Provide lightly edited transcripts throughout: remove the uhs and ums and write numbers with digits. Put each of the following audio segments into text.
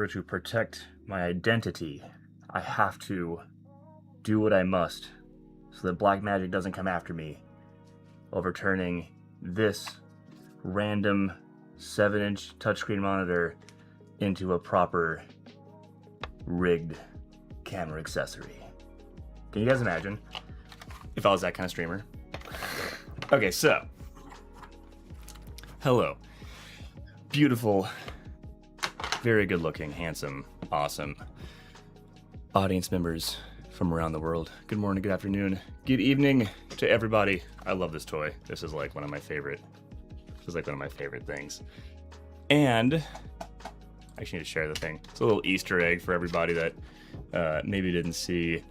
to protect my identity, I have to do what I must so that black magic doesn't come after me, overturning this random 7-inch touchscreen monitor into a proper rigged camera accessory. Can you guys imagine if I was that kind of streamer? Okay, so hello, beautiful, very good looking, handsome, awesome audience members from around the world. Good morning, good afternoon, good evening to everybody. I love this toy. This is like one of my favorite things. And I actually need to share the thing. It's a little Easter egg for everybody that maybe didn't see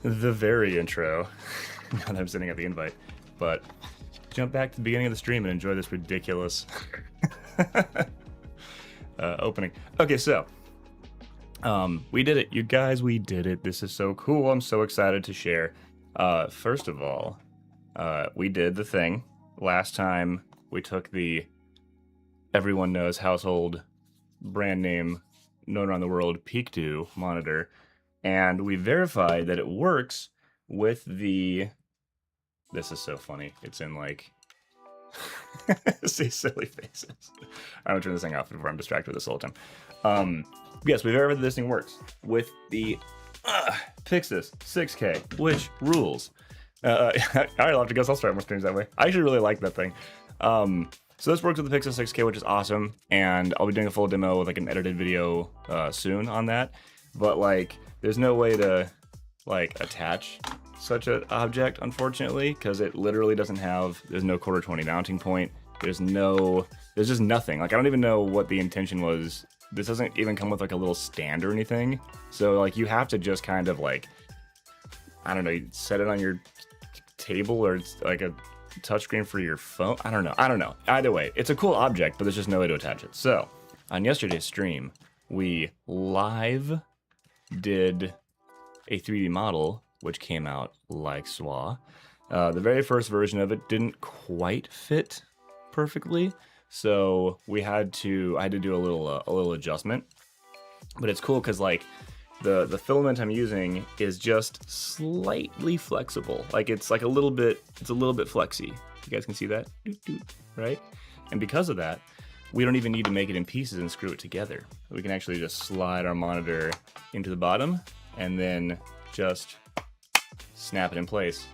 the very intro now that I'm sending out the invite. But jump back to the beginning of the stream and enjoy this ridiculous opening. Okay, so we did it, you guys. We did it. This is so cool. I'm so excited to share. First of all, we did the thing. Last time we took the everyone knows household brand name known around the world Peak2 monitor, and we verified that it works with the, this is so funny, it's in like see silly faces. I'm gonna turn this thing off before I'm distracted with this whole time. Yes, we verified that this thing works with the Pixis 6K, which rules. All right, I'll have to guess I'll start more streams that way. I actually really like that thing. So this works with the Pixis 6K, which is awesome, and I'll be doing a full demo with like an edited video soon on that. But like, there's no way to like attach such an object, unfortunately, because it literally doesn't have, there's no quarter 20 mounting point. There's just nothing. Like, I don't even know what the intention was. This doesn't even come with like a little stand or anything. So like, you have to just kind of like, I don't know, you set it on your table, or it's like a touchscreen for your phone. I don't know. Either way, it's a cool object, but there's just no way to attach it. So on yesterday's stream, we live did a 3D model, which came out like SWA. The very first version of it didn't quite fit perfectly, so I had to do a little adjustment. But it's cool because like the filament I'm using is just slightly flexible. Like it's a little bit flexy. You guys can see that, right? And because of that, we don't even need to make it in pieces and screw it together. We can actually just slide our monitor into the bottom and then just snap it in place.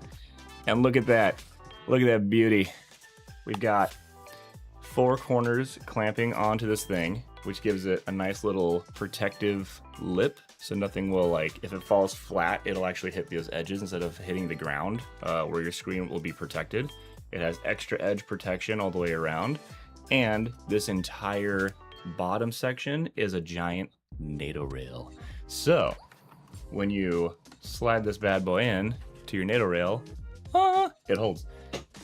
And look at that. Look at that beauty. We've got 4 corners clamping onto this thing, which gives it a nice little protective lip. So nothing will, like, if it falls flat, it'll actually hit those edges instead of hitting the ground, where your screen will be protected. It has extra edge protection all the way around. And this entire bottom section is a giant NATO rail. So when you slide this bad boy in to your NATO rail, it holds.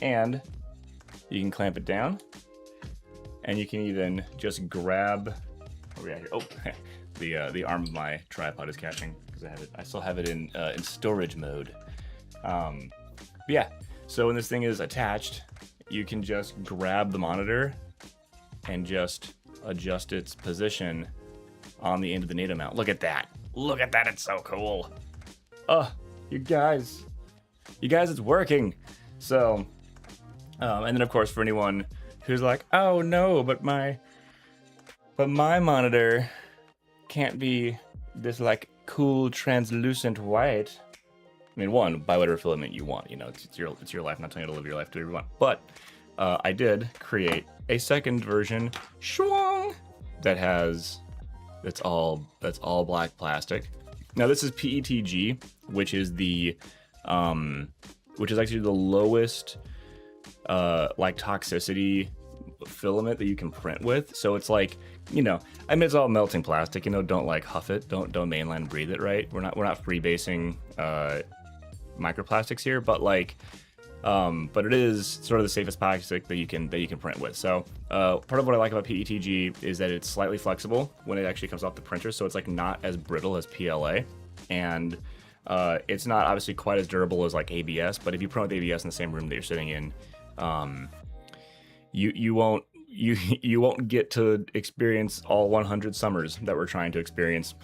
And you can clamp it down, and you can even just grab, what we got here? Oh, the arm of my tripod is catching because I still have it in storage mode. But yeah, so when this thing is attached, you can just grab the monitor and just adjust its position on the end of the NATO mount. Look at that. Look at that. It's so cool. Oh, you guys, it's working. So, and then of course, for anyone who's like, oh no, but my monitor can't be this like cool translucent white. I mean, one, buy whatever filament you want. You know, it's your life. I'm not telling you to live your life to whatever you want. But I did create a second version, shwang, that's all black plastic. Now this is PETG, which is actually the lowest like toxicity filament that you can print with. So it's like, you know, I mean, it's all melting plastic, you know, don't like huff it, don't mainland breathe it, right? We're not freebasing microplastics here, but like but it is sort of the safest plastic that you can print with. So part of what I like about PETG is that it's slightly flexible when it actually comes off the printer, so it's like not as brittle as PLA, and it's not obviously quite as durable as like ABS, but if you print with ABS in the same room that you're sitting in, you won't you won't get to experience all 100 summers that we're trying to experience.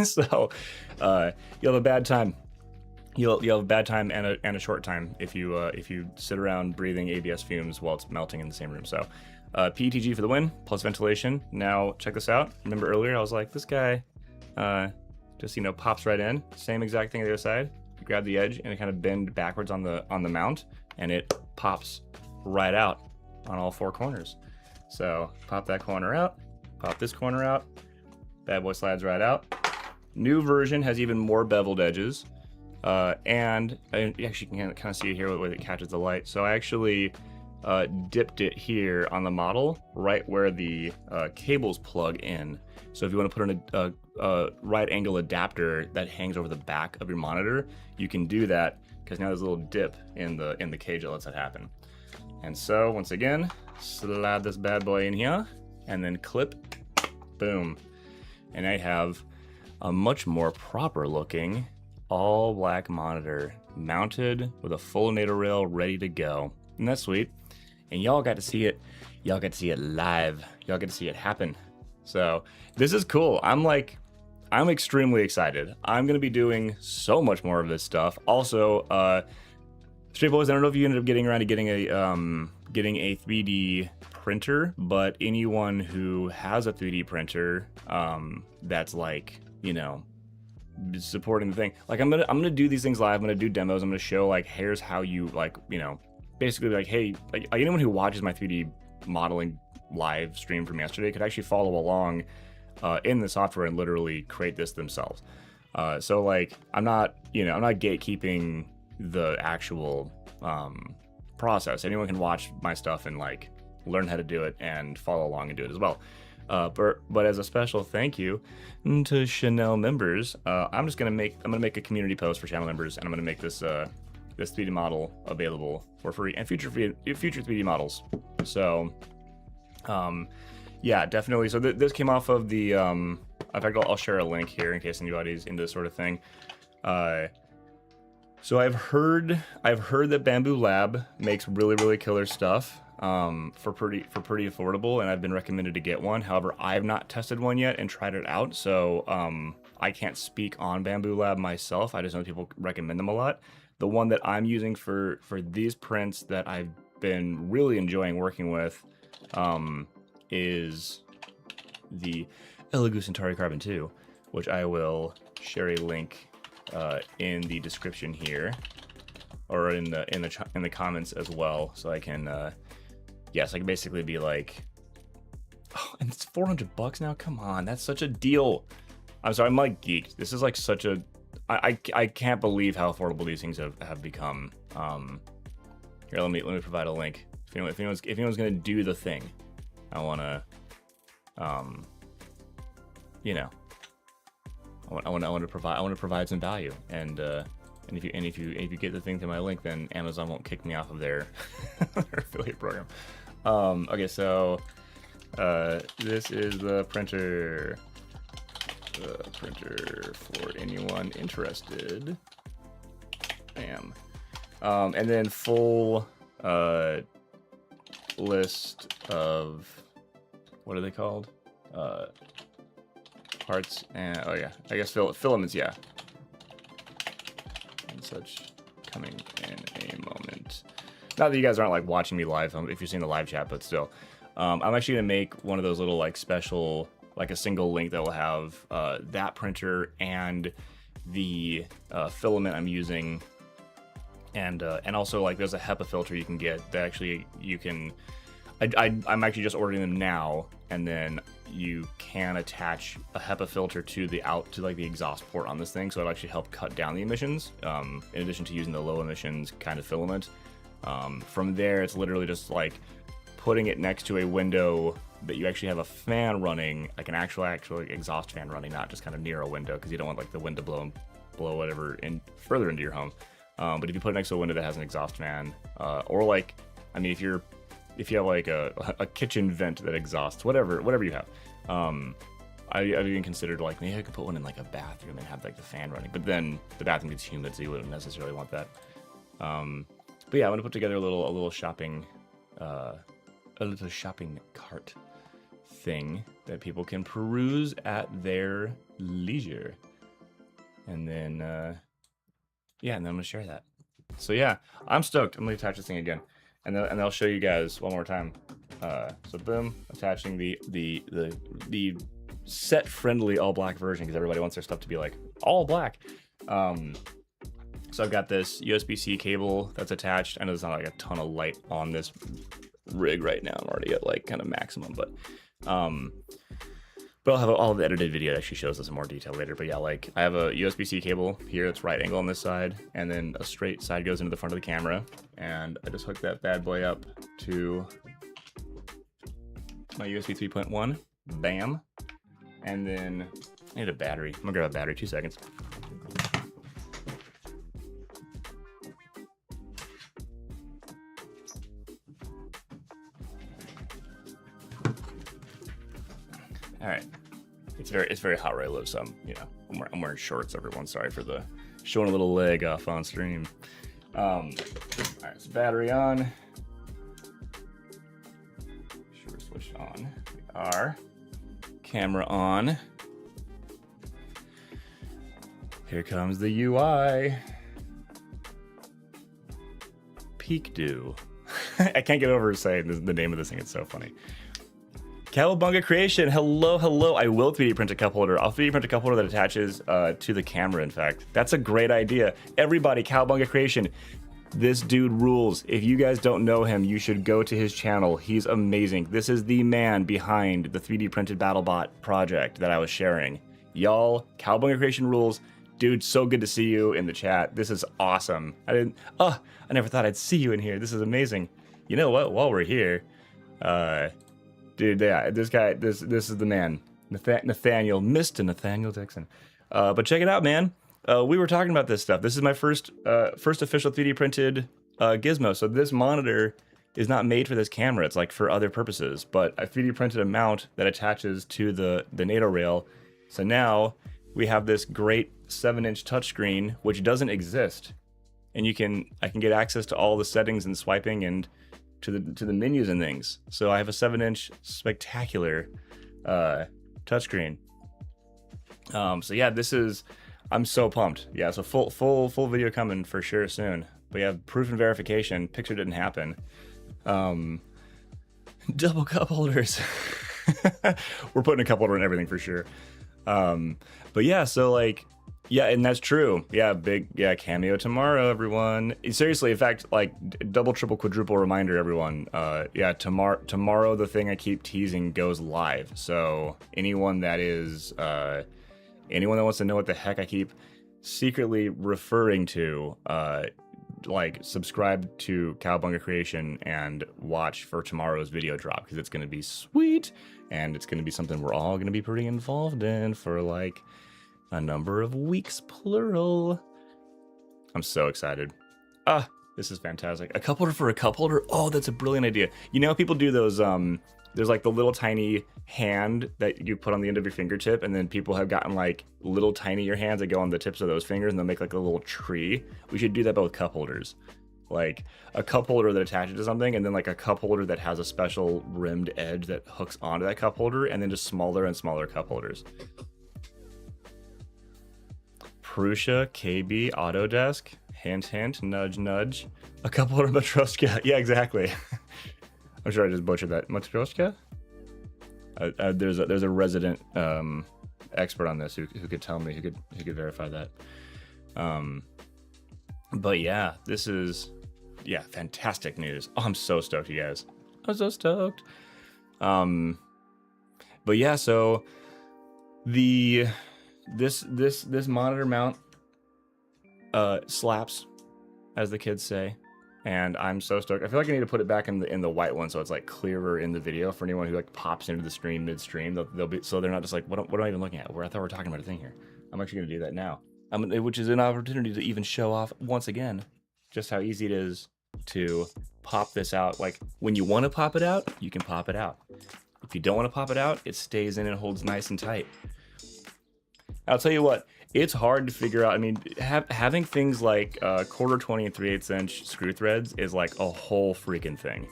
So you'll have a bad time. You'll have a bad time and a short time if you sit around breathing ABS fumes while it's melting in the same room. So PETG for the win, plus ventilation. Now check this out. Remember earlier I was like, this guy just pops right in. Same exact thing on the other side. You grab the edge and it kind of bend backwards on the mount, and it pops right out on all four corners. So pop that corner out, pop this corner out, bad boy slides right out. New version has even more beveled edges, and you actually can kind of see it here where it catches the light. So I actually dipped it here on the model, right where the cables plug in. So if you want to put in a right angle adapter that hangs over the back of your monitor, you can do that, because now there's a little dip in the cage that lets that happen. And so once again, slide this bad boy in here and then clip, boom. And I have a much more proper looking all black monitor mounted with a full NATO rail ready to go. And that's sweet. And y'all got to see it. Y'all got to see it live. Y'all get to see it happen. So this is cool. I'm extremely excited. I'm going to be doing so much more of this stuff. Also, Straight Boys, I don't know if you ended up getting around to getting a 3D printer, but anyone who has a 3D printer that's like, supporting the thing, like I'm gonna do these things live. I'm gonna do demos. I'm gonna show like, here's how you basically like, hey, like anyone who watches my 3D modeling live stream from yesterday could actually follow along in the software and literally create this themselves. So like, I'm not gatekeeping the actual process. Anyone can watch my stuff and like learn how to do it and follow along and do it as well. But as a special thank you to Chanel members, I'm gonna make a community post for channel members, and I'm gonna make this 3D model available for free, and future 3D models. So yeah, definitely. So this came off of the in fact, I'll share a link here in case anybody's into this sort of thing. So I've heard that Bamboo Lab makes really killer stuff for pretty affordable, and I've been recommended to get one. However, I've not tested one yet and tried it out, so I can't speak on Bamboo Lab myself. I just know people recommend them a lot. The one that I'm using for these prints that I've been really enjoying working with is the Elegoo Centauri Carbon 2, which I will share a link in the description here, or in the comments as well, so I can I can basically be like, oh, and it's $400 now. Come on, that's such a deal. I'm sorry, I'm like geeked. This is like such a I can't believe how affordable these things have become. Here, let me provide a link. If anyone's gonna do the thing, I wanna I want to provide some value, and if you get the thing through my link, then Amazon won't kick me off of their affiliate program. Okay, so this is the printer for anyone interested. Bam. And then full list of, what are they called? Parts and, oh yeah, I guess filaments, yeah. And such coming in a moment. Not that you guys aren't like watching me live if you're seeing the live chat, but still. I'm actually gonna make one of those little like special, like a single link that will have that printer and the filament I'm using, and also like there's a HEPA filter you can get that actually you can. I'm actually just ordering them now, and then you can attach a HEPA filter to the exhaust port on this thing, so it'll actually help cut down the emissions. In addition to using the low emissions kind of filament. From there, it's literally just like putting it next to a window that you actually have a fan running, like an actual exhaust fan running, not just kind of near a window, because you don't want like the wind to blow whatever further into your home. But if you put it next to a window that has an exhaust fan, or like, I mean, if you have like a kitchen vent that exhausts, whatever you have, I've even considered like maybe I could put one in like a bathroom and have like the fan running, but then the bathroom gets humid, so you wouldn't necessarily want that. But yeah, I'm gonna put together a little shopping a little shopping cart thing that people can peruse at their leisure. And then, yeah, and then I'm gonna share that. So yeah, I'm stoked. I'm gonna attach this thing again, and I'll show you guys one more time. So boom, attaching the set friendly all black version because everybody wants their stuff to be like all black. So I've got this USB-C cable that's attached. I know there's not like a ton of light on this rig right now. I'm already at like kind of maximum, but I'll have all the edited video that actually shows this in more detail later. But yeah, like I have a USB-C cable here that's right angle on this side, and then a straight side goes into the front of the camera, and I just hooked that bad boy up to my USB 3.1. Bam. And then I need a battery. I'm gonna grab a battery, 2 seconds. All right, it's very hot where I live, so I'm wearing shorts, everyone. Sorry for the showing a little leg off on stream. All right, so battery on. Sure, switch on. We are. Camera on. Here comes the UI. Peak Dew. I can't get over saying the name of this thing. It's so funny. Cowabunga Creation, hello. I will 3D print a cup holder. I'll 3D print a cup holder that attaches to the camera, in fact. That's a great idea. Everybody, Cowabunga Creation, this dude rules. If you guys don't know him, you should go to his channel. He's amazing. This is the man behind the 3D printed BattleBot project that I was sharing. Y'all, Cowabunga Creation rules. Dude, so good to see you in the chat. This is awesome. I never thought I'd see you in here. This is amazing. You know what, while we're here, dude, yeah, this guy, this is the man, Nathaniel, Mr. Nathaniel Dixon. But check it out, man. We were talking about this stuff. This is my first official 3D printed gizmo. So this monitor is not made for this camera. It's like for other purposes. But I 3D printed a mount that attaches to the NATO rail. So now we have this great 7-inch touchscreen, which doesn't exist, and I can get access to all the settings and swiping and to the menus and things. So I have a 7-inch spectacular touchscreen. So yeah, I'm so pumped. Yeah, so full video coming for sure soon. But yeah, proof and verification. Picture didn't happen. Double cup holders. We're putting a cup holder in everything for sure. But yeah, so like, yeah, and that's true. Yeah, cameo tomorrow, everyone. Seriously, in fact, like double, triple, quadruple reminder, everyone. Yeah, tomorrow the thing I keep teasing goes live. So anyone that wants to know what the heck I keep secretly referring to, like subscribe to Cowabunga Creation and watch for tomorrow's video drop, because it's going to be sweet, and it's going to be something we're all going to be pretty involved in for like a number of weeks, plural. I'm so excited. This is fantastic. A cup holder for a cup holder? Oh, that's a brilliant idea. You know how people do those, there's like the little tiny hand that you put on the end of your fingertip, and then people have gotten like little tinier hands that go on the tips of those fingers, and they'll make like a little tree. We should do that but with cup holders. Like a cup holder that attaches to something, and then like a cup holder that has a special rimmed edge that hooks onto that cup holder, and then just smaller and smaller cup holders. Prusa, KB, Autodesk, hint, hint, nudge, nudge. A cup holder Matryoshka. Yeah, exactly. I'm sure I just butchered that. Matryoshka? There's a resident expert on this who could tell me, who could verify that. But yeah, this is fantastic news. Oh, I'm so stoked, you guys. I'm so stoked. But yeah, so this monitor mount slaps, as the kids say, and I'm so stoked. I feel like I need to put it back in the white one so it's like clearer in the video for anyone who like pops into the stream midstream. They'll be, so they're not just like, what am I even looking at? I thought we were talking about a thing here. I'm actually gonna do that now. Which is an opportunity to even show off once again just how easy it is to pop this out. Like when you want to pop it out, you can pop it out. If you don't want to pop it out, it stays in and holds nice and tight. I'll tell you what, it's hard to figure out. I mean, having things like 1/4, 20, and 3/8 inch screw threads is like a whole freaking thing.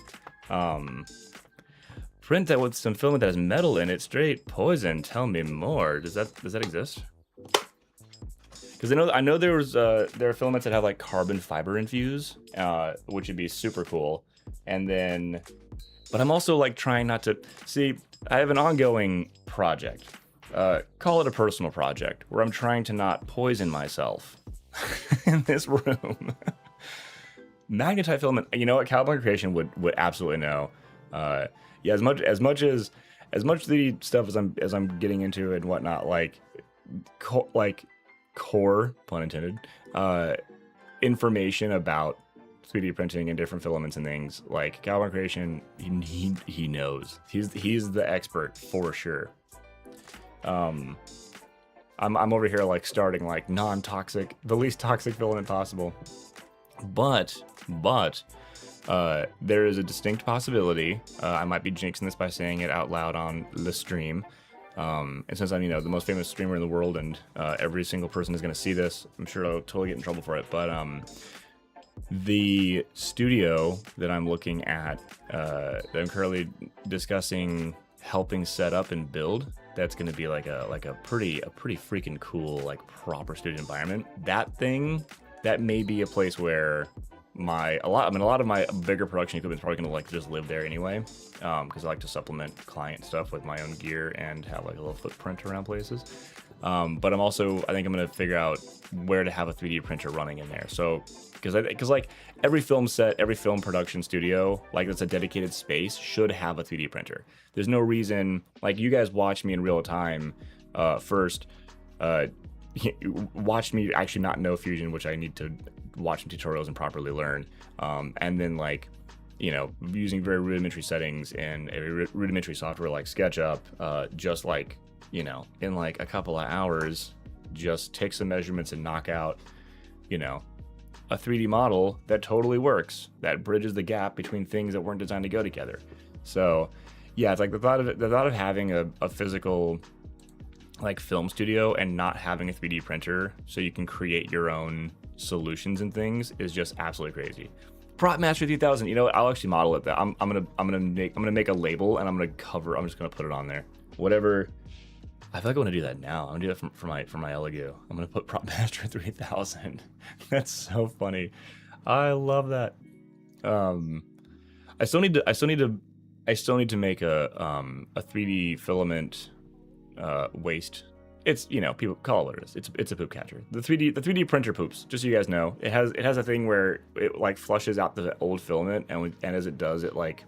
Print that with some filament that has metal in it. Straight poison. Tell me more. Does that exist? Because I know there are filaments that have like carbon fiber infuse, which would be super cool. And then, but I'm also like trying not to see. I have an ongoing project. Call it a personal project where I'm trying to not poison myself in this room. Magnetite filament. You know what? Cowboy Creation would absolutely know. Yeah, as much the stuff as I'm getting into and whatnot, like core, pun intended, information about 3D printing and different filaments and things, like Cowboy Creation, he knows. He's the expert for sure. I'm over here like starting like non-toxic, the least toxic filament possible. But there is a distinct possibility. I might be jinxing this by saying it out loud on the stream. And since I'm, the most famous streamer in the world, and every single person is going to see this, I'm sure I'll totally get in trouble for it. But the studio that I'm looking at, that I'm currently discussing helping set up and build, that's going to be like a pretty freaking cool, like proper studio environment. That may be a place where a lot of my bigger production equipment is probably gonna like just live there anyway, because I like to supplement client stuff with my own gear and have like a little footprint around places. But I think I'm gonna figure out where to have a 3D printer running in there. So because like every film set, every film production studio, like that's a dedicated space, should have a 3D printer. There's no reason, like you guys watch me in real time, first. Watch me actually not know Fusion, which I need to watch some tutorials and properly learn, and then like using very rudimentary settings in a rudimentary software like SketchUp, just like in like a couple of hours, just take some measurements and knock out a 3D model that totally works, that bridges the gap between things that weren't designed to go together. So yeah, it's like the thought of having a physical like film studio and not having a 3D printer so you can create your own solutions and things is just absolutely crazy. Prop Master 3000, I'll actually model it. That I'm gonna make a label and I'm just gonna put it on there. Whatever. I feel like I want to do that now. I'm gonna do that for my Elegoo. I'm gonna put Prop Master 3000. That's so funny. I love that. I still need to make a 3D filament waste. It's people call it what it is. It's a poop catcher. The 3D printer poops. Just so you guys know, it has a thing where it like flushes out the old filament, and as it does, it like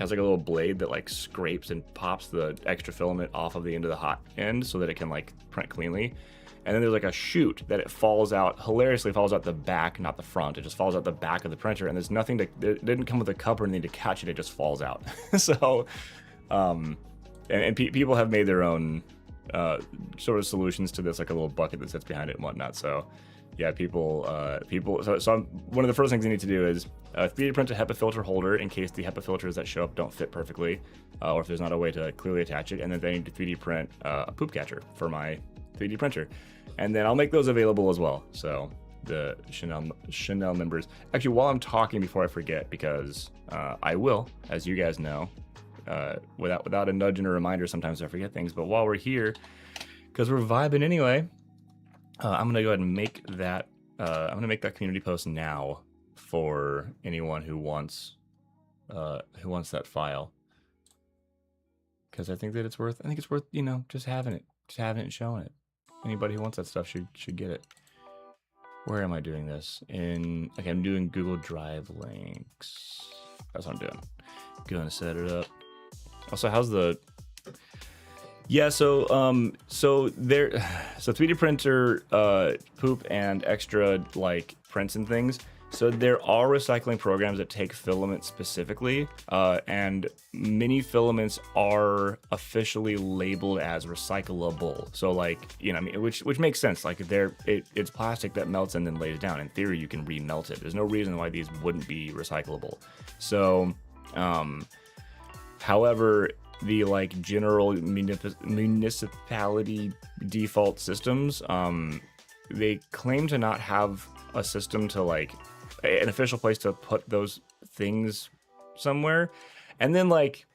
has like a little blade that like scrapes and pops the extra filament off of the end of the hot end so that it can like print cleanly. And then there's like a chute that it hilariously falls out the back, not the front. It just falls out the back of the printer, and there's nothing it didn't come with a cup or anything to catch it. It just falls out. So, people have made their own sort of solutions to this, like a little bucket that sits behind it and whatnot. So yeah, people. So one of the first things you need to do is 3D print a HEPA filter holder in case the HEPA filters that show up don't fit perfectly, or if there's not a way to clearly attach it. And then I need to 3D print a poop catcher for my 3D printer, and then I'll make those available as well. So the Chanel members. Actually, while I'm talking, before I forget, because I will, as you guys know. Without a nudge and a reminder, sometimes I forget things. But while we're here, because we're vibing anyway, I'm gonna go ahead and make that. I'm gonna make that community post now for anyone who wants that file, because I think it's worth just having it and showing it. Anybody who wants that stuff should get it. Where am I doing this? I'm doing Google Drive links. That's what I'm doing. Gonna set it up. Also, how's the? Yeah, so 3D printer poop and extra like prints and things. So there are recycling programs that take filament specifically, and many filaments are officially labeled as recyclable. So like which makes sense. Like it's plastic that melts and then lays down. In theory, you can remelt it. There's no reason why these wouldn't be recyclable. So. However, the like general municipality default systems, they claim to not have a system to like an official place to put those things somewhere. And then like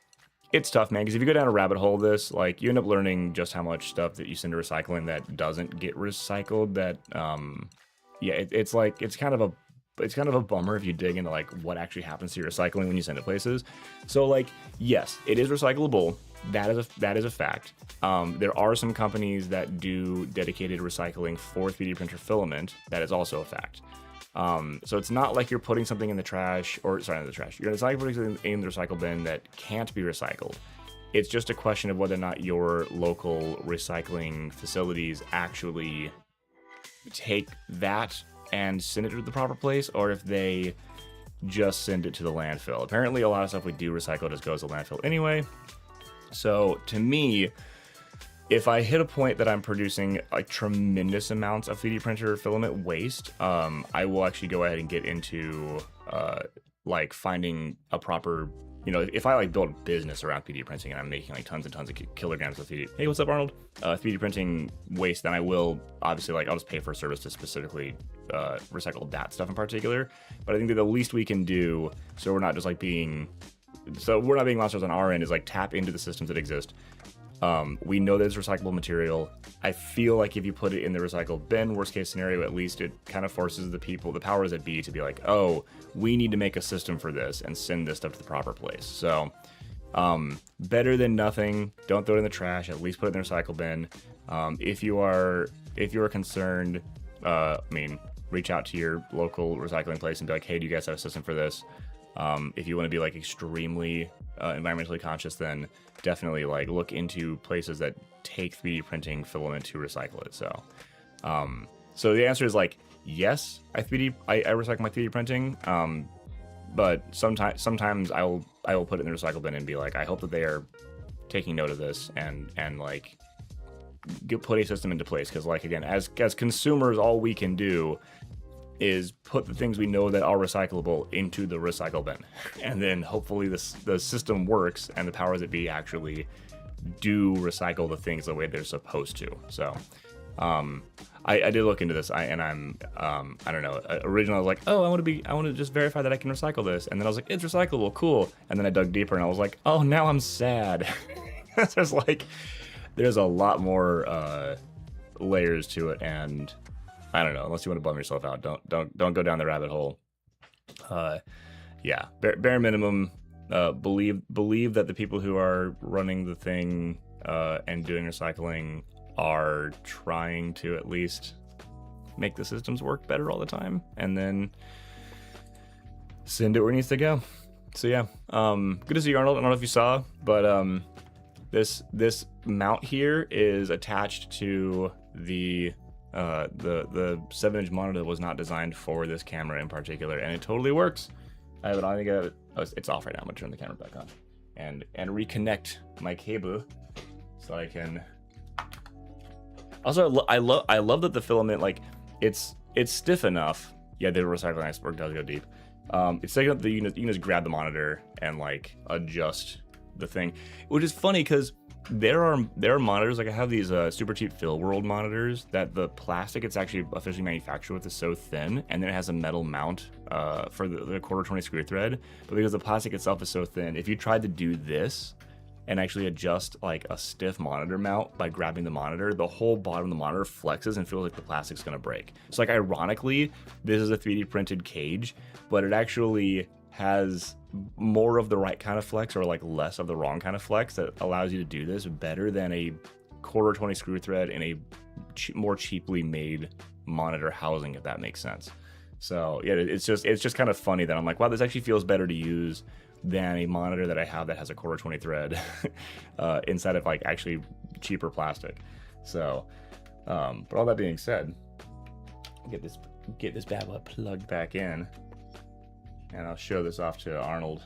it's tough, man, because if you go down a rabbit hole of this, like, you end up learning just how much stuff that you send to recycling that doesn't get recycled. That yeah, it's like it's kind of a bummer if you dig into like what actually happens to your recycling when you send it places. So like, yes, it is recyclable. That is a fact. There are some companies that do dedicated recycling for 3D printer filament. That is also a fact. So it's not like you're putting something in the trash, or sorry, not the trash. It's not like putting something in the recycle bin that can't be recycled. It's just a question of whether or not your local recycling facilities actually take that and send it to the proper place, or if they just send it to the landfill. Apparently, a lot of stuff we do recycle just goes to landfill anyway. So to me, if I hit a point that I'm producing like tremendous amounts of 3D printer filament waste, I will actually go ahead and get into like finding a proper, you know, if I like build a business around 3D printing and I'm making like tons and tons of kilograms of 3D, hey, what's up, Arnold? 3D printing waste, then I will obviously like I'll just pay for a service to specifically recycle that stuff in particular. But I think that the least we can do, so we're not not being monsters on our end, is like tap into the systems that exist. We know there's recyclable material. I feel like if you put it in the recycle bin, worst case scenario, at least it kind of forces the powers that be to be like, oh, we need to make a system for this and send this stuff to the proper place. So better than nothing. Don't throw it in the trash. At least put it in the recycle bin. If you are concerned, I mean, reach out to your local recycling place and be like, hey, do you guys have a system for this? If you want to be like extremely environmentally conscious, then definitely like look into places that take 3D printing filament to recycle it. So the answer is like, yes, I recycle my 3D printing. But sometimes I will put it in the recycle bin and be like, I hope that they are taking note of this and like put a system into place. Because like, again, as consumers, all we can do is put the things we know that are recyclable into the recycle bin, and then hopefully the system works and the powers that be actually do recycle the things the way they're supposed to. So I did look into this, I don't know, originally I was like, oh, I want to just verify that I can recycle this, and then I was like, it's recyclable, cool, and then I dug deeper and I was like, oh, now I'm sad. there's a lot more layers to it, and I don't know, unless you want to bum yourself out, don't go down the rabbit hole. Yeah, bare minimum, believe that the people who are running the thing and doing recycling are trying to at least make the systems work better all the time, and then send it where it needs to go. So yeah, good to see you, Arnold. I don't know if you saw, but this mount here is attached to the 7-inch monitor that was not designed for this camera in particular, and it totally works. I have it on. I think it's off right now. I'm gonna turn the camera back on and reconnect my cable so I can. Also, I love that the filament, like, it's stiff enough. Yeah, the recycling iceberg does go deep. It's thick enough that you can just grab the monitor and like adjust the thing, which is funny because there are monitors, like I have these super cheap Fill World monitors that the plastic it's actually officially manufactured with is so thin, and then it has a metal mount for the quarter 20 screw thread. But because the plastic itself is so thin, if you tried to do this and actually adjust like a stiff monitor mount by grabbing the monitor, the whole bottom of the monitor flexes and feels like the plastic's gonna break. So like, ironically, this is a 3D printed cage, but it actually has more of the right kind of flex, or like less of the wrong kind of flex, that allows you to do this better than a quarter 20 screw thread in a more cheaply made monitor housing, if that makes sense. So yeah, it's just kind of funny that I'm like, wow, this actually feels better to use than a monitor that I have that has a quarter 20 thread inside of like actually cheaper plastic. So but all that being said, get this bad boy plugged back in, and I'll show this off to Arnold.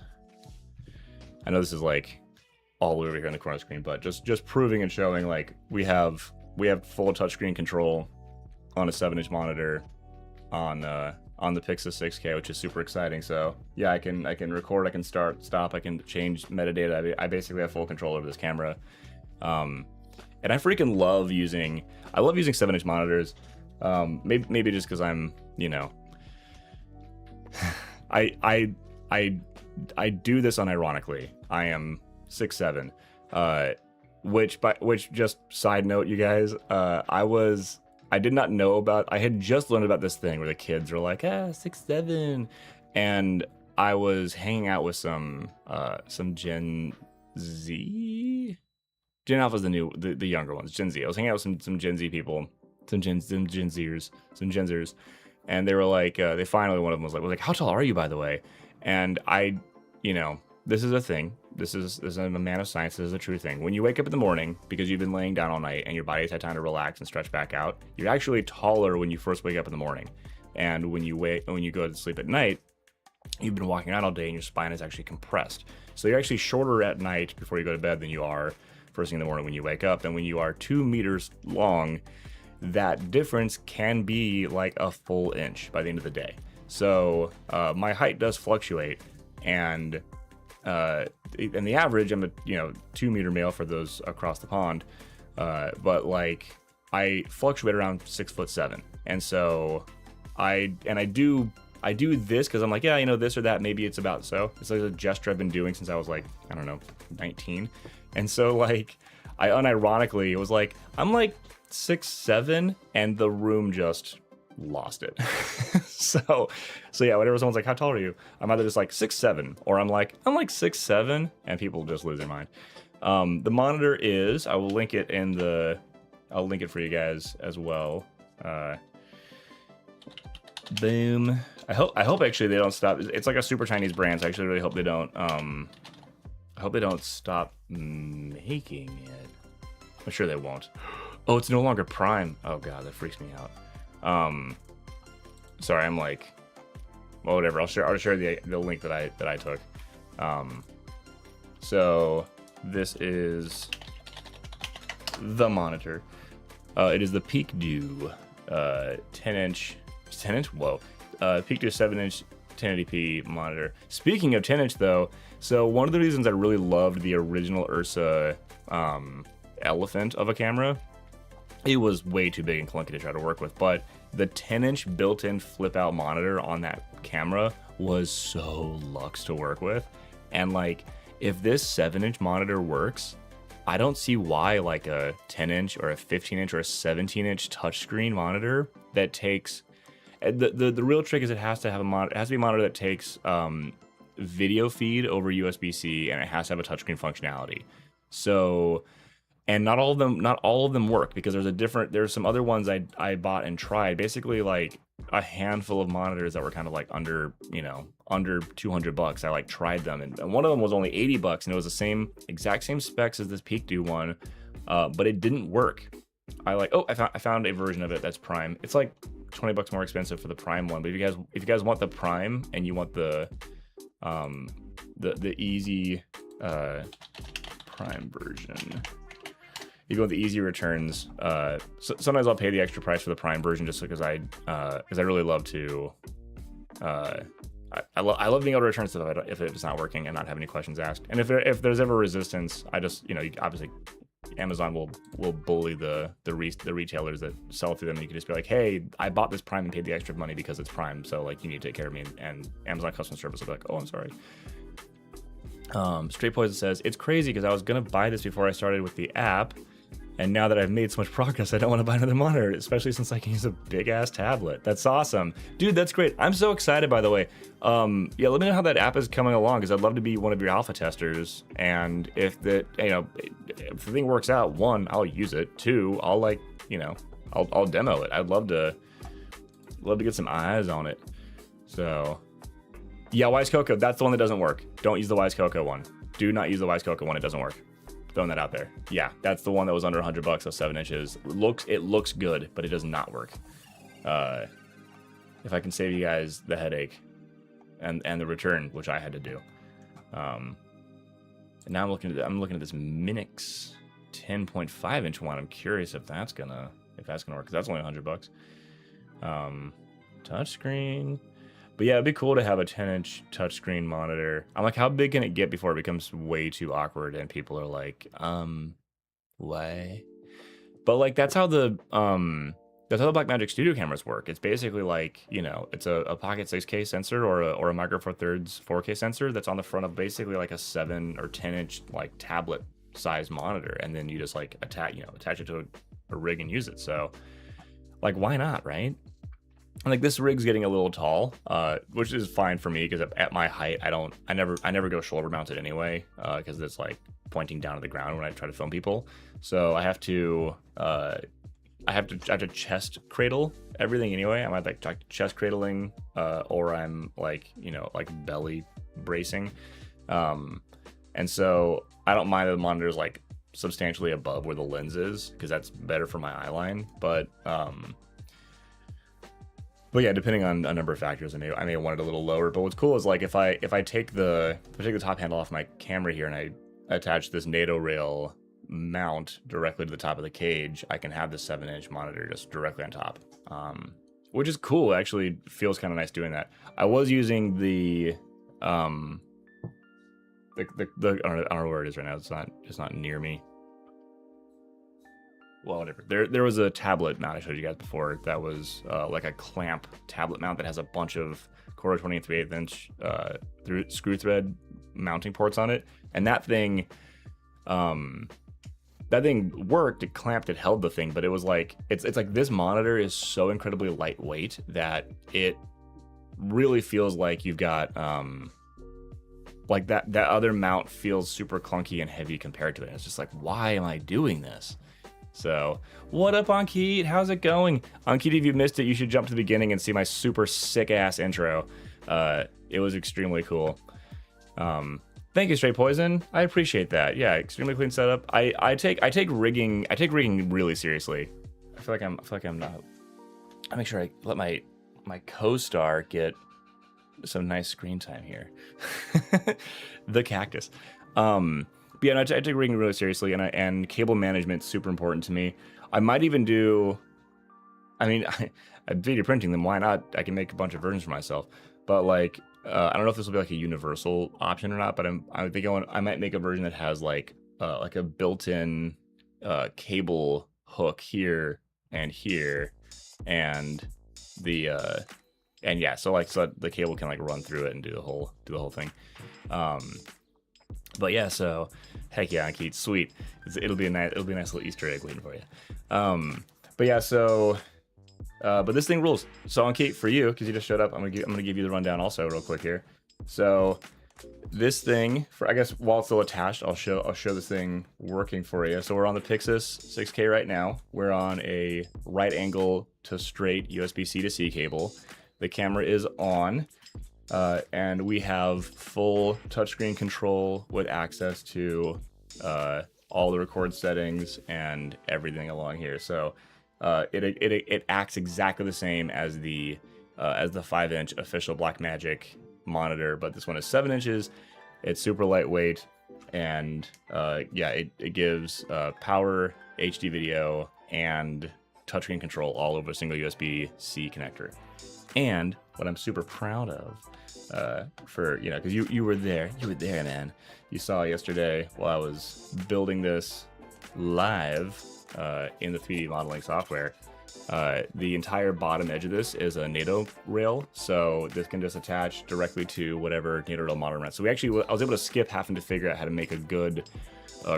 I know this is like all the way over here in the corner screen, but just proving and showing like we have full touchscreen control on a 7-inch monitor on the Pixel 6K, which is super exciting. So yeah, I can record, I can stop, I can change metadata. I basically have full control over this camera. And I freaking love using 7-inch monitors. Maybe just because I'm, you know, I do this unironically. I am 6'7". Which just side note, you guys, I did not know about. I had just learned about this thing where the kids are like, 6'7", and I was hanging out with some Gen Z. Gen Alpha's the younger ones. Gen Z. I was hanging out with some Gen Z people, some Gen Zers, and they were like, they finally, one of them was like, how tall are you, by the way? And I, this is a thing. This is a man of science. This is a true thing. When you wake up in the morning because you've been laying down all night and your body's had time to relax and stretch back out, you're actually taller when you first wake up in the morning. And when you go to sleep at night, you've been walking around all day and your spine is actually compressed. So you're actually shorter at night before you go to bed than you are first thing in the morning when you wake up. And when you are 2 meters long, that difference can be like a full inch by the end of the day. So my height does fluctuate, and in the average, I'm a 2 meter male for those across the pond, but like I fluctuate around 6'7", and so I do this because I'm like, this or that, maybe it's about so. It's like a gesture I've been doing since I was like, I don't know, 19, and so like I unironically was like, I'm like 6'7", and the room just lost it. so yeah, whenever someone's like, how tall are you, I'm either just like 6'7", or I'm like 6'7", and people just lose their mind. The monitor is, I'll link it for you guys as well. Boom. I hope actually they don't stop. It's like a super Chinese brand, so I actually really hope they don't stop making it. I'm sure they won't. Oh, it's no longer Prime. Oh god, that freaks me out. Sorry, I'm like, well, whatever. I'll share the link that I took. So this is the monitor. It is the Peak Dew 10-inch. Whoa. Peak Dew 7-inch 1080p monitor. Speaking of 10-inch though, so one of the reasons I really loved the original Ursa elephant of a camera, it was way too big and clunky to try to work with, but the 10-inch built-in flip-out monitor on that camera was so luxe to work with. And like, if this 7-inch monitor works, I don't see why like a 10-inch or a 15-inch or a 17-inch touchscreen monitor that takes the real trick is it has to have it has to be a monitor that takes video feed over USB-C, and it has to have a touchscreen functionality. So, and not all of them work, because there's some other ones I bought and tried, basically like a handful of monitors that were kind of like under $200. I like tried them, and one of them was only $80, and it was the exact same specs as this Peak Dew one, but it didn't work. I found a version of it that's Prime. It's like $20 more expensive for the Prime one, but if you guys want the Prime and you want the easy Prime version, if you want the easy returns, sometimes I'll pay the extra price for the Prime version just because I really love to. I love being able to return stuff if it's not working and not have any questions asked. And if there's ever resistance, I just obviously Amazon will bully the retailers that sell through them, and you can just be like, hey, I bought this Prime and paid the extra money because it's Prime, so like you need to take care of me, and Amazon customer service will be like, oh, I'm sorry. Straight Poison says, it's crazy because I was gonna buy this before I started with the app, and now that I've made so much progress, I don't want to buy another monitor, especially since I can use a big-ass tablet. That's awesome. Dude, that's great. I'm so excited, by the way. Yeah, let me know how that app is coming along, because I'd love to be one of your alpha testers. And if the thing works out, 1, I'll use it. 2, I'll I'll demo it. I'd love to get some eyes on it. So, yeah, Wise Coco, that's the one that doesn't work. Don't use the Wise Coco one. Do not use the Wise Coco one. It doesn't work. Throwing that out there. Yeah, that's the one that was under $100, so 7 inches. It looks good, but it does not work. If I can save you guys the headache and the return, which I had to do. And now I'm looking at this Minix 10.5 inch one. I'm curious if that's gonna work, because that's only $100. Touchscreen. But yeah, it'd be cool to have a 10-inch touchscreen monitor. I'm like, how big can it get before it becomes way too awkward and people are like, why? But like, that's how the that's how the Blackmagic Studio cameras work. It's basically like, you know, it's a Pocket 6K sensor or a Micro Four Thirds 4K sensor that's on the front of basically like a 7 or 10 inch like tablet size monitor, and then you just like attach it to a rig and use it. So like, why not, right? And like, this rig's getting a little tall, which is fine for me because at my height, I never go shoulder mounted anyway, because it's like pointing down to the ground when I try to film people. So I have to chest cradle everything anyway. I'm like chest cradling, or I'm like, you know, like belly bracing. And so I don't mind the monitor's like substantially above where the lens is, because that's better for my eye line. But yeah, depending on a number of factors, I may want it a little lower. But what's cool is like if I take the top handle off my camera here and I attach this NATO rail mount directly to the top of the cage, I can have the 7-inch monitor just directly on top, which is cool. It actually feels kind of nice doing that. I was using the I don't know where it is right now. It's not near me. Well, whatever. There was a tablet mount I showed you guys before that was like a clamp tablet mount that has a bunch of quarter 20 and 3/8 inch screw thread mounting ports on it, and that thing worked. It clamped, it held the thing, but it was like it's like this monitor is so incredibly lightweight that it really feels like you've got like that other mount feels super clunky and heavy compared to it. And it's just like, why am I doing this? So, what up, Ankit? How's it going? Ankit, if you missed it, you should jump to the beginning and see my super sick-ass intro. It was extremely cool. Thank you, Straight Poison. I appreciate that. Yeah, extremely clean setup. I take rigging really seriously. I feel like I'm not. I make sure I let my co-star get some nice screen time here. The cactus. But yeah, no, I take rigging really seriously, and cable management super important to me. I might even do. I mean, I'm 3D printing them. Why not? I can make a bunch of versions for myself. But like, I don't know if this will be like a universal option or not. But I'm thinking I might make a version that has like a built-in cable hook here and here, and the yeah, so the cable can like run through it and do the whole thing. But yeah, so heck yeah, Ankit, sweet. It'll be a nice little Easter egg waiting for you. But yeah, so but this thing rules. So Ankit, for you, because you just showed up, I'm gonna give you the rundown also real quick here. So this thing, I guess while it's still attached, I'll show this thing working for you. So we're on the Pixis 6K right now. We're on a right angle to straight USB-C to C cable. The camera is on. And we have full touchscreen control with access to all the record settings and everything along here. So it acts exactly the same as the 5-inch official Blackmagic monitor, but this one is 7 inches. It's super lightweight, and yeah, it gives power, HD video, and touchscreen control all over a single USB-C connector. And what I'm super proud of, because you were there, man. You saw yesterday while I was building this live in the 3D modeling software. The entire bottom edge of this is a NATO rail, so this can just attach directly to whatever NATO rail monitor runs. So I was able to skip having to figure out how to make a good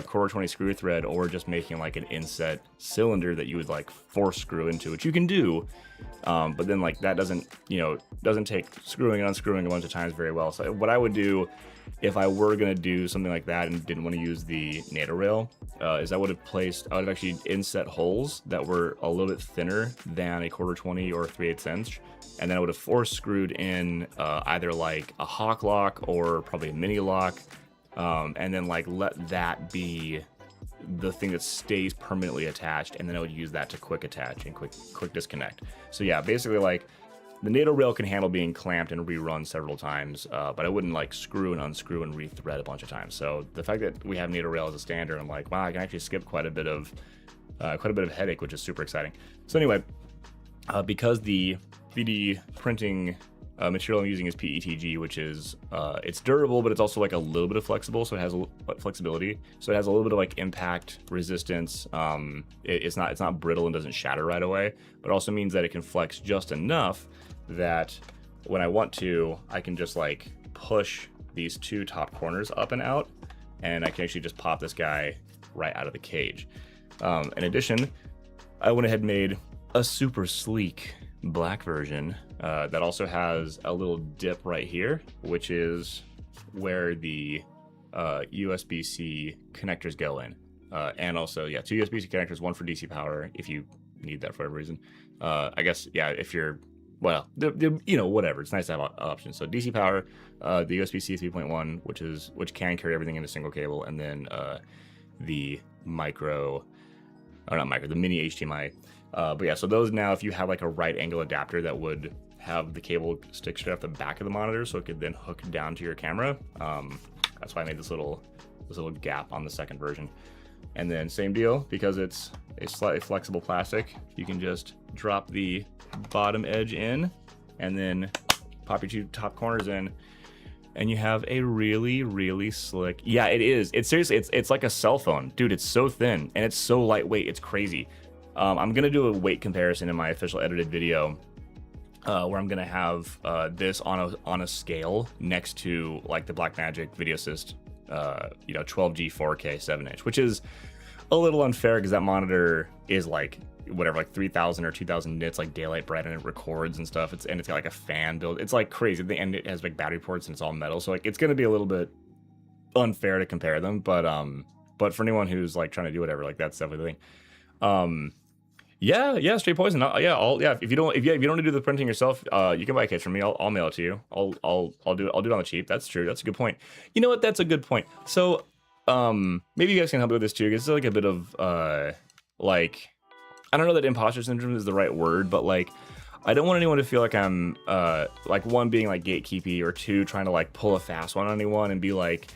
quarter 20 screw thread, or just making like an inset cylinder that you would like force screw into, which you can do. But then like that doesn't take screwing and unscrewing a bunch of times very well. So what I would do if I were gonna do something like that and didn't want to use the NATO rail, is I would have actually inset holes that were a little bit thinner than a quarter 20 or 3/8 inch, and then I would have force screwed in either like a hawk lock or probably a mini lock, and then like let that be the thing that stays permanently attached, and then I would use that to quick attach and quick disconnect. So yeah, basically like the NATO rail can handle being clamped and rerun several times, but I wouldn't like screw and unscrew and rethread a bunch of times. So the fact that we have NATO rail as a standard, I'm like, wow, I can actually skip quite a bit of headache, which is super exciting. So anyway, because the 3D printing material I'm using is PETG, which is it's durable, but it's also like a little bit of flexible, so it has flexibility. So it has a little bit of like impact resistance. It's not brittle and doesn't shatter right away, but also means that it can flex just enough that when I want to, I can just like push these two top corners up and out, and I can actually just pop this guy right out of the cage. In addition, I went ahead and made a super sleek black version that also has a little dip right here, which is where the USB-C connectors go in. And also, yeah, 2 USB-C connectors, one for DC power if you need that for whatever reason. I guess, yeah, if you're, well, you know, whatever. It's nice to have options. So DC power, the USB-C 3.1, which can carry everything in a single cable, and then the the mini HDMI. But yeah, so those now, if you have like a right angle adapter that would have the cable stick straight off the back of the monitor, so it could then hook down to your camera. That's why I made this little gap on the second version. And then same deal, because it's a slightly flexible plastic, you can just drop the bottom edge in and then pop your two top corners in, and you have a really, really slick, yeah, it is. It's seriously, it's like a cell phone. Dude, it's so thin and it's so lightweight, it's crazy. I'm gonna do a weight comparison in my official edited video, where I'm gonna have this on a scale next to like the Blackmagic VideoAssist 12G 4K 7-inch, which is a little unfair because that monitor is like whatever, like 3000 or 2000 nits, like daylight bright, and it records and stuff. It's got like a fan build. It's like crazy. And it has like battery ports and it's all metal, so like it's gonna be a little bit unfair to compare them. But for anyone who's like trying to do whatever, like that's definitely the thing. Yeah, straight poison. If you don't want to do the printing yourself, you can buy a case from me. I'll mail it to you. I'll do it on the cheap. That's true. That's a good point. You know what? That's a good point. So, maybe you guys can help me with this too. It's like a bit of like, I don't know that imposter syndrome is the right word, but like, I don't want anyone to feel like I'm like, one, being like gatekeepy, or two, trying to like pull a fast one on anyone and be like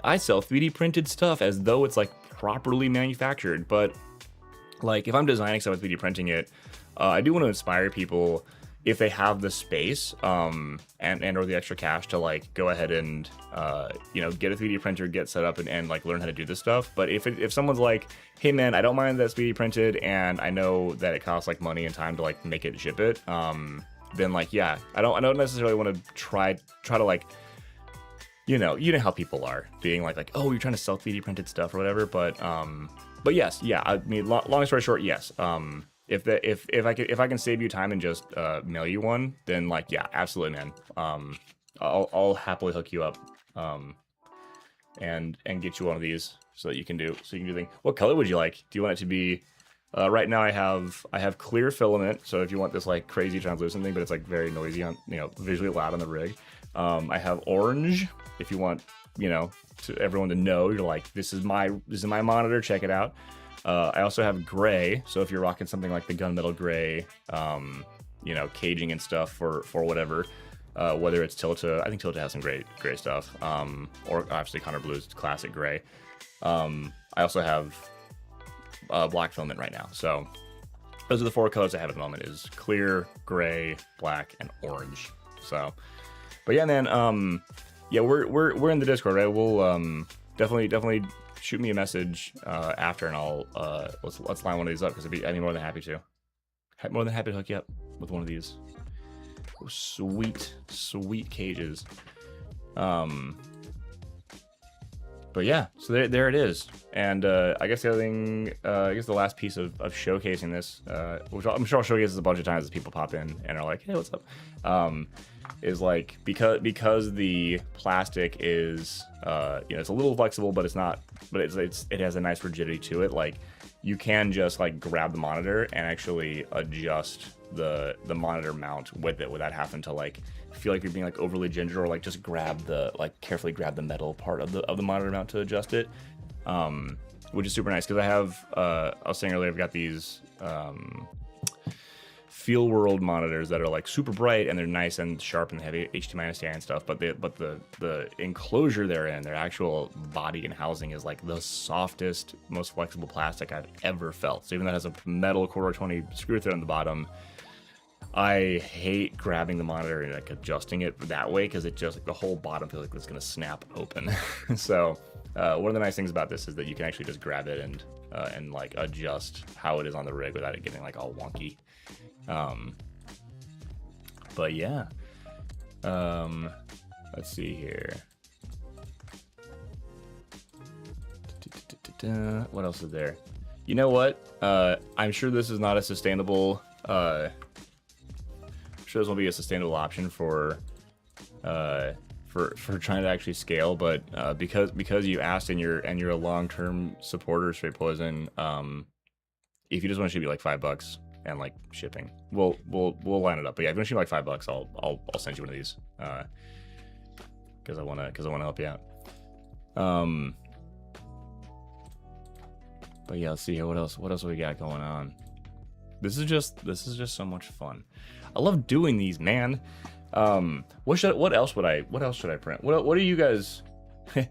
I sell 3D printed stuff as though it's like properly manufactured. But like, if I'm designing stuff with 3D printing it, I do want to inspire people, if they have the space and or the extra cash, to like go ahead and get a 3D printer, get set up, and like learn how to do this stuff. But if someone's like, hey man, I don't mind that it's 3D printed, and I know that it costs like money and time to like make it and ship it, then like, yeah, I don't necessarily want to try to like, you know how people are, being like, oh, you're trying to sell 3D printed stuff or whatever. But yes, yeah, I mean, long story short, yes. If I can save you time and just mail you one, then like, yeah, absolutely, man. I'll happily hook you up, and get you one of these so that you can do things. What color would you like? Do you want it to be? Right now I have clear filament, so if you want this like crazy translucent thing, but it's like very noisy on, visually loud on the rig. I have orange, if you want, to everyone to know you're like, this is my monitor, check it out. I also have gray, so if you're rocking something like the gunmetal gray, caging and stuff for whatever, whether it's Tilta, I think Tilta has some great stuff, or obviously Connor Blue's classic gray. I also have black filament right now, so those are the 4 colors I have at the moment: is clear, gray, black, and orange. So, but yeah, man, yeah, we're in the Discord, right? We'll definitely shoot me a message after, and I'll let's line one of these up, because I'd be more than happy to. More than happy to hook you up with one of these sweet cages. But yeah, so there it is. And I guess the other thing, the last piece of showcasing this, which I'm sure I'll showcase this a bunch of times as people pop in and are like, hey, what's up? Is like, because the plastic is it's a little flexible, but it's not, but it has a nice rigidity to it. Like, you can just like grab the monitor and actually adjust the monitor mount with it without having to like feel like you're being like overly ginger, or like just carefully grab the metal part of the monitor mount to adjust it, which is super nice. Because I was saying earlier, I've got these Feel World monitors that are like super bright, and they're nice and sharp, and they have HDMI SDI and stuff, but the enclosure they're in, their actual body and housing, is like the softest, most flexible plastic I've ever felt. So even though it has a metal quarter 20 screw thread on the bottom, I hate grabbing the monitor and like adjusting it that way because it just like the whole bottom feels like it's gonna snap open. So one of the nice things about this is that you can actually just grab it and like adjust how it is on the rig without it getting like all wonky. But yeah, let's see here. What else is there? You know what? I'm sure this is not a sustainable. I'm sure this won't be a sustainable option for trying to actually scale. But because you asked and you're a long-term supporter of Straight Poison, if you just want to shoot me like $5 and like shipping, we'll line it up. But yeah, if you want to shoot me like $5, I'll send you one of these because I wanna help you out. But yeah, let's see here. What else we got going on? This is just so much fun. I love doing these, man. What else should I print? What are you guys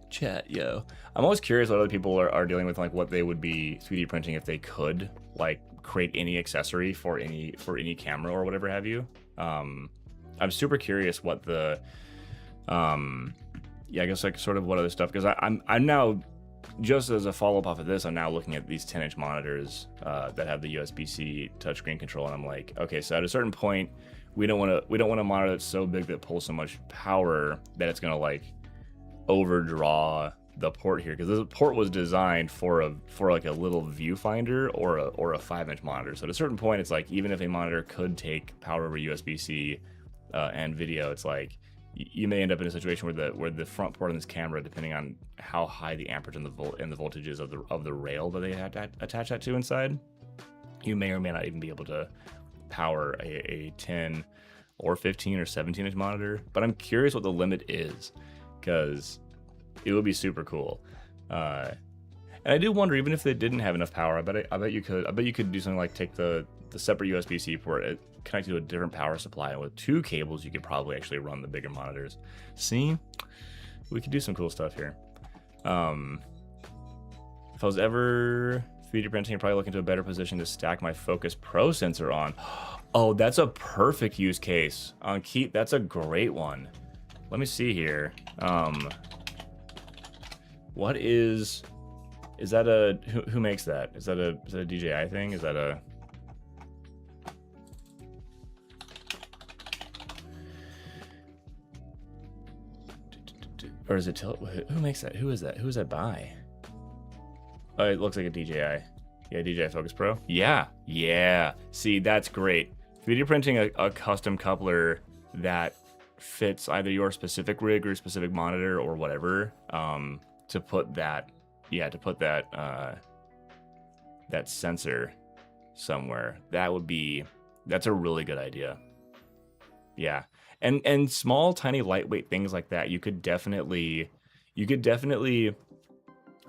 chat, yo? I'm always curious what other people are dealing with, like what they would be 3D printing if they could like create any accessory for any camera or whatever have you. I'm super curious what the yeah, I guess like sort of what other stuff, because I'm now, just as a follow-up off of this, I'm now looking at these 10-inch monitors that have the USB-C touchscreen control, and I'm like, okay, so at a certain point, we don't want a monitor that's so big that pulls so much power that it's gonna like overdraw the port here, because this port was designed for like a little viewfinder or a 5-inch monitor. So at a certain point, it's like even if a monitor could take power over USB-C and video, it's like you may end up in a situation where the front port on this camera, depending on how high the amperage and the voltages of the rail that they had to attach that to inside, you may or may not even be able to power a 10 or 15 or 17-inch monitor. But I'm curious what the limit is, because it would be super cool. And I do wonder, even if they didn't have enough power, I bet you could do something like take the separate USB-C port, connect it to a different power supply, and with 2 cables you could probably actually run the bigger monitors. See, we could do some cool stuff here. If I was ever 3D printing, I'd probably look into a better position to stack my Focus Pro sensor on. Oh, that's a perfect use case on Keep. That's a great one. Let me see here. What is that a who makes that? Is that a DJI thing? Is that a or is it who makes that? Who is that? Who is that by? Oh, it looks like a DJI. Yeah, DJI Focus Pro. Yeah. See, that's great. 3D printing a custom coupler that fits either your specific rig or specific monitor or whatever, to put that that sensor somewhere. That's a really good idea. Yeah. And small, tiny, lightweight things like that, you could definitely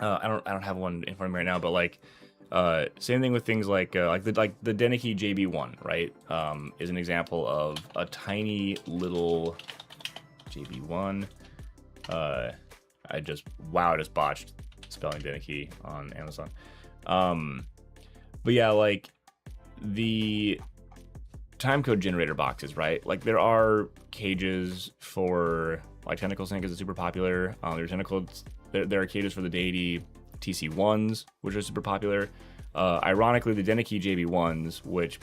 I don't have one in front of me right now, but like same thing with things like the Denicky JB1, right? Is an example of a tiny little JB1. I just botched spelling Denicky on Amazon. But yeah, like the timecode generator boxes, right? Like there are cages for like Tentacle Sync is super popular. There are cages for the Deity TC1s, which are super popular. Ironically, the Denicky JB1s, which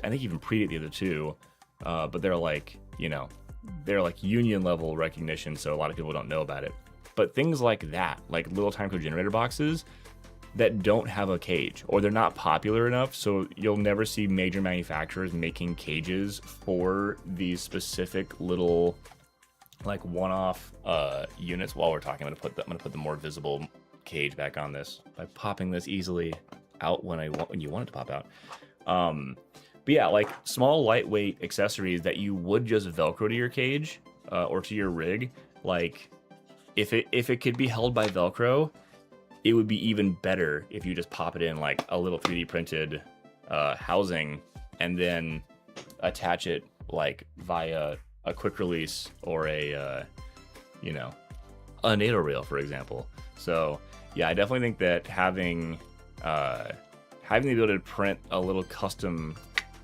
I think even predate the other two, but they're like union level recognition, so a lot of people don't know about it. But things like that, like little timecode generator boxes that don't have a cage, or they're not popular enough, so you'll never see major manufacturers making cages for these specific little like one-off units. While we're talking, I'm gonna put the more visible cage back on this by popping this easily out when you want it to pop out. But yeah, like small lightweight accessories that you would just Velcro to your cage or to your rig. Like if it could be held by Velcro, it would be even better if you just pop it in like a little 3D printed housing and then attach it like via a quick release or a NATO rail, for example. So yeah, I definitely think that having the ability to print a little custom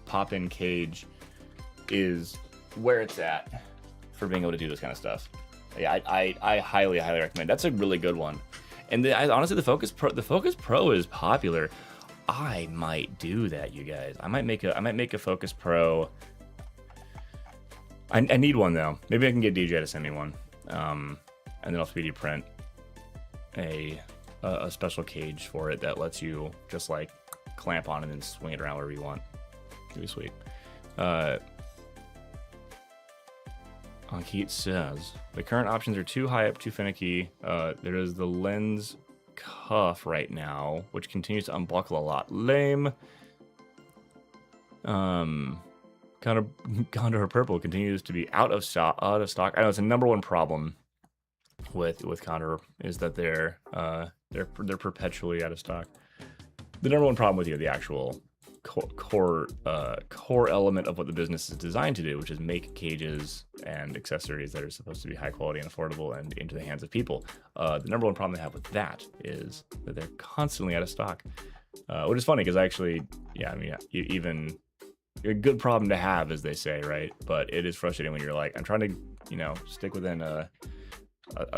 pop-in cage is where it's at for being able to do this kind of stuff. Yeah, I highly recommend. That's a really good one. And honestly, the Focus Pro is popular. I might do that, you guys. I might make a Focus Pro. I need one though. Maybe I can get DJ to send me one, and then I'll 3D print a special cage for it that lets you just like clamp on and then swing it around wherever you want. It'd be sweet. Ankit says the current options are too high up, too finicky. There is the lens cuff right now, which continues to unbuckle a lot. Lame. Condor Purple continues to be out of stock. I know it's a #1 problem with Condor is that they're perpetually out of stock. The #1 problem with the actual core element of what the business is designed to do, which is make cages and accessories that are supposed to be high quality and affordable and into the hands of people. The #1 problem they have with that is that they're constantly out of stock, which is funny because actually, yeah, I mean, even a good problem to have, as they say, right? But it is frustrating when you're like, I'm trying to, stick within a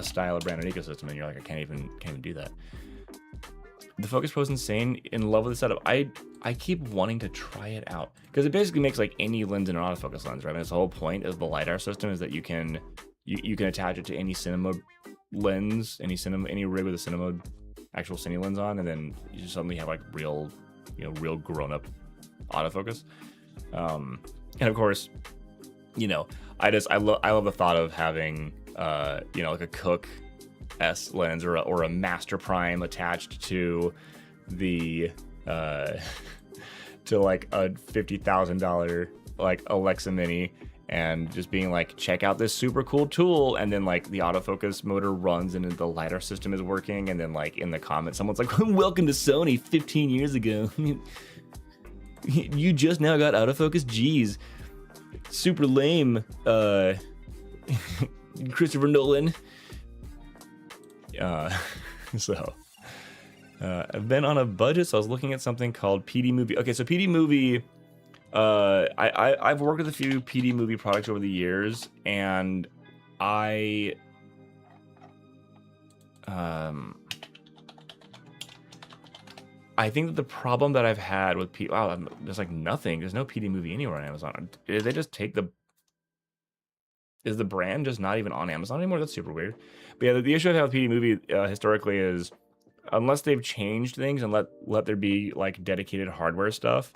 style, a brand, an ecosystem, and you're like, I can't even do that. The Focus Pro is insane. In love with the setup. I keep wanting to try it out because it basically makes like any lens in an autofocus lens, right? I mean, it's the whole point of the LiDAR system is that you can attach it to any cinema lens, any rig with a cinema actual cine lens on, and then you just suddenly have like real grown up autofocus. And of course, I love the thought of having like a Cook S lens or a Master Prime attached to the to like a $50,000 like Alexa Mini, and just being like, check out this super cool tool, and then like the autofocus motor runs and the LiDAR system is working, and then like in the comments someone's like, welcome to Sony 15 years ago. You just now got autofocus? Jeez. Super lame. Christopher Nolan. I've been on a budget, so I was looking at something called PD Movie. Okay, so PD Movie, I've worked with a few PD Movie products over the years, and I think that the problem that I've had with there's like nothing. There's no PD Movie anywhere on Amazon. Did they just take is the brand just not even on Amazon anymore? That's super weird. But yeah, the issue I've had with PD Movie historically is unless they've changed things and let there be like dedicated hardware stuff,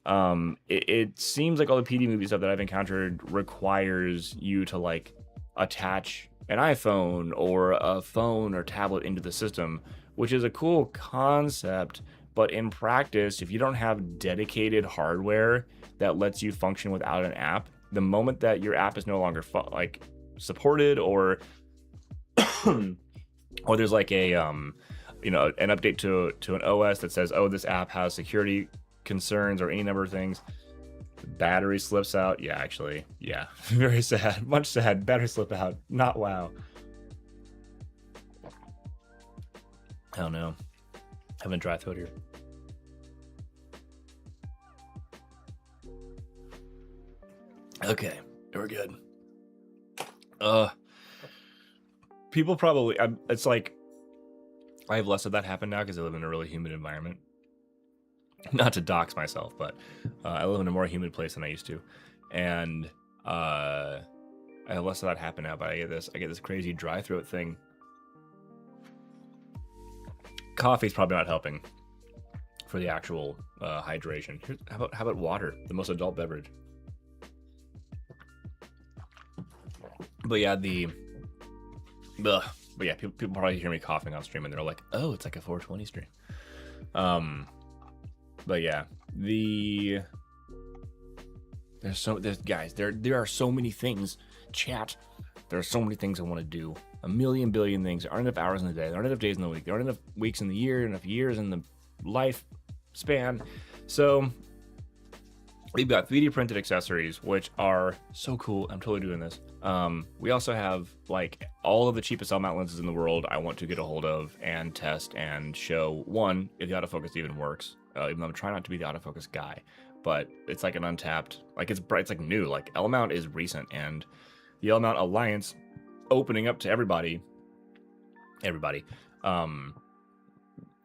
it seems like all the PD Movie stuff that I've encountered requires you to like attach an iPhone or a phone or tablet into the system, which is a cool concept. But in practice, if you don't have dedicated hardware that lets you function without an app, the moment that your app is no longer supported, or or there's like an update to an OS that says, oh, this app has security concerns or any number of things, battery slips out. Yeah, actually, yeah, very sad, much sad. Battery slip out, not wow. I don't know. Having a dry throat here. Okay, we're good. People probably, it's like, I have less of that happen now because I live in a really humid environment. Not to dox myself, but I live in a more humid place than I used to. And I have less of that happen now, but I get this crazy dry throat thing. Coffee's probably not helping for the actual hydration. How about water, the most adult beverage? But yeah, people probably hear me coughing on stream and they're like, oh, it's like a 420 stream. But yeah, there are so many things, chat. There are so many things I want to do. A million billion things. There aren't enough hours in the day. There aren't enough days in the week. There aren't enough weeks in the year, enough years in the life span. So we've got 3D printed accessories, which are so cool. I'm totally doing this. We also have like all of the cheapest L mount lenses in the world I want to get a hold of and test and show, one, if the autofocus even works, even though I'm trying not to be the autofocus guy. but it's like an untapped, like it's bright, it's like new. Like L-mount is recent, and the L-mount Alliance opening up to everybody,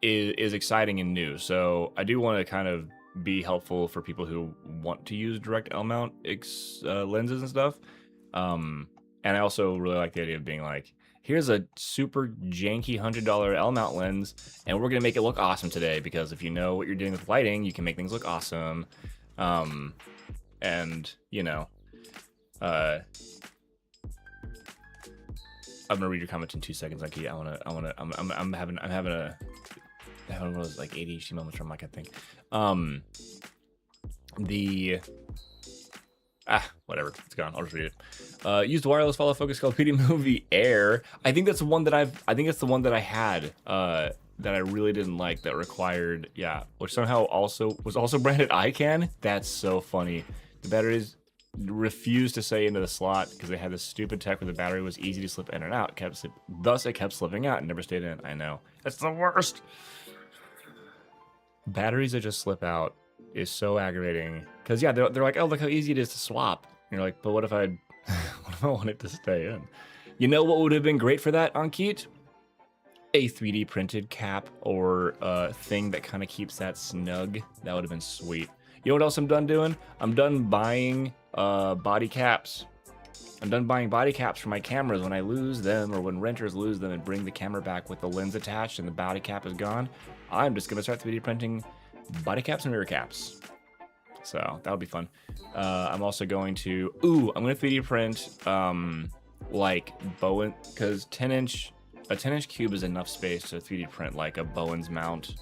is exciting and new. So I do want to kind of be helpful for people who want to use direct L-mount lenses and stuff. And I also really like the idea of being like, here's a super janky $100 L-mount lens, and we're gonna make it look awesome today, because if you know what you're doing with lighting, you can make things look awesome. And you know, I'm gonna read your comments in 2 seconds, Lucky. I'm having one of those like ADHD moments from Mike, I think. Whatever, it's gone. I'll just read it. Used wireless follow focus called PD Movie Air. I think that's the one that I had that I really didn't like, that required, which somehow was also branded ICANN. That's so funny. The batteries refused to say into the slot because they had this stupid tech where the battery was easy to slip in and out. Thus, it kept slipping out and never stayed in. I know. That's the worst. Batteries that just slip out is so aggravating. Because, they're like, oh, look how easy it is to swap. And you're like, but what if I want it to stay in? You know what would have been great for that, Ankit? A 3D printed cap or a thing that kind of keeps that snug. That would have been sweet. You know what else I'm done doing? I'm done buying body caps. I'm done buying body caps for my cameras when I lose them, or when renters lose them and bring the camera back with the lens attached and the body cap is gone. I'm just going to start 3D printing body caps and mirror caps. So that'll be fun. I'm also going to, I'm going to 3D print like Bowen, because a 10-inch cube is enough space to 3D print like a Bowen's mount,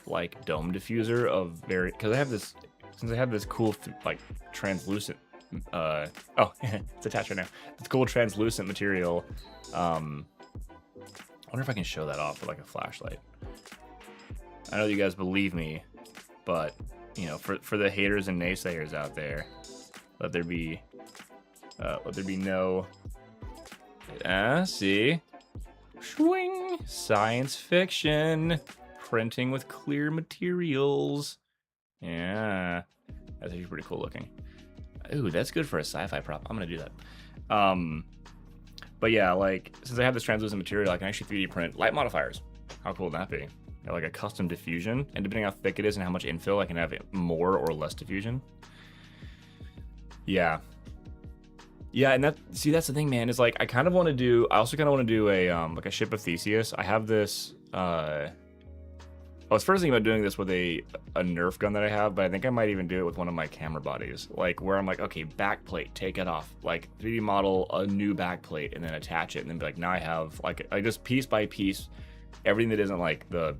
like dome diffuser of because I have this, since I have this cool like translucent, it's attached right now. It's cool translucent material. I wonder if I can show that off with like a flashlight. I know you guys believe me, but you know, for the haters and naysayers out there, let there be no. See, swing, science fiction, printing with clear materials. Yeah, that's actually pretty cool looking. Ooh, that's good for a sci-fi prop. I'm gonna do that. But yeah, like since I have this translucent material, I can actually 3D print light modifiers. How cool would that be? Like a custom diffusion, and depending how thick it is and how much infill, I can have more or less diffusion. Yeah, and that's the thing, man. Is like I also kind of want to do a like a ship of Theseus. I have this. I was first thinking about doing this with a Nerf gun that I have, but I think I might even do it with one of my camera bodies. Like where I'm like, okay, back plate, take it off. Like 3D model a new back plate and then attach it, and then be like, now I have like I just piece by piece everything that isn't like the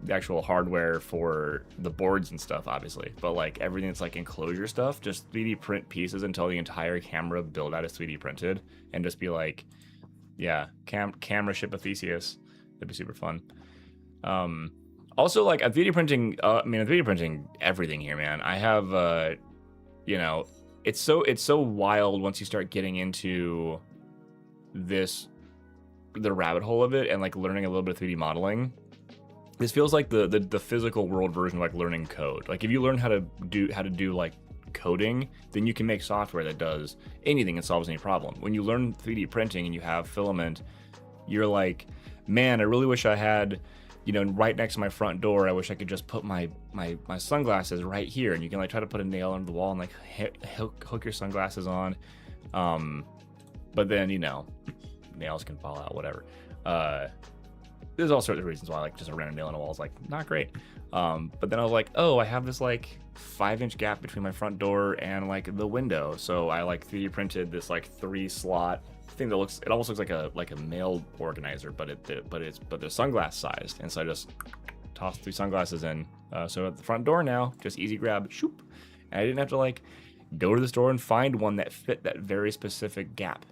actual hardware for the boards and stuff, obviously, but like everything that's like enclosure stuff, just 3D print pieces until the entire camera build out is 3D printed, and just be like, camera ship of Theseus. That'd be super fun. Also, like I'm 3D printing. I'm 3D printing everything here, man. I have, it's so wild once you start getting into the rabbit hole of it and like learning a little bit of 3D modeling. This feels like the physical world version of like learning code. Like if you learn how to do like coding, then you can make software that does anything and solves any problem. When you learn 3D printing and you have filament, you're like, man, I really wish I had, right next to my front door, I wish I could just put my sunglasses right here, and you can like try to put a nail under the wall and like hook your sunglasses on. But then nails can fall out, whatever. There's all sorts of reasons why like just a random nail in a wall is like not great. But then I was like, I have this like 5-inch gap between my front door and like the window, so I like 3D printed this like 3-slot thing that almost looks like a mail organizer, but they're sunglass sized, and so I just tossed 3 sunglasses in. So at the front door now, just easy grab, shoop, and I didn't have to like go to the store and find one that fit that very specific gap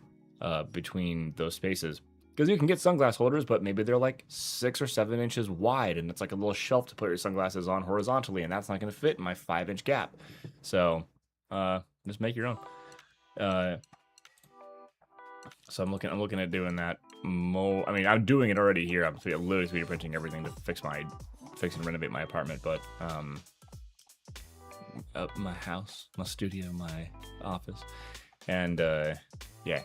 between those spaces. Because you can get sunglass holders, but maybe they're like 6 or 7 inches wide, and it's like a little shelf to put your sunglasses on horizontally, and that's not going to fit in my 5-inch gap. So just make your own. So I'm looking at doing that. I'm doing it already here. I'm literally 3D printing everything to fix and renovate my apartment. But my house, my studio, my office, and yeah.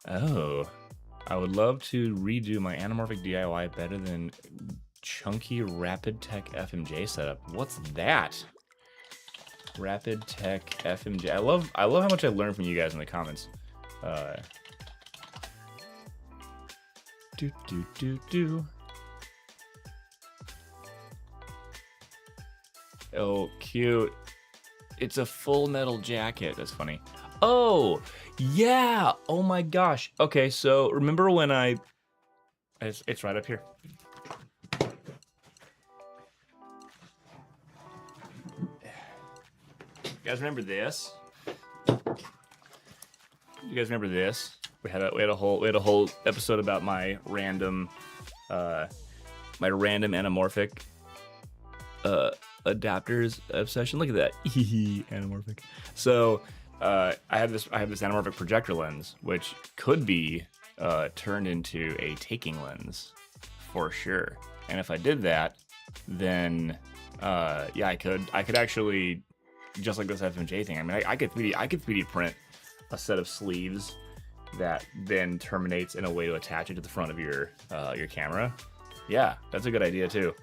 Oh, I would love to redo my anamorphic DIY better than chunky Rapid Tech FMJ setup. What's that? Rapid Tech FMJ. I love how much I learned from you guys in the comments. Do. Oh, cute. It's a full metal jacket. That's funny. Oh, yeah. Oh my gosh. Okay, so remember when it's right up here. You guys remember this? You guys remember this? We had a whole episode about my random anamorphic adapters obsession. Look at that. Anamorphic. So I have this anamorphic projector lens, which could be turned into a taking lens for sure. And if I did that, then yeah, I could actually, just like this FMJ thing. I mean, I could 3D print a set of sleeves that then terminates in a way to attach it to the front of your camera. Yeah, that's a good idea too.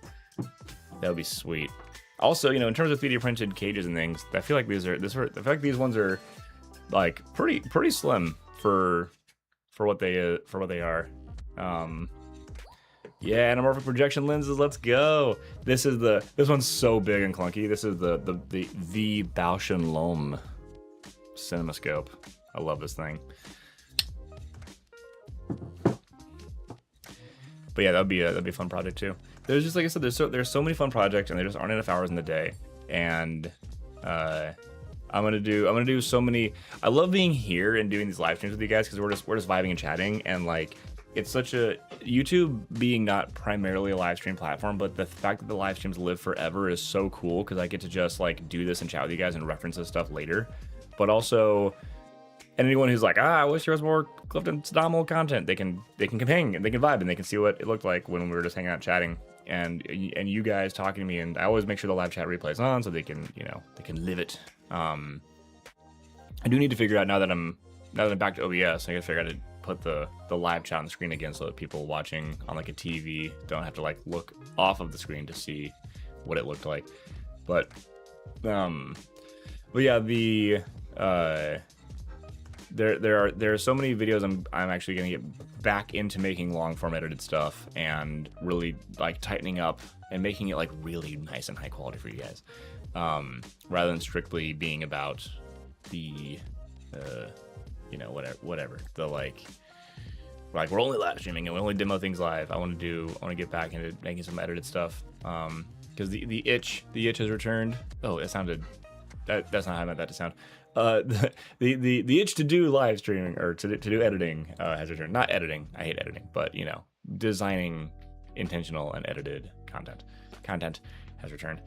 That would be sweet. Also, you know, in terms of 3D printed cages and things, I feel like these ones are like pretty slim for what they are. Yeah, anamorphic projection lenses. Let's go. This one's so big and clunky. This is the Bausch & Lomb CinemaScope. I love this thing. But yeah, that'd be a fun project too. There's just, like I said, there's so many fun projects, and there just aren't enough hours in the day. And I'm gonna do so many. I love being here and doing these live streams with you guys, because we're just vibing and chatting, and like it's such a YouTube being not primarily a live stream platform, but the fact that the live streams live forever is so cool, because I get to just like do this and chat with you guys and reference this stuff later. But also, and anyone who's like, I wish there was more Clifton Stommel content, they can hang and they can vibe and they can see what it looked like when we were just hanging out chatting, and you guys talking to me. And I always make sure the live chat replay is on so they can live it. I do need to figure out, now that I'm back to OBS, I gotta figure out how to put the live chat on the screen again, so that people watching on like a TV don't have to like look off of the screen to see what it looked like. But yeah, there are so many videos I'm actually gonna get back into making long form edited stuff and really like tightening up and making it like really nice and high quality for you guys, rather than strictly being about the whatever the like we're only live streaming and we only demo things live. I want to get back into making some edited stuff, because the itch has returned. Oh, that's not how I meant that to sound. The itch to do live streaming, or to do editing, has returned. Not editing, I hate editing, but designing intentional and edited content has returned.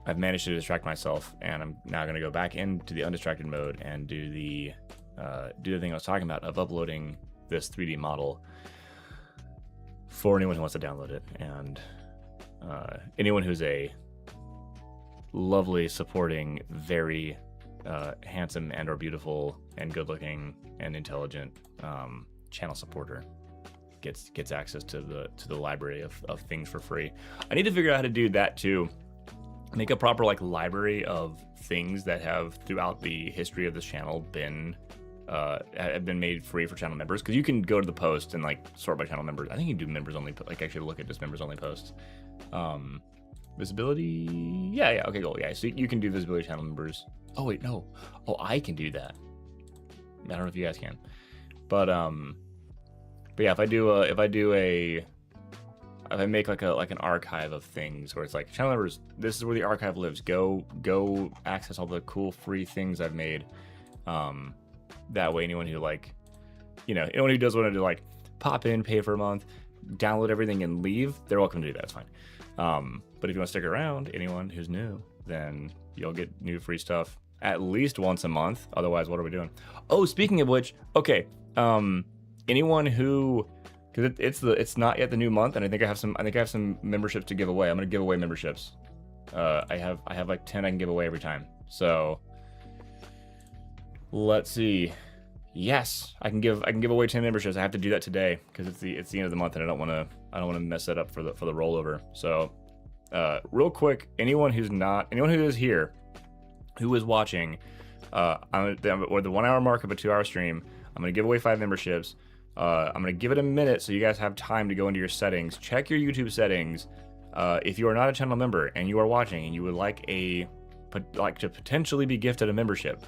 I've managed to distract myself, and I'm now going to go back into the undistracted mode and do the thing I was talking about of uploading this 3D model for anyone who wants to download it, and anyone who's a lovely, supporting, very handsome and or beautiful and good looking and intelligent channel supporter gets access to the library of things for free. I need to figure out how to do that too. Make a proper like library of things that have throughout the history of this channel have been made free for channel members, because you can go to the post and like sort by channel members. I think you can do members only, like actually look at just members only posts. Visibility, yeah, okay, cool, yeah. So you can do visibility channel members. Oh wait, no. Oh, I can do that. I don't know if you guys can, but yeah, if I make like an archive of things where it's like, channel members, this is where the archive lives. Go access all the cool free things I've made. That way, anyone who anyone who does want to like pop in, pay for a month, download everything and leave, they're welcome to do that. It's fine. But if you want to stick around, anyone who's new, then you'll get new free stuff at least once a month. Otherwise, what are we doing? Oh, speaking of which, okay. Anyone who because it's not yet the new month, and I think I have some memberships to give away. I'm gonna give away memberships. I have like 10 I can give away every time. So let's see. Yes, I can give away 10 memberships. I have to do that today because it's the end of the month, and I don't want to mess that up for the rollover. So real quick, anyone who is here, who is watching, or the 1 hour mark of a 2 hour stream, I'm gonna give away 5 memberships. I'm gonna give it a minute so you guys have time to go into your settings, check your YouTube settings. If you are not a channel member and you are watching and you would like to potentially be gifted a membership,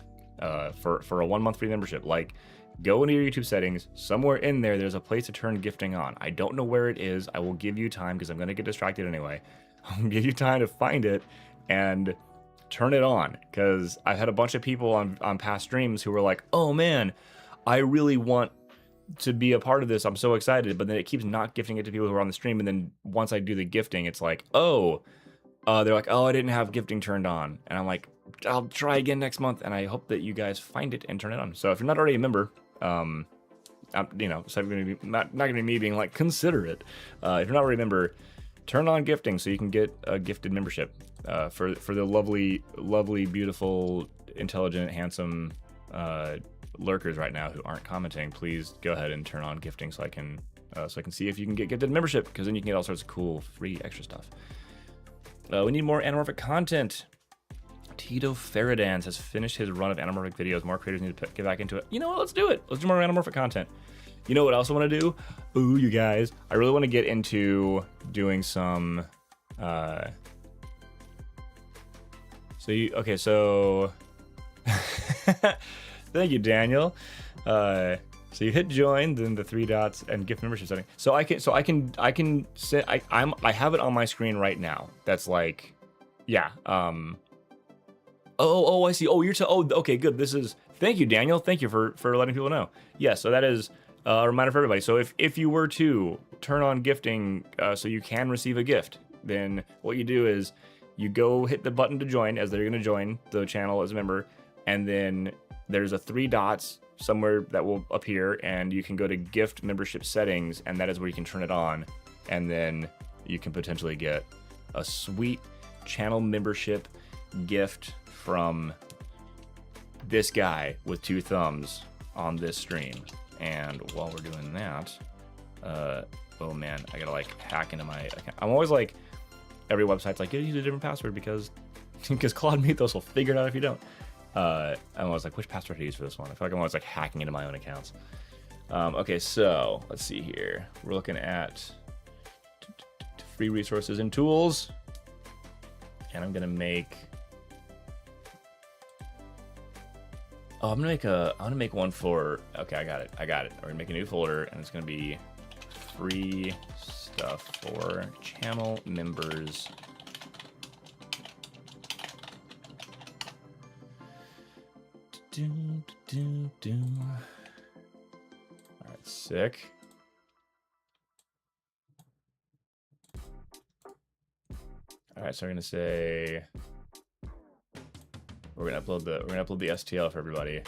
for a 1 month free membership, like, go into your YouTube settings. Somewhere in there's a place to turn gifting on. I don't know where it is. I will give you time because I'm gonna get distracted anyway. I'll give you time to find it and turn it on, because I've had a bunch of people on past streams who were like, oh man, I really want to be a part of this. I'm so excited, but then it keeps not gifting it to people who are on the stream, and then once I do the gifting, it's like, oh, they're like, oh, I didn't have gifting turned on, and I'm like, I'll try again next month, and I hope that you guys find it and turn it on. So if you're not already a member, so it's not gonna be me being like, consider it. If you're not already a member, turn on gifting so you can get a gifted membership. For the lovely, beautiful, intelligent, handsome lurkers right now who aren't commenting, please go ahead and turn on gifting so I can see if you can get gifted membership, because then you can get all sorts of cool free extra stuff. We need more anamorphic content. Tito Faradans has finished his run of anamorphic videos. More creators need to get back into it. You know what? Let's do it. Let's do more anamorphic content. You know what else I want to do? Ooh, you guys. I really want to get into doing some... So... Thank you, Daniel. So you hit join, then the 3 dots, and gift membership setting. So I can set. I have it on my screen right now. That's like, yeah. Oh, I see. Oh, okay, good. This is. Thank you, Daniel. Thank you for letting people know. Yeah. So that is a reminder for everybody. So if you were to turn on gifting, so you can receive a gift, then what you do is you go hit the button to join, as they're going to join the channel as a member, and then there's a 3 dots somewhere that will appear, and you can go to gift membership settings, and that is where you can turn it on, and then you can potentially get a sweet channel membership gift from this guy with 2 thumbs on this stream. And while we're doing that, oh man, I gotta like hack into my account. I'm always like, every website's like, use a different password because Claude Mythos will figure it out if you don't. I'm always like, which password to use for this one? I feel like I'm always like hacking into my own accounts. Okay, so let's see here. We're looking at free resources and tools, and I'm gonna make. Oh, I'm gonna make one for. Okay, I got it. We're gonna make a new folder, and it's gonna be free stuff for channel members. All right, sick. All right, so we're gonna say we're gonna upload the STL for everybody.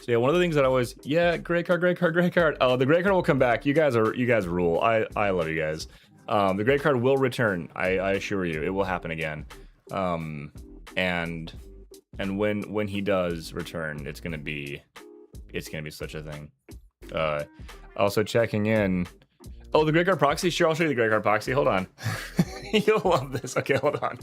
So yeah, one of the things that I always gray card. Oh, the gray card will come back. You guys rule. I love you guys. The gray card will return. I assure you, it will happen again. And when he does return, it's gonna be such a thing. Also checking in. Oh, the gray card proxy. Sure, I'll show you the gray card proxy. Hold on. You'll love this. Okay, hold on.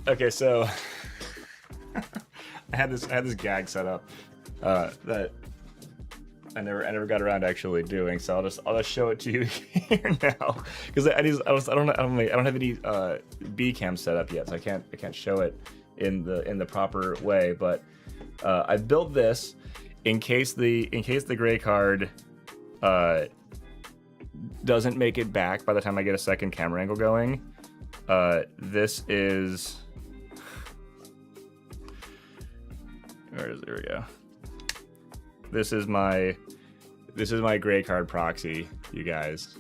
Okay, so I had this gag set up that I never got around to actually doing, so I'll just show it to you here now, because I don't have any B cam set up yet, so I can't show it in the proper way. But I built this in case the gray card doesn't make it back by the time I get a second camera angle going. This is there we go. This is my gray card proxy, you guys.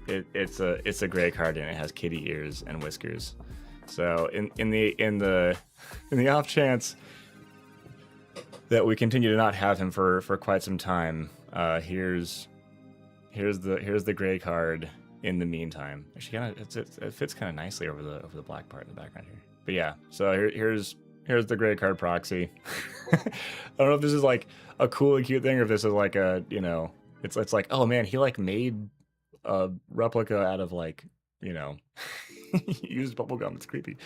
it's a gray card and it has kitty ears and whiskers. So in the off chance that we continue to not have him for quite some time, here's the gray card. In the meantime, actually, it fits kind of nicely over the black part in the background here. But yeah, so here's the gray card proxy. I don't know if this is like a cool and cute thing, or if this is like a, you know, it's like, oh man, he like made a replica out of like, you know, used bubble gum. It's creepy.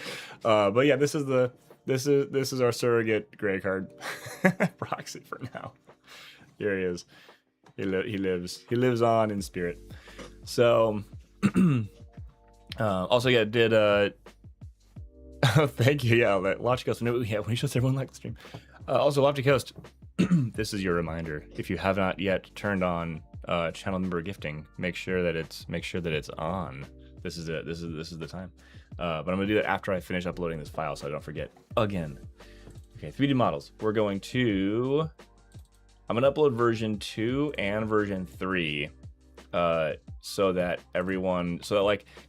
But yeah, this is our surrogate gray card proxy for now. Here he is. He lives on in spirit. So, also, yeah, did, oh, thank you, yeah, Lofty Coast, no, yeah, we should everyone like the stream. Also, Lofty Coast, this is your reminder. If you have not yet turned on channel member gifting, make sure that it's on. This is it. This is the time. But I'm gonna do that after I finish uploading this file, so I don't forget again. Okay, 3D models. We're going to. I'm gonna upload version 2 and version 3. So that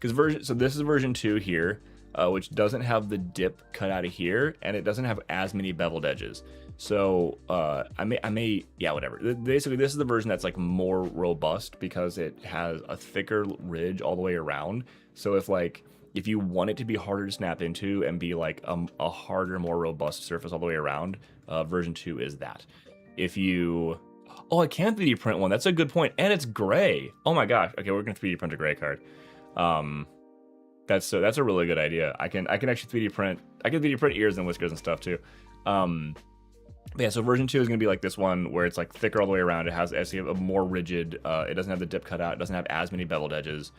this is version 2 here, which doesn't have the dip cut out of here, and it doesn't have as many beveled edges. So I may yeah, whatever. Basically, this is the version that's like more robust because it has a thicker ridge all the way around. So if you want it to be harder to snap into and be like a harder, more robust surface all the way around, version 2 is that. If you Oh, I can 3D print one. That's a good point. And it's gray. Oh my gosh. Okay, we're gonna 3D print a gray card. That's a really good idea. I can actually 3D print. I can 3D print ears and whiskers and stuff too. But yeah, so version 2 is gonna be like this one where it's like thicker all the way around. It has actually a more rigid. It doesn't have the dip cut out. It doesn't have as many beveled edges.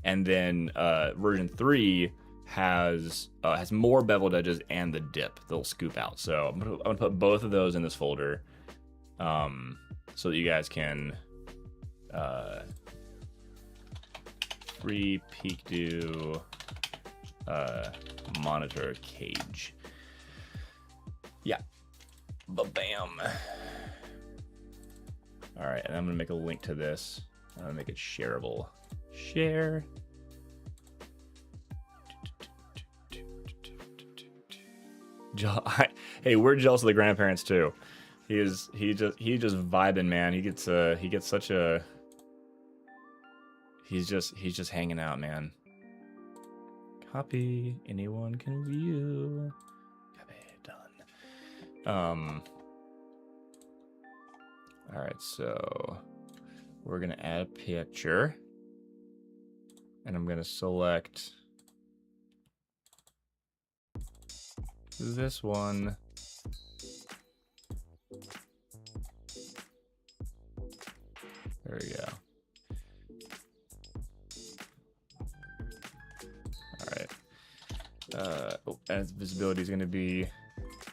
And then version 3 has more beveled edges and the dip. They'll scoop out. So I'm gonna put both of those in this folder. So that you guys can free peek do monitor cage. Yeah. Ba-bam. All right, and I'm gonna make a link to this. I'm gonna make it shareable. Share. Hey, we're jealous of the grandparents too. He's just vibing, man. He gets such a. He's just hanging out, man. Copy. Anyone can view. Copy. Done. All right, so we're gonna add a picture, and I'm gonna select this one. There we go. All right. And its visibility is going to be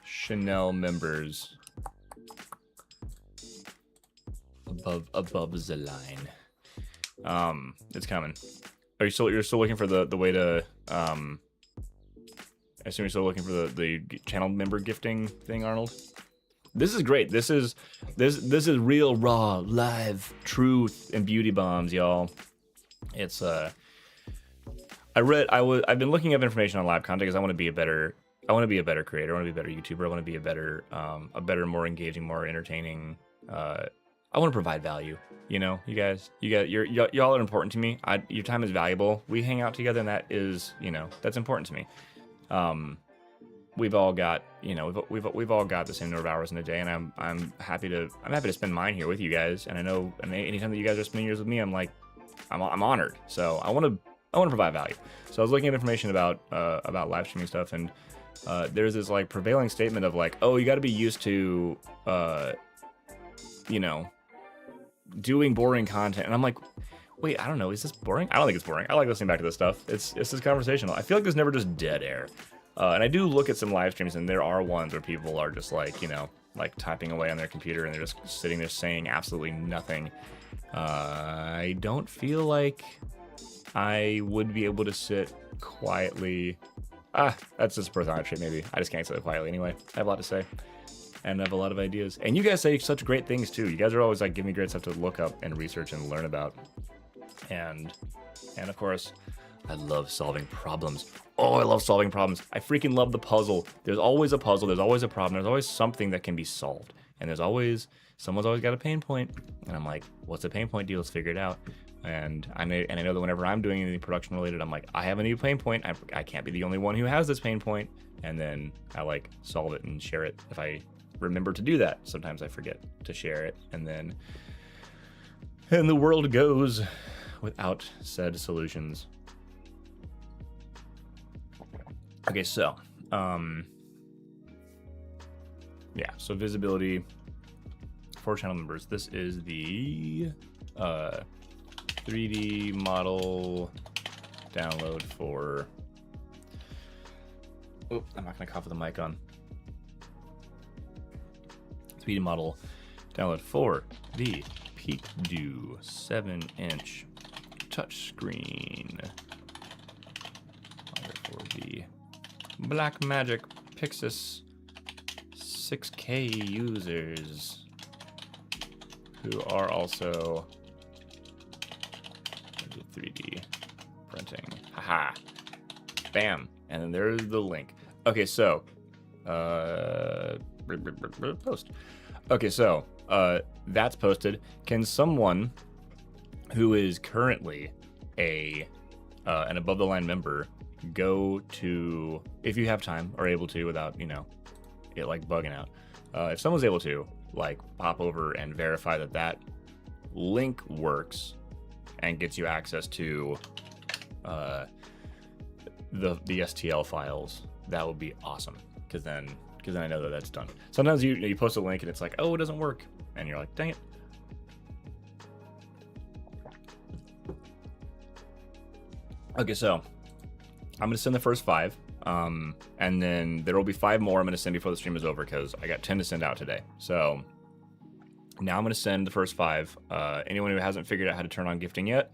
Chanel members above the line. It's coming. Are you're still looking for the way to I assume you're still looking for the channel member gifting thing, Arnold? This is great. This is real, raw, live truth and beauty bombs, y'all. It's I've been looking up information on live content because I want to be a better creator. I want to be a better YouTuber. I want to be a better, more engaging, more entertaining. I want to provide value. You know, y'all are important to me. Your time is valuable. We hang out together, and that is, that's important to me. We've all got, we've all got the same number of hours in a day, and I'm happy to spend mine here with you guys. And I know, anytime that you guys are spending yours with me, I'm honored. So I want to provide value. So I was looking at information about live streaming stuff, and there's this like prevailing statement of like, oh, you got to be used to, doing boring content. And I'm like, wait, I don't know, is this boring? I don't think it's boring. I like listening back to this stuff. It's just conversational. I feel like there's never just dead air. And I do look at some live streams, and there are ones where people are just like, like typing away on their computer, and they're just sitting there saying absolutely nothing. I don't feel like I would be able to sit quietly. That's just a personality trait, maybe. I just can't sit quietly anyway. I have a lot to say, and I have a lot of ideas. And you guys say such great things too. You guys are always like giving me great stuff to look up and research and learn about. And of course, I love solving problems. Oh, I love solving problems. I freaking love the puzzle. There's always a puzzle. There's always a problem. There's always something that can be solved. And someone's always got a pain point. And I'm like, what's the pain point? Let's figure it out. And I know that whenever I'm doing anything production related, I'm like, I have a new pain point. I can't be the only one who has this pain point. And then I like solve it and share it if I remember to do that. Sometimes I forget to share it. And the world goes without said solutions. Okay, so, yeah, so visibility for channel members. This is the 3D model download for, oh, I'm not gonna cough with the mic on. 3D model download for the PeakDo 7-inch touchscreen for the Blackmagic Pixis 6K users who are also 3D printing. Haha. Bam. And then there's the link. Okay, so post. Okay, so that's posted. Can someone who is currently an above the line member go to, if you have time or able to without, it like bugging out. If someone's able to like pop over and verify that link works and gets you access to the STL files, that would be awesome. Because then I know that that's done. Sometimes you post a link and it's like, oh, it doesn't work. And you're like, dang it. Okay, so I'm going to send the first 5, and then there will be 5 more I'm going to send before the stream is over because I got 10 to send out today. So now I'm going to send the first 5. Anyone who hasn't figured out how to turn on gifting yet,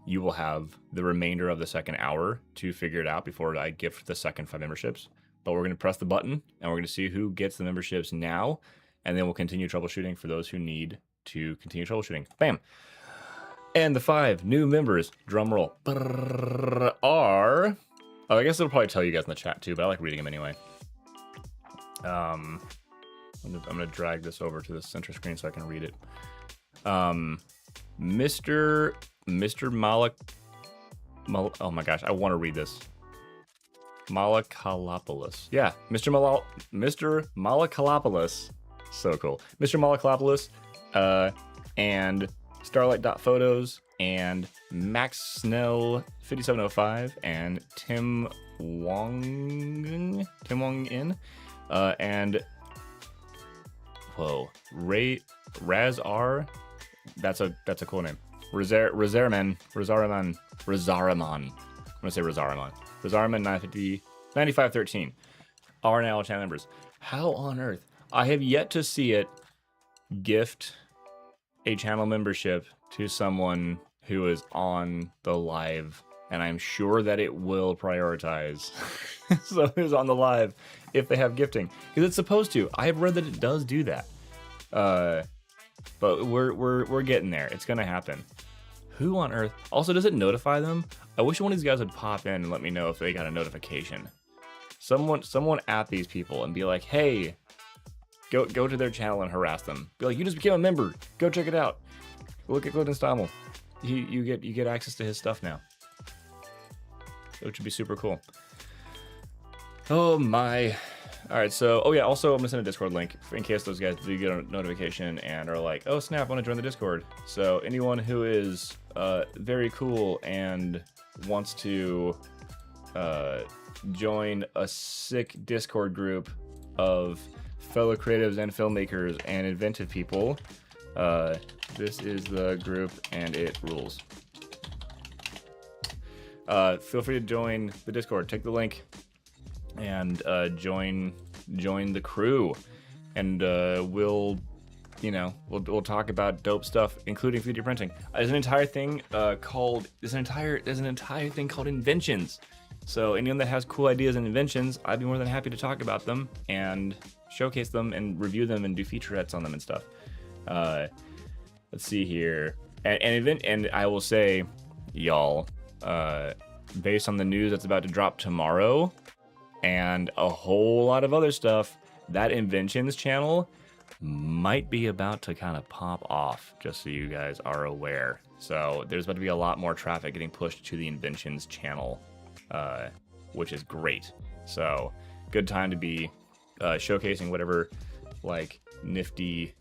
you will have the remainder of the second hour to figure it out before I gift the second 5 memberships. But we're going to press the button, and we're going to see who gets the memberships now, and then we'll continue troubleshooting for those who need to continue troubleshooting. Bam! And the 5 new members, drumroll, are... Oh, I guess it'll probably tell you guys in the chat too, but I like reading them anyway. I'm gonna drag this over to the center screen so I can read it. Mr. Malak... Oh my gosh, I want to read this. Malakalopoulos. Yeah, Mr. Malakalopoulos. So cool. Mr. Malakalopoulos, and Starlight.photos, and Max Snell 5705, and Tim Wong In, and whoa, Raz R. That's a cool name. Razaraman. I'm gonna say Razaraman. Razaraman 9513 are now channel members. How on earth? I have yet to see it gift a channel membership to someone who is on the live, and I'm sure that it will prioritize so who's on the live if they have gifting, because it's supposed to. I have read that it does do that, but we're getting there. It's gonna happen. Who on earth? Also, does it notify them? I wish one of these guys would pop in and let me know if they got a notification. Someone at these people and be like, hey, go to their channel and harass them. Be like, you just became a member. Go check it out. Look at Clifton Stommel. You get access to his stuff now, which would be super cool. Oh my. All right, so, oh yeah, also I'm gonna send a Discord link in case those guys do get a notification and are like, oh snap, I wanna join the Discord. So anyone who is very cool and wants to join a sick Discord group of fellow creatives and filmmakers and inventive people, this is the group and it rules. Feel free to join the Discord. Take the link and join the crew, and we'll talk about dope stuff, including 3D printing. There's an entire thing called inventions. So anyone that has cool ideas and inventions, I'd be more than happy to talk about them and showcase them and review them and do featurettes on them and stuff. Let's see here. And I will say, y'all, based on the news that's about to drop tomorrow and a whole lot of other stuff, that inventions channel might be about to kind of pop off, just so you guys are aware. So there's about to be a lot more traffic getting pushed to the inventions channel, which is great. So good time to be showcasing whatever like nifty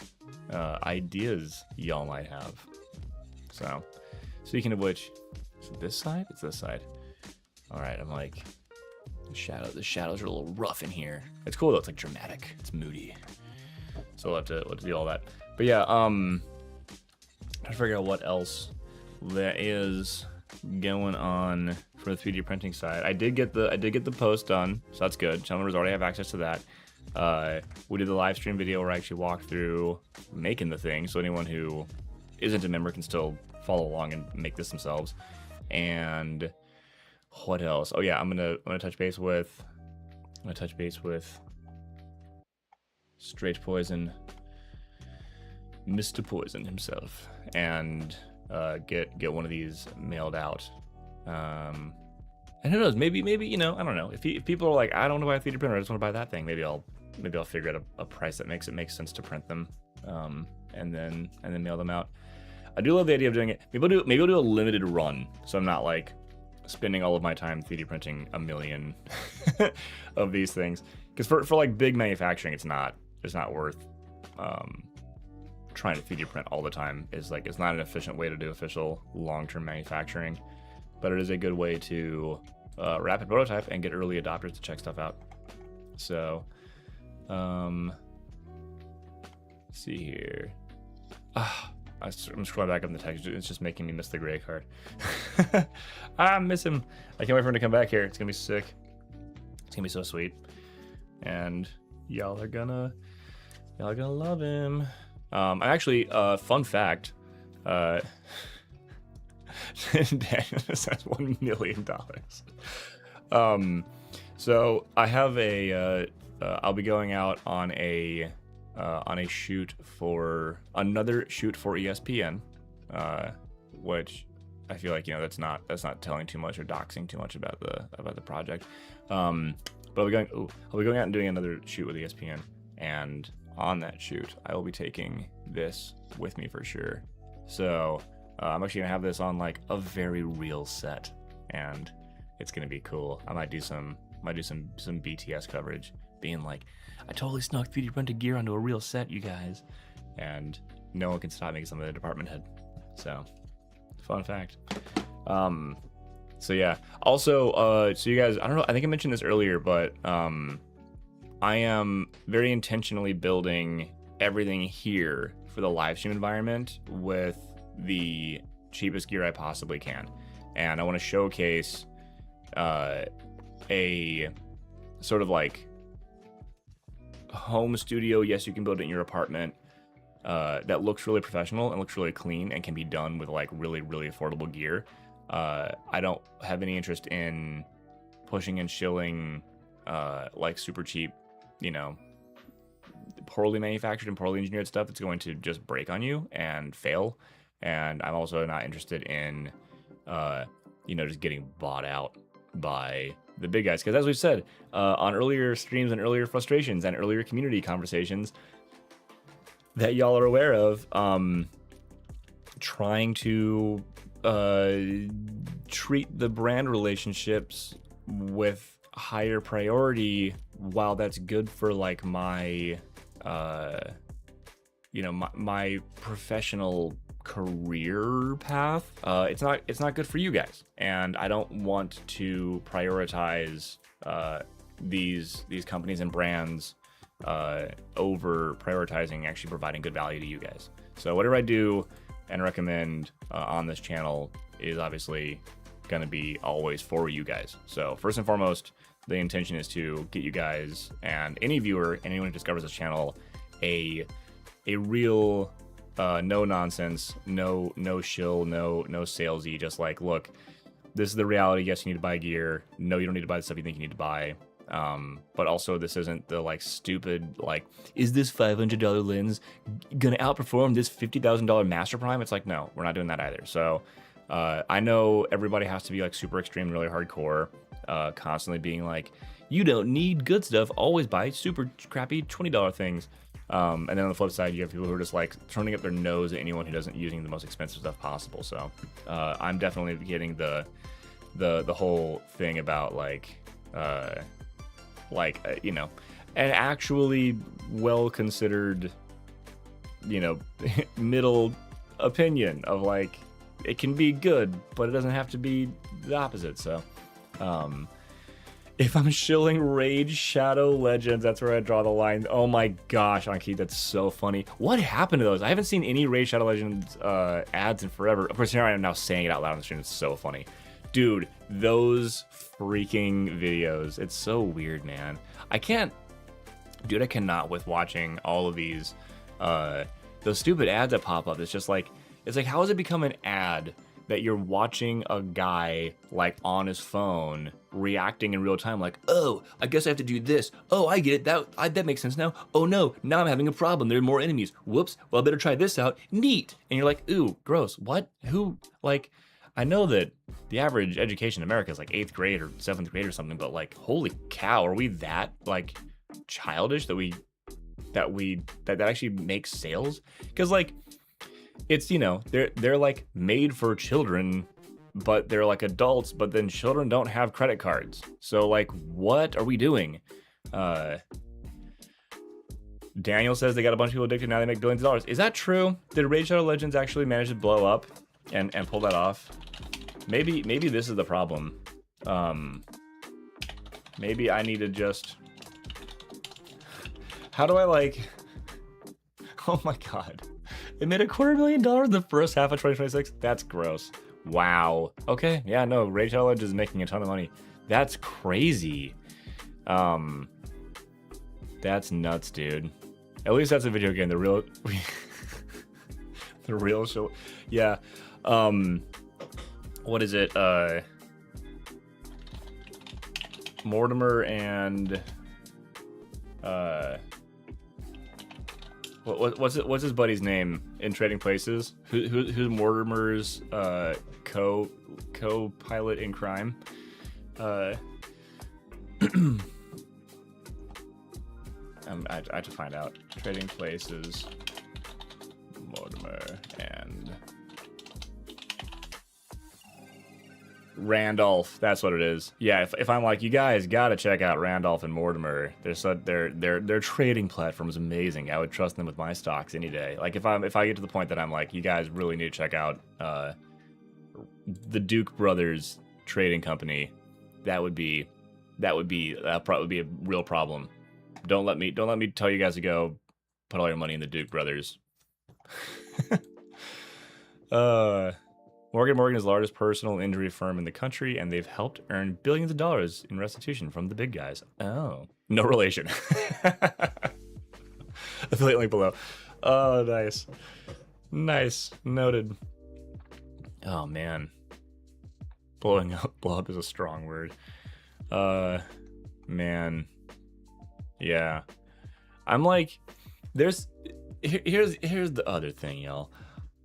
ideas y'all might have. So speaking of which, is it this side? It's this side. All right, I'm like, the shadows are a little rough in here. It's cool though, it's like dramatic, it's moody. So we'll have to do all that. But yeah, trying to figure out what else there is going on for the 3D printing side. I did get the post done, so that's good. Some members already have access to that. We did the live stream video where I actually walked through making the thing, so anyone who isn't a member can still follow along and make this themselves. And what else? Oh yeah, I'm gonna touch base with Straight Poison, Mr. Poison himself, and get one of these mailed out. And who knows? Maybe you know, I don't know. If people are like, I don't want to buy a 3D printer, I just want to buy that thing. Maybe I'll figure out a price that makes sense to print them, and then mail them out. I do love the idea of doing it. Maybe I'll do a limited run, so I'm not like spending all of my time 3D printing a million of these things. Because for like big manufacturing, it's not worth trying to 3D print all the time. It's not an efficient way to do official long-term manufacturing, but it is a good way to rapid prototype and get early adopters to check stuff out. So, let's see here. I'm scrolling back up in the text. It's just making me miss the gray card. I miss him. I can't wait for him to come back here. It's gonna be sick. It's gonna be so sweet, and y'all are gonna love him. I actually, fun fact, Daniel just has $1 million. So I have I'll be going out on a shoot for ESPN, which I feel like, you know, that's not telling too much or doxing too much about the project. But I'll be going out and doing another shoot with ESPN, and on that shoot I will be taking this with me for sure. So I'm actually gonna have this on like a very real set, and it's gonna be cool. I might do some BTS coverage, being like, I totally snuck 3D printed gear onto a real set, you guys, and no one can stop me because I'm the department head. So, fun fact. So yeah. Also, so you guys, I don't know, I think I mentioned this earlier, but I am very intentionally building everything here for the live stream environment with the cheapest gear I possibly can, and I want to showcase a sort of like home studio. Yes, you can build it in your apartment, that looks really professional and looks really clean and can be done with like really, really affordable gear. I don't have any interest in pushing and shilling like super cheap, you know, poorly manufactured and poorly engineered stuff that's going to just break on you and fail. And I'm also not interested in you know, just getting bought out by the big guys, because as we've said on earlier streams and earlier frustrations and earlier community conversations that y'all are aware of, trying to treat the brand relationships with higher priority, while that's good for like my you know, my professional career path, it's not good for you guys, and I don't want to prioritize these companies and brands over prioritizing actually providing good value to you guys. So whatever I do and recommend on this channel is obviously going to be always for you guys. So first and foremost, the intention is to get you guys and any viewer, anyone who discovers this channel, a real no nonsense, no shill, no salesy, just like, look, this is the reality. Yes, you need to buy gear. No, you don't need to buy the stuff you think you need to buy. But also this isn't the like stupid like, is this $500 lens gonna outperform this $50,000 Master Prime? It's like, no, we're not doing that either. So I know everybody has to be like super extreme, really hardcore, constantly being like, you don't need good stuff, always buy super crappy $20 things. And then on the flip side, you have people who are just like turning up their nose at anyone who doesn't using the most expensive stuff possible. So I'm definitely getting the whole thing about you know, an actually well considered, you know, middle opinion of like, it can be good, but it doesn't have to be the opposite. So if I'm shilling Raid Shadow Legends, that's where I draw the line. Oh my gosh, Anki, that's so funny. What happened to those? I haven't seen any Raid Shadow Legends ads in forever. Of course, here I am now saying it out loud on the stream. It's so funny. Dude, those freaking videos. It's so weird, man. I cannot with watching all of these, those stupid ads that pop up. It's like, how has it become an ad that you're watching a guy like on his phone reacting in real time, like, oh, I guess I have to do this. Oh, I get it. That makes sense now. Oh no, now I'm having a problem. There are more enemies. Whoops. Well, I better try this out. Neat. And you're like, ooh, gross. What? Who? Like, I know that the average education in America is like 8th grade or 7th grade or something, but like, holy cow, are we that like childish that actually makes sales? Because like, it's, you know, they're like made for children, but they're like adults, but then children don't have credit cards. So like, what are we doing? Daniel says they got a bunch of people addicted, now they make billions of dollars. Is that true? Did Raid Shadow Legends actually manage to blow up and pull that off? Maybe this is the problem. Maybe I need to just, how do I like, oh my god. It made $250,000 in the first half of 2026. That's gross. Wow. Okay. Yeah, no, Raid Shadow Legends is making a ton of money. That's crazy. That's nuts, dude. At least that's a video game. The real the real show. Yeah. What is it? Mortimer and what's his buddy's name in Trading Places? Who's Mortimer's co-pilot in crime? I have to find out. Trading Places, Mortimer and Randolph. That's what it is. Yeah, if I'm like, you guys gotta check out Randolph and Mortimer. Their trading platform is amazing. I would trust them with my stocks any day. Like if I get to the point that I'm like, you guys really need to check out the Duke Brothers trading company, that would probably be a real problem. Don't let me tell you guys to go put all your money in the Duke Brothers. Morgan is the largest personal injury firm in the country, and they've helped earn billions of dollars in restitution from the big guys. Oh, no relation. Affiliate link below. Oh, nice. Nice. Noted. Oh, man. Blow up is a strong word. Man. Yeah. I'm like, here's the other thing, y'all.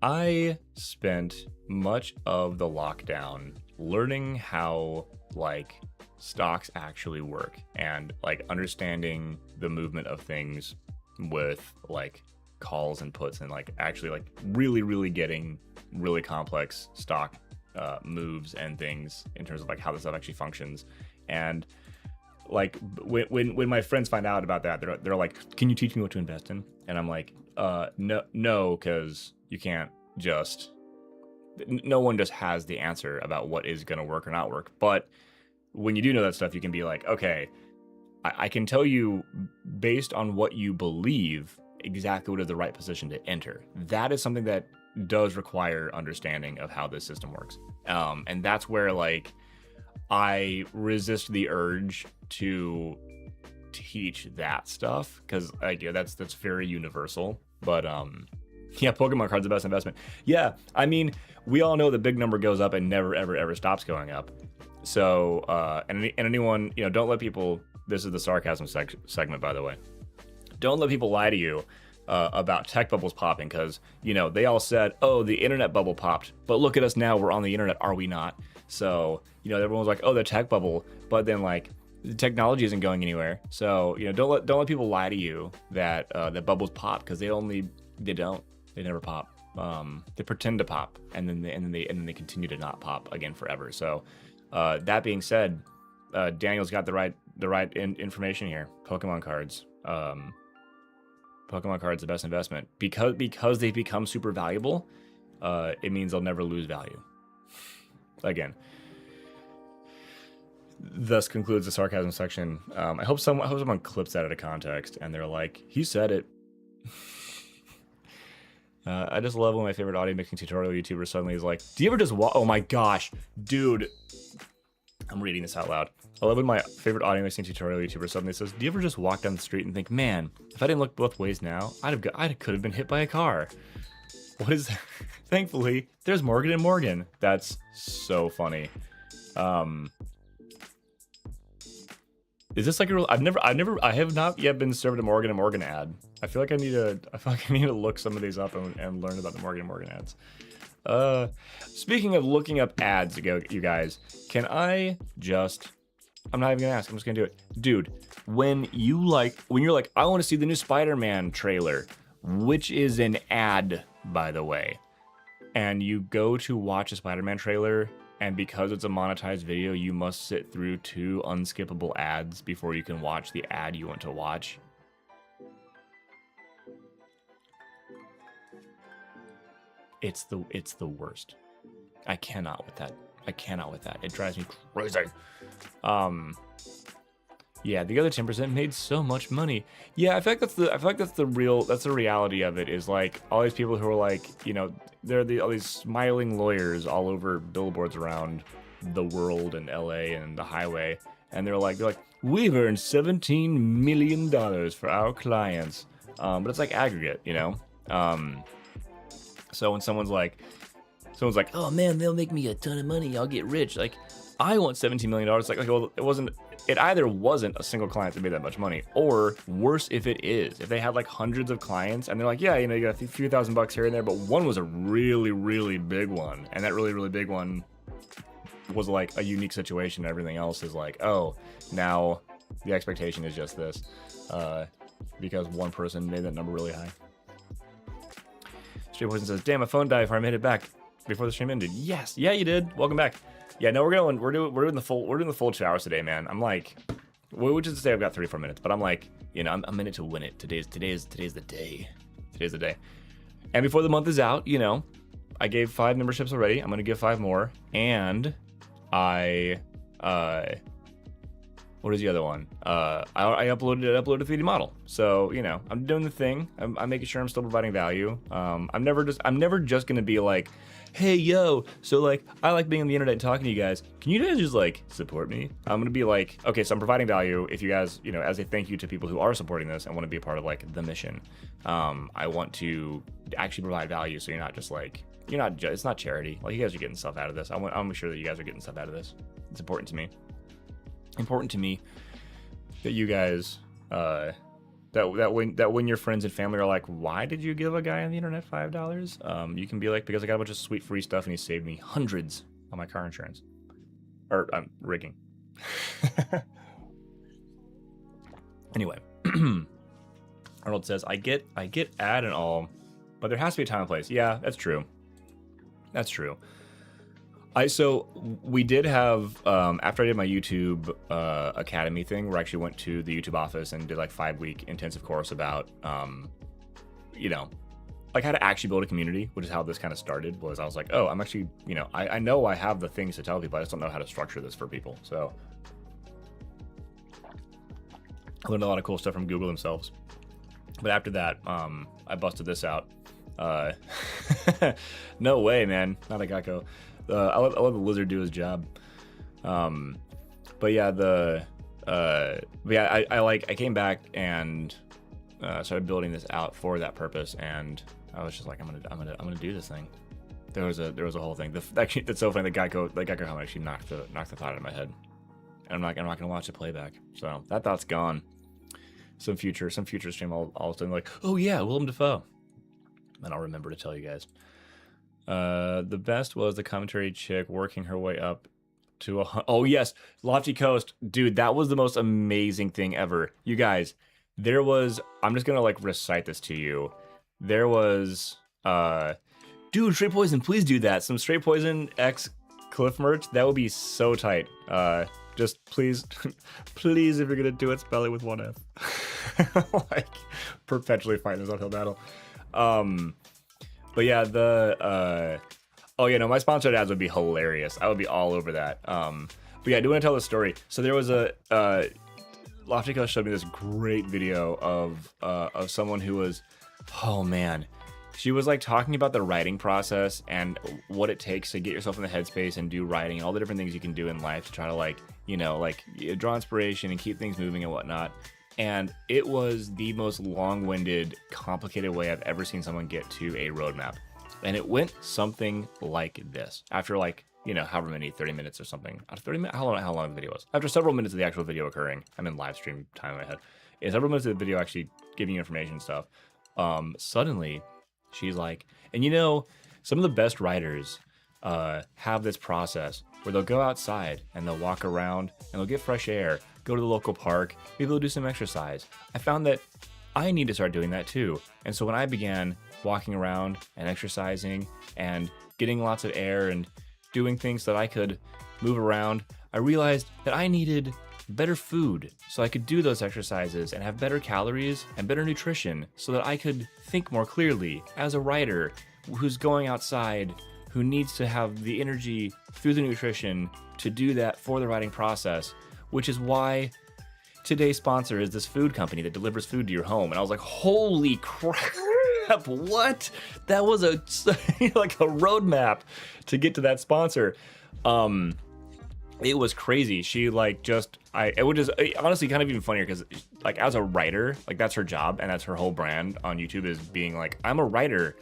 I spent much of the lockdown learning how like stocks actually work and like understanding the movement of things with like calls and puts and like actually like really getting really complex stock moves and things in terms of like how this stuff actually functions. And like when my friends find out about that, they're like, can you teach me what to invest in? And I'm like, no, because you can't just, no one just has the answer about what is going to work or not work. But when you do know that stuff, you can be like, okay, I can tell you based on what you believe exactly what is the right position to enter. That is something that does require understanding of how this system works. And that's where like I resist the urge to teach that stuff because like, yeah, that's very universal. But yeah, Pokemon cards the best investment. Yeah, I mean, we all know the big number goes up and never ever stops going up. So and anyone, you know, don't let people this is the sarcasm segment, by the way. Don't let people lie to you about tech bubbles popping, because, you know, they all said, oh, the internet bubble popped, but look at us now, we're on the internet, are we not? So, you know, everyone was like, oh, the tech bubble, but then like the technology isn't going anywhere. So, you know, don't let people lie to you that that bubbles pop, because they never pop. They pretend to pop, and then they continue to not pop again forever. So, that being said, Daniel's got the right information here. Pokemon cards. Pokemon cards, the best investment, because they've become super valuable. It means they'll never lose value. Again. Thus concludes the sarcasm section. I hope someone clips that out of context and they're like, he said it. I just love when my favorite audio mixing tutorial YouTuber suddenly is like, do you ever just oh my gosh, dude. I'm reading this out loud. I love when my favorite audio mixing tutorial YouTuber suddenly says, do you ever just walk down the street and think, man, if I didn't look both ways now, I could have been hit by a car. What is that? Thankfully, there's Morgan and Morgan. That's so funny. Is this like a real? I have not yet been served a Morgan and Morgan ad. I feel like I need to look some of these up and learn about the Morgan and Morgan ads. Speaking of looking up ads, you guys, can I just? I'm not even gonna ask. I'm just gonna do it, dude. When you're like, I want to see the new Spider-Man trailer, which is an ad, by the way, and you go to watch a Spider-Man trailer. And because it's a monetized video, you must sit through 2 unskippable ads before you can watch the ad you want to watch. It's the worst. I cannot with that. It drives me crazy. Yeah, the other 10% made so much money. Yeah, I feel like that's the reality of it, is like all these people who are like, you know, all these smiling lawyers all over billboards around the world and LA and the highway, and they're like, we've earned $17 million for our clients. But it's like aggregate, you know? So when someone's like, oh man, they'll make me a ton of money, I'll get rich. Like, I want $17 million. Like, well, it either wasn't a single client that made that much money, or worse if it is. If they had like hundreds of clients and they're like, yeah, you know, you got a few $1,000 here and there, but one was a really, really big one. And that really, really big one was like a unique situation. Everything else is like, oh, now the expectation is just this, because one person made that number really high. Stream Poison says, damn, my phone died before I made it back before the stream ended. Yes. Yeah, you did. Welcome back. Yeah, no, we're doing the full 2 hours today, man. I'm like, which is to say I've got 34 minutes, but I'm like, you know, I'm in it to win it. Today's the day. Today's the day. And before the month is out, you know, I gave 5 memberships already. I'm gonna give 5 more, and I what is the other one? I uploaded a 3D model. So, you know, I'm doing the thing. I'm making sure I'm still providing value. I'm never just gonna be like, hey, yo, so like, I like being on the internet and talking to you guys. Can you guys just like support me? I'm gonna be like, okay, so I'm providing value. If you guys, you know, as a thank you to people who are supporting this and want to be a part of like the mission, I want to actually provide value. So you're not just like, it's not charity. Like, you guys are getting stuff out of this. I'll make sure that you guys are getting stuff out of this. It's important to me. Important to me that you guys, that when your friends and family are like, why did you give a guy on the internet $5? You can be like, because I got a bunch of sweet free stuff and he saved me hundreds on my car insurance, or rigging. Anyway, Arnold says, I get ad and all, but there has to be a time and place. Yeah, that's true. That's true. So we did have, after I did my YouTube Academy thing, where I actually went to the YouTube office and did like 5-week intensive course about, you know, like how to actually build a community, which is how this kind of started. Was I was like, oh, I'm actually, you know, I know I have the things to tell people, I just don't know how to structure this for people. So I learned a lot of cool stuff from Google themselves. But after that, I busted this out. No way, man. Not a Geico. I let the lizard do his job. But yeah, I came back and started building this out for that purpose, and I was just like, I'm gonna do this thing. There was a whole thing. Actually, that's so funny. The Geico comment actually knocked the thought out of my head. and I'm not gonna watch the playback. So that thought's gone. Some future stream all of a sudden like, oh yeah, Willem Dafoe. And I'll remember to tell you guys. The best was the commentary chick working her way up to oh yes, Lofty Coast, dude, that was the most amazing thing ever. You guys, there was, I'm just gonna like recite this to you. There was dude, Straight Poison, please do that. Some Straight Poison X Cliff merch, that would be so tight. Just please, please, if you're gonna do it, spell it with one F. Like, perpetually fighting this uphill battle. But yeah, oh yeah, no, my sponsored ads would be hilarious. I would be all over that. But yeah, I do want to tell the story. So there was Lofty Coast showed me this great video of someone who was, oh man, she was like talking about the writing process and what it takes to get yourself in the headspace and do writing and all the different things you can do in life to try to like, you know, like draw inspiration and keep things moving and whatnot. And it was the most long-winded, complicated way I've ever seen someone get to a roadmap. And it went something like this. After like, you know, however many, 30 minutes or something. After 30 minutes, how long the video was. After several minutes of the actual video occurring, I'm in live stream time in my head. Yeah, several minutes of the video actually giving you information and stuff. Suddenly, she's like, and you know, some of the best writers have this process where they'll go outside and they'll walk around and they'll get fresh air, go to the local park, maybe they'll do some exercise. I found that I need to start doing that too. And so when I began walking around and exercising and getting lots of air and doing things that I could move around, I realized that I needed better food so I could do those exercises and have better calories and better nutrition so that I could think more clearly as a writer who's going outside, who needs to have the energy through the nutrition to do that for the writing process, which is why today's sponsor is this food company that delivers food to your home. And I was like, holy crap, what? That was a like a roadmap to get to that sponsor. It was crazy. She like it would just honestly kind of even funnier because like as a writer, like that's her job and that's her whole brand on YouTube is being like, I'm a writer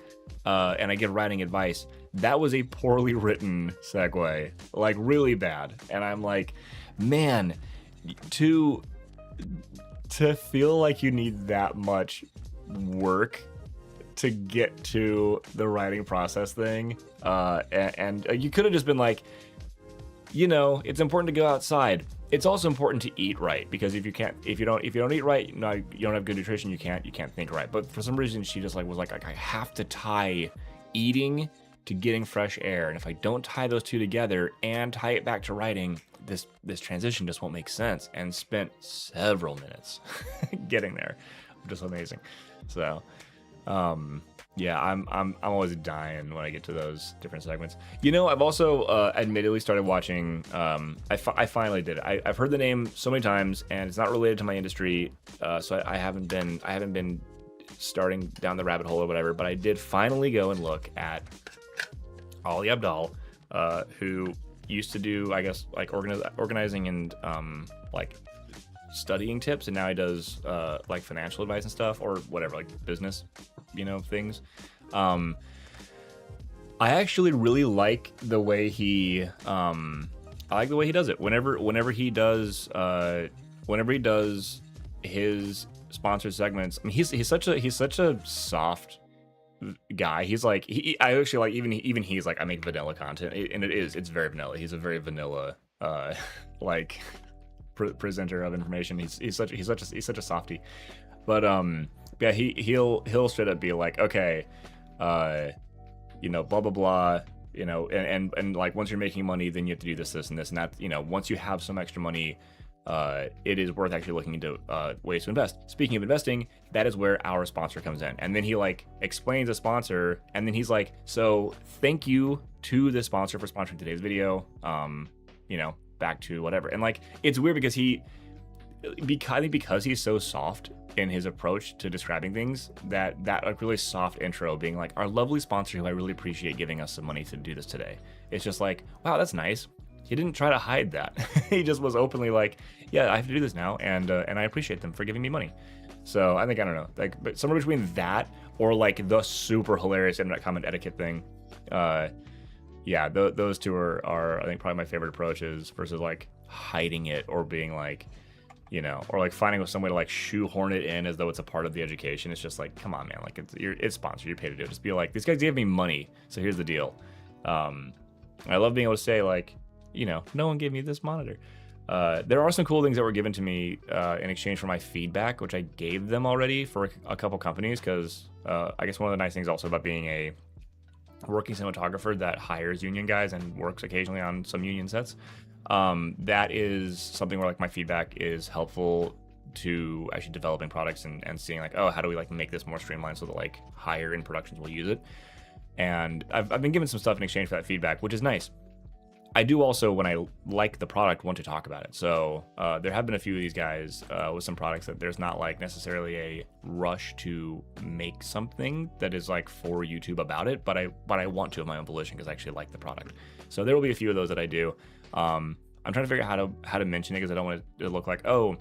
and I give writing advice. That was a poorly written segue, like really bad. And I'm like, man, to feel like you need that much work to get to the writing process thing, and you could have just been like, you know, it's important to go outside. It's also important to eat right because if you don't eat right, you don't have good nutrition. You can't think right. But for some reason, she just like was like I have to tie eating to getting fresh air, and if I don't tie those two together and tie it back to writing, this transition just won't make sense. And spent several minutes getting there, which is amazing. So, yeah, I'm always dying when I get to those different segments. You know, I've also admittedly started watching. I finally did it. I've heard the name so many times, and it's not related to my industry, so I haven't been starting down the rabbit hole or whatever. But I did finally go and look at Ali Abdaal, who used to do, I guess, like organizing and like studying tips, and now he does like financial advice and stuff, or whatever, like business, you know, things. I actually really like the way he does it. Whenever he does his sponsored segments, I mean, he's such a soft guy. He's like, I actually like, even he's like, I make vanilla content, and it's very vanilla. He's a very vanilla like presenter of information. He's such a softie. But yeah, he'll straight up be like, okay, you know, blah blah blah, you know, and like once you're making money, then you have to do this and this and that. You know, once you have some extra money, it is worth actually looking into ways to invest. Speaking of investing, that is where our sponsor comes in. And then he like explains the sponsor, and then he's like, so thank you to the sponsor for sponsoring today's video. You know, back to whatever. And like, it's weird because I think because he's so soft in his approach to describing things, that like really soft intro being like, our lovely sponsor who I really appreciate giving us some money to do this today. It's just like, wow, that's nice. He didn't try to hide that. He just was openly like, yeah, I have to do this now, and I appreciate them for giving me money. So I think, I don't know, like, but somewhere between that or like the super hilarious internet comment etiquette thing, yeah, those two are I think probably my favorite approaches versus like hiding it or being like, or like finding some way to like shoehorn it in as though it's a part of the education. It's just like, come on, man, like it's sponsored, you're paid to do it. Just be like, these guys gave me money, so here's the deal. I love being able to say like, no one gave me this monitor. There are some cool things that were given to me in exchange for my feedback, which I gave them already for a couple companies, because I guess one of the nice things also about being a working cinematographer that hires union guys and works occasionally on some union sets, that is something where like my feedback is helpful to actually developing products and seeing like, oh, how do we like make this more streamlined so that like higher end productions will use it. And I've been given some stuff in exchange for that feedback, which is nice. I do also, when I like the product, want to talk about it. So there have been a few of these guys with some products that there's not like necessarily a rush to make something that is like for YouTube about it, but I want to of my own volition because I actually like the product. So there will be a few of those that I do. I'm trying to figure out how to mention it because I don't want it to look like, oh,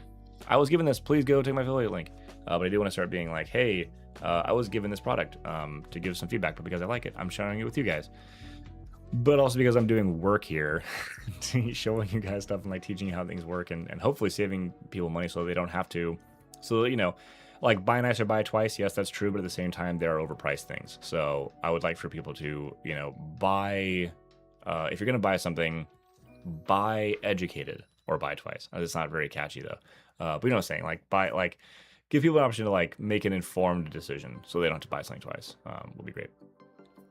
I was given this, please go take my affiliate link. But I do want to start being like, hey, I was given this product to give some feedback, but because I like it, I'm sharing it with you guys. But also because I'm doing work here, showing you guys stuff and like teaching you how things work and hopefully saving people money so they don't have to. So, like buy nice or buy twice. Yes, that's true. But at the same time, there are overpriced things. So I would like for people to, buy, if you're going to buy something, buy educated or buy twice. It's not very catchy though. But you know what I'm saying? Like give people an option to like make an informed decision so they don't have to buy something twice. Will be great.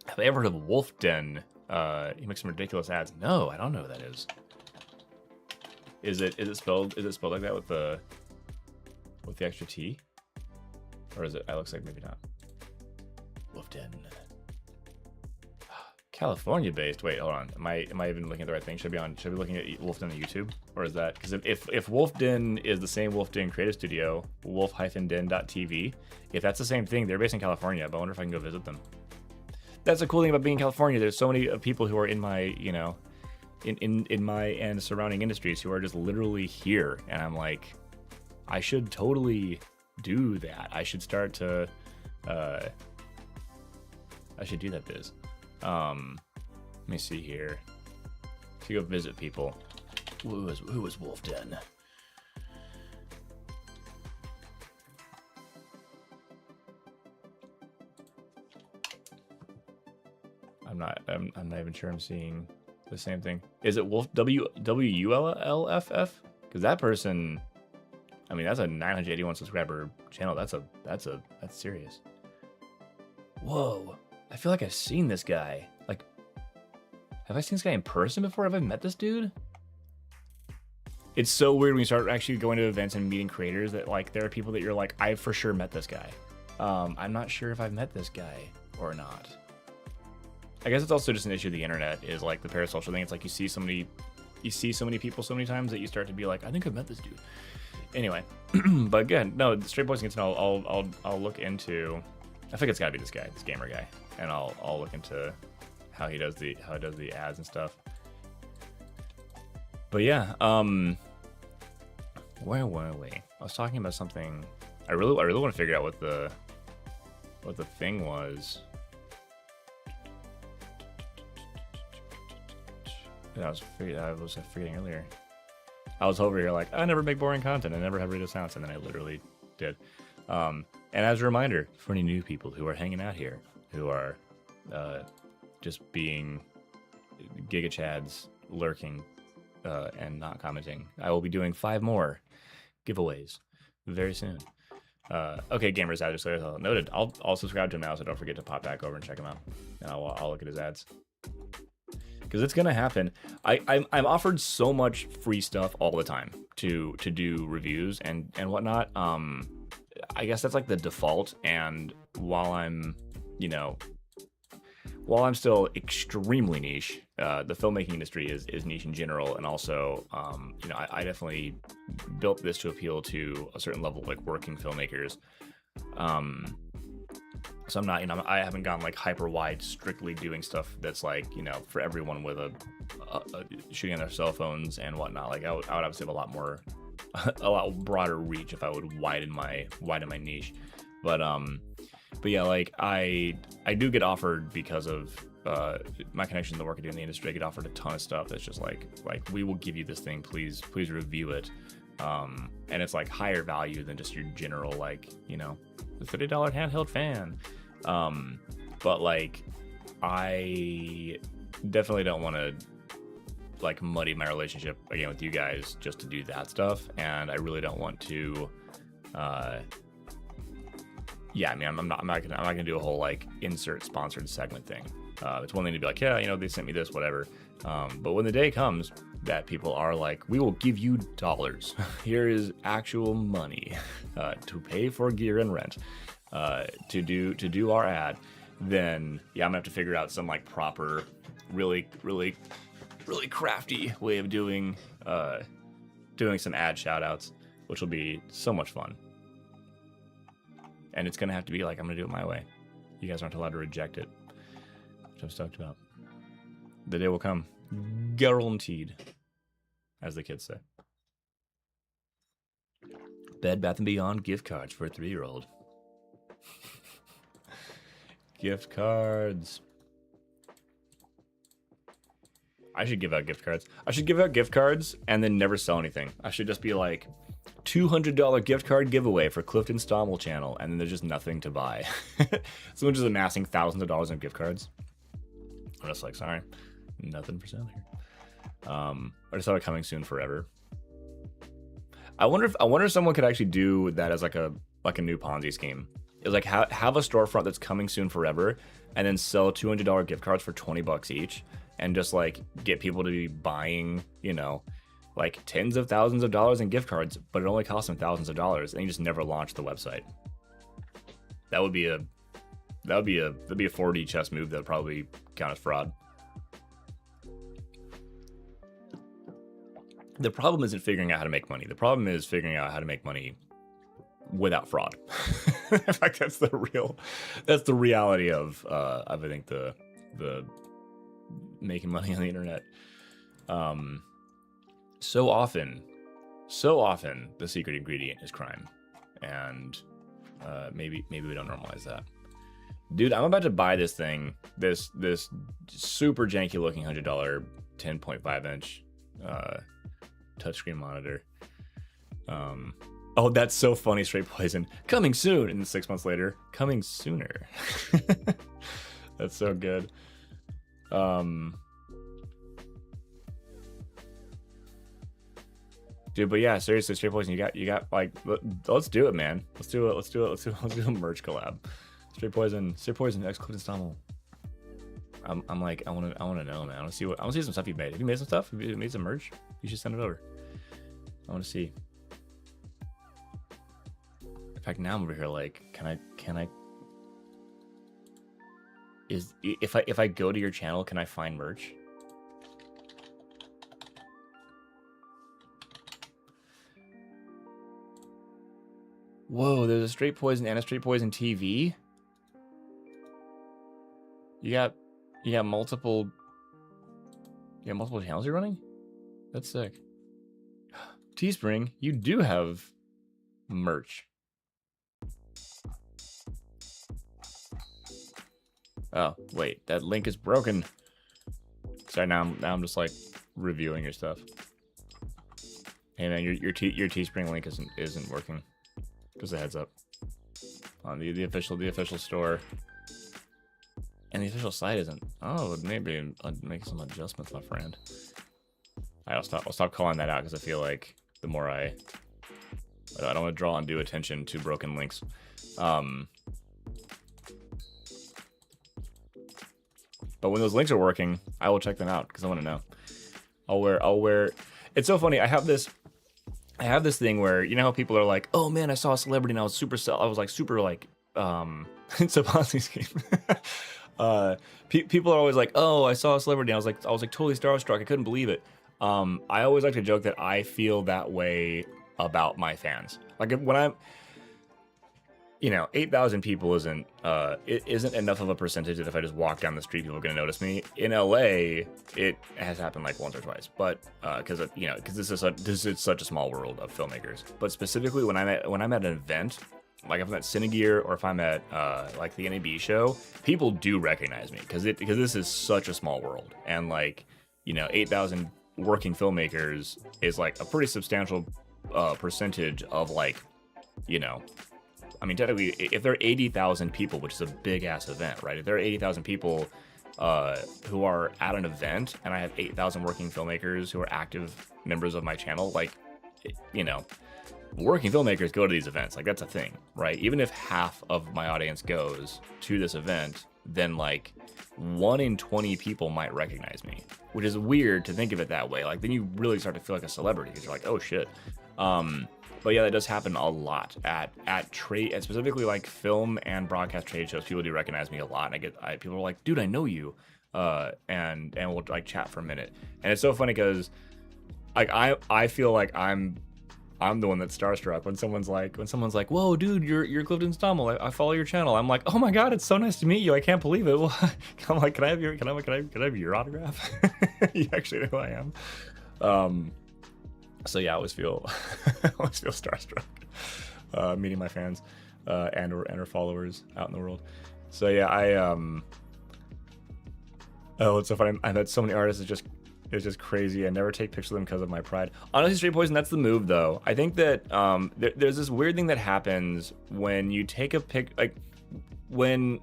Have I ever heard of Wolf Den? He makes some ridiculous ads. No, I don't know who that is. Is it spelled like that with the extra T? Or is it looks like maybe not. Wolfden. California based. Wait, hold on. Am I even looking at the right thing? Should I be looking at Wolfden on YouTube? Or is that because if Wolfden is the same Wolfden Creative Studio, wolf-den.tv, if that's the same thing, they're based in California, but I wonder if I can go visit them. That's the cool thing about being in California. There's so many people who are in my, in my and surrounding industries who are just literally here. And I'm like, I should totally do that. I should start to, I should do that biz. Let me see here. To go visit people. Who was Wolfden? I'm not even sure I'm seeing the same thing. Is it Wolf WULLFF? Because that person, I mean, that's a 981 subscriber channel. That's serious. Whoa, I feel like I've seen this guy. Like, have I seen this guy in person before? Have I met this dude? It's so weird when you start actually going to events and meeting creators that like there are people that you're like, I've for sure met this guy. I'm not sure if I've met this guy or not. I guess it's also just an issue of the internet is like the parasocial thing. It's like you see so many people so many times that you start to be like, I think I've met this dude. Anyway, but again, no, Straight Boys Can Know. I'll look into. I think it's gotta be this guy, this gamer guy, and I'll look into how he does the ads and stuff. But yeah, where were we? I was talking about something. I really want to figure out what the thing was. I was forgetting earlier. I was over here like, I never make boring content. I never have radio silence, and then I literally did. And as a reminder, for any new people who are hanging out here, who are just being gigachads, lurking, and not commenting, I will be doing 5 more giveaways very soon. Okay, gamers out, just so noted. I'll subscribe to him now, so don't forget to pop back over and check him out. And I'll look at his ads. Because it's gonna happen. I'm offered so much free stuff all the time to do reviews and whatnot. I guess that's like the default. And while I'm still extremely niche, the filmmaking industry is niche in general, and also I definitely built this to appeal to a certain level of like working filmmakers. So I'm not, I haven't gone like hyper wide, strictly doing stuff that's like, for everyone with a shooting on their cell phones and whatnot. Like I would obviously have a lot broader reach if I would widen my niche. But yeah, like I do get offered because of my connections, the work I do in the industry, I get offered a ton of stuff that's just like we will give you this thing, please review it. And it's like higher value than just your general, like, you know, the $30 handheld fan. But like, I definitely don't want to like muddy my relationship again with you guys just to do that stuff. And I really don't want to, yeah, I mean, I'm not gonna do a whole like insert sponsored segment thing. It's one thing to be like, yeah, you know, they sent me this, whatever. But when the day comes that people are like, we will give you dollars, here is actual money to pay for gear and rent, to do our ad, then yeah, I'm gonna have to figure out some like proper, really crafty way of doing some ad shout outs, which will be so much fun. And it's gonna have to be like, I'm gonna do it my way. You guys aren't allowed to reject it, which I'm stoked about. The day will come, guaranteed, as the kids say. Bed Bath & Beyond gift cards for a 3-year-old. Gift cards. I should give out gift cards. I should give out gift cards and then never sell anything. I should just be like, $200 gift card giveaway for Clifton Stommel channel, and then there's just nothing to buy. Someone just amassing thousands of dollars in gift cards. I'm just like, sorry, nothing for sale here. I just thought of coming soon forever. I wonder if someone could actually do that as like a new Ponzi scheme. It's like have a storefront that's coming soon forever, and then sell $200 gift cards for $20 each, and just like get people to be buying, you know, like tens of thousands of dollars in gift cards, but it only costs them thousands of dollars, and you just never launch the website. That'd be a 4D chess move that would probably count as fraud. The problem isn't figuring out how to make money. The problem is figuring out how to make money without fraud. In fact, that's the reality of I think the making money on the internet. So often the secret ingredient is crime, and maybe we don't normalize that. Dude, I'm about to buy this thing, this super janky looking $100 10.5 inch touchscreen monitor. Oh, that's so funny. Straight Poison coming soon, and then 6 months later, coming sooner. That's so good. Dude, but yeah, seriously, Straight Poison, you got like, let's do it, man. Let's do a merch collab. Straight Poison X Clifton Stommel. I'm like, I want to know, man. I want to see some stuff you've made. Have you made some stuff? Have you made some merch? You should send it over. I want to see. In fact, now I'm over here like, can I? If I go to your channel, can I find merch? Whoa, there's a Straight Poison and a Straight Poison TV. You got multiple channels you're running? That's sick. Teespring, you do have merch. Oh, wait, that link is broken. Sorry, now I'm just like reviewing your stuff. Hey man, your Teespring link isn't working. Just a heads up. On the official store. And the official site isn't. Oh, maybe I'll make some adjustments, my friend. I'll stop calling that out because I feel like the more I don't want to draw undue attention to broken links. But when those links are working, I will check them out because I want to know. I'll wear. It's so funny. I have this thing where, you know how people are like, oh man, I saw a celebrity and I was super it's a Ponzi scheme. People are always like, oh, I saw a celebrity and I was like totally starstruck. I couldn't believe it. I always like to joke that I feel that way about my fans. Like when I'm, 8,000 people isn't enough of a percentage that if I just walk down the street, people are going to notice me. In LA, it has happened like once or twice, but because this is such a small world of filmmakers. But specifically when I'm at an event like if I'm at Cinegear or if I'm at like the NAB show, people do recognize me because this is such a small world, and like 8,000 working filmmakers is like a pretty substantial percentage of like I mean, technically, if there are 80,000 people, which is a big ass event, right? If there are 80,000 people who are at an event, and I have 8,000 working filmmakers who are active members of my channel, like, working filmmakers go to these events. Like, that's a thing, right? Even if half of my audience goes to this event, then like 1 in 20 people might recognize me, which is weird to think of it that way. Like, then you really start to feel like a celebrity because you're like, oh shit. But yeah, that does happen a lot at trade, and specifically like film and broadcast trade shows. People do recognize me a lot, and people are like, "Dude, I know you," and we'll like chat for a minute. And it's so funny because like I feel like I'm the one that's starstruck when someone's like, "Whoa, dude, you're Clifton Stommel. I follow your channel." I'm like, "Oh my god, it's so nice to meet you. I can't believe it." Well, I'm like, "Can I have your autograph?" You actually know who I am. So yeah, I always feel starstruck meeting my fans and or followers out in the world. So yeah, it's so funny. I've had so many artists. It's just crazy. I never take pictures of them because of my pride. Honestly, Straight Poison, that's the move though. I think that there's this weird thing that happens when you take a pic, like when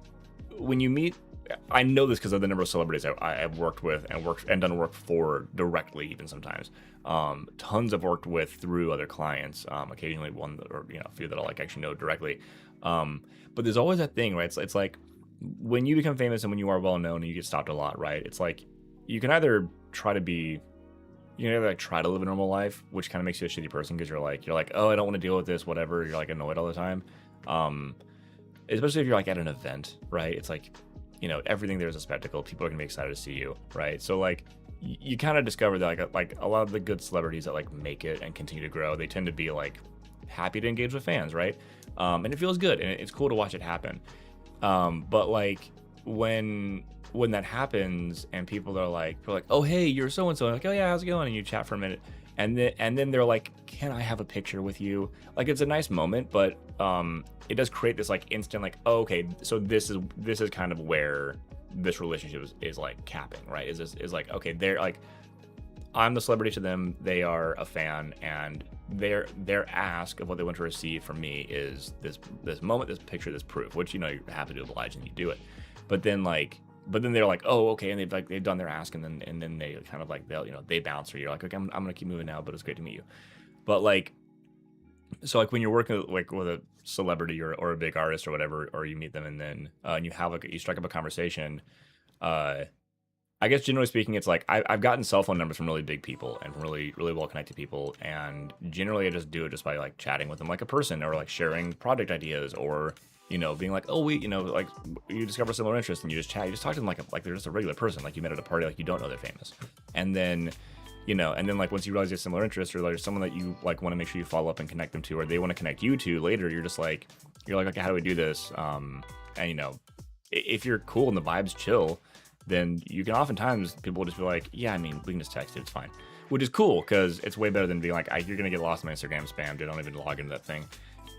you meet. I know this because of the number of celebrities I've worked with and done work for directly, even sometimes. Tons I've worked with through other clients. Occasionally one or a few that I'll like actually know directly. But there's always that thing, right? It's like when you become famous and when you are well known and you get stopped a lot, right? It's like you can either try to live a normal life, which kind of makes you a shitty person because you're like, oh, I don't want to deal with this, whatever. You're like annoyed all the time. Especially if you're like at an event, right? It's like, everything there is a spectacle. People are gonna be excited to see you, right? So like, you kind of discover that like a lot of the good celebrities that like make it and continue to grow, they tend to be like happy to engage with fans, right? And it feels good and it's cool to watch it happen. But like when that happens and people are like, oh hey, you're so and so, like, oh yeah, how's it going? And you chat for a minute, and then they're like, can I have a picture with you? Like, it's a nice moment, but it does create this like instant like, oh, okay, so this is kind of where this relationship is like capping, right? Is like, okay, they're like, I'm the celebrity to them, they are a fan, and their ask of what they want to receive from me is this moment, this picture, this proof, which you're happy to oblige and you do it. But then they're like, oh, okay, and they've done their ask, and then they kind of like they bounce, or you're like, okay, I'm gonna keep moving now, but it's great to meet you. But like, so like when you're working like with a celebrity or a big artist or whatever, or you meet them and then and you have you strike up a conversation, I guess generally speaking, it's like I've gotten cell phone numbers from really big people and from really really well connected people, and generally I just do it just by like chatting with them like a person, or like sharing project ideas, or being like, oh, like you discover similar interests and you just chat, you just talk to them like they're just a regular person, like you met at a party, like you don't know they're famous, and then like once you realize you have similar interests, or there's someone that you like want to make sure you follow up and connect them to, or they want to connect you to later, you're like, okay, how do we do this? And if you're cool and the vibe's chill, then you can oftentimes people will just be like, yeah, I mean, we can just text it, it's fine, which is cool because it's way better than being like, you're gonna get lost in my Instagram spam, dude, I don't even log into that thing.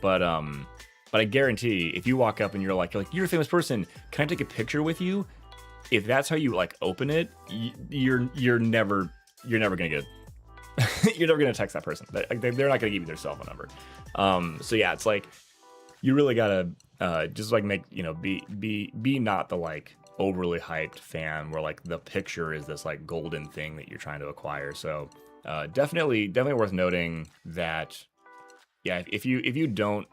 But I guarantee if you walk up and you're like, you're a famous person, can I take a picture with you? If that's how you like open it, you're never gonna get you're never gonna text that person. Like, they're not gonna give you their cell phone number. So yeah, it's like you really gotta just like make be not the like overly hyped fan where like the picture is this like golden thing that you're trying to acquire. So definitely worth noting that yeah, if you don't,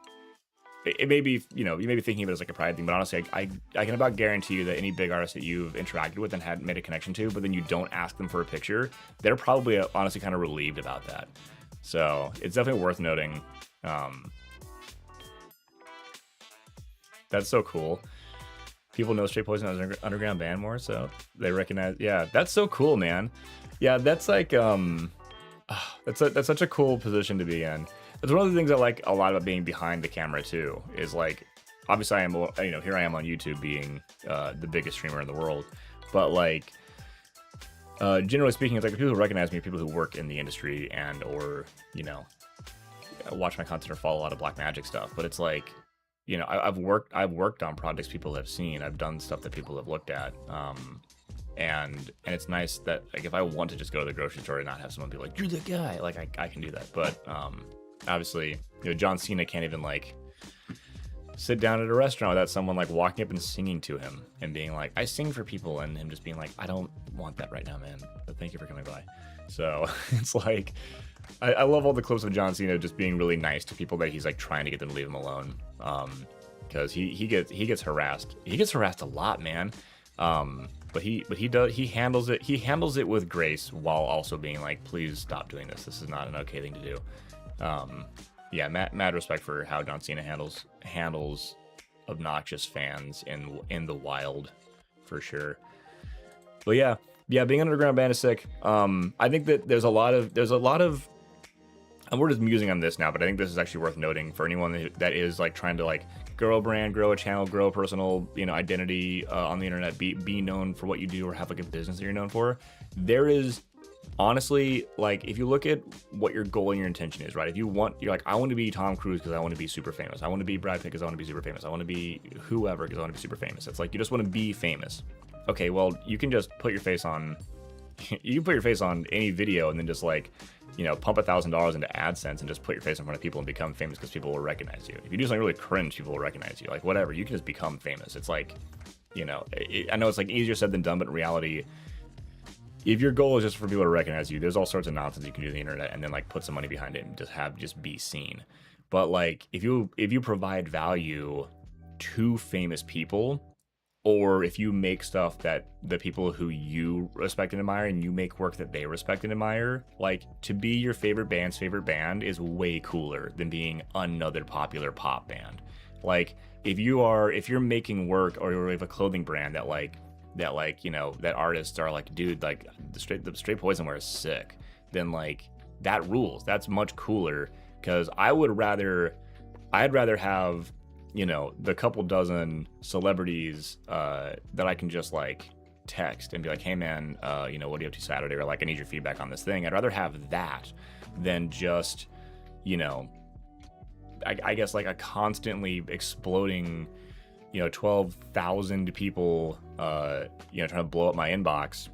it may be, you may be thinking of it as like a pride thing, but honestly, I can about guarantee you that any big artist that you've interacted with and had made a connection to, but then you don't ask them for a picture, they're probably honestly kind of relieved about that. So it's definitely worth noting. That's so cool. People know Straight Poison as an underground band more, so they recognize. Yeah, that's so cool, man. Yeah, that's like that's such a cool position to be in. It's one of the things I like a lot about being behind the camera too, is like, obviously I am, here I am on YouTube being the biggest streamer in the world, but like, generally speaking, it's like the people who recognize me are people who work in the industry and, or, watch my content or follow a lot of Black Magic stuff, but it's like, you know, I've worked on projects people have seen. I've done stuff that people have looked at. And it's nice that like if I want to just go to the grocery store and not have someone be like, you're the guy, like I can do that. But obviously, you know, John Cena can't even like sit down at a restaurant without someone like walking up and singing to him and being like, I sing for people, and him just being like, I don't want that right now, man, but thank you for coming by. So it's like I love all the clips of John Cena just being really nice to people that he's like trying to get them to leave him alone. Because he gets harassed. He gets harassed a lot, man. But he handles it with grace while also being like, please stop doing this. This is not an okay thing to do. Yeah, mad respect for how John Cena handles obnoxious fans in the wild, for sure. But yeah, being an underground band is sick. I think that there's a lot of, and we're just musing on this now, but I think this is actually worth noting for anyone that is like trying to like grow a brand, grow a channel, grow a personal, you know, identity on the internet, be known for what you do, or have like a business that you're known for. There is honestly, like, if you look at what your goal and your intention is, right? If you're like, I want to be Tom Cruise because I want to be super famous. I want to be Brad Pitt because I want to be super famous. I want to be whoever because I want to be super famous. It's like, you just want to be famous. Okay, well, you can just put your face on, you can put your face on any video and then just like, you know, pump $1,000 into AdSense and just put your face in front of people and become famous because people will recognize you. If you do something really cringe, people will recognize you. Like, whatever, you can just become famous. It's like, you know, I know it's like easier said than done, but in reality, if your goal is just for people to recognize you, there's all sorts of nonsense you can do on the internet and then like put some money behind it and just be seen. But like, if you provide value to famous people, or if you make stuff that the people who you respect and admire, and you make work that they respect and admire, like, to be your favorite band's favorite band is way cooler than being another popular pop band. Like, if you're making work, or you have a clothing brand that you know, that artists are like, dude, like the straight poison wear is sick, then like that rules. That's much cooler, because I'd rather have, you know, the couple dozen celebrities that I can just like text and be like, hey man, you know, what are you up to Saturday? Or like, I need your feedback on this thing. I'd rather have that than just, you know, I guess like a constantly exploding, you know, 12,000 people, you know, trying to blow up my inbox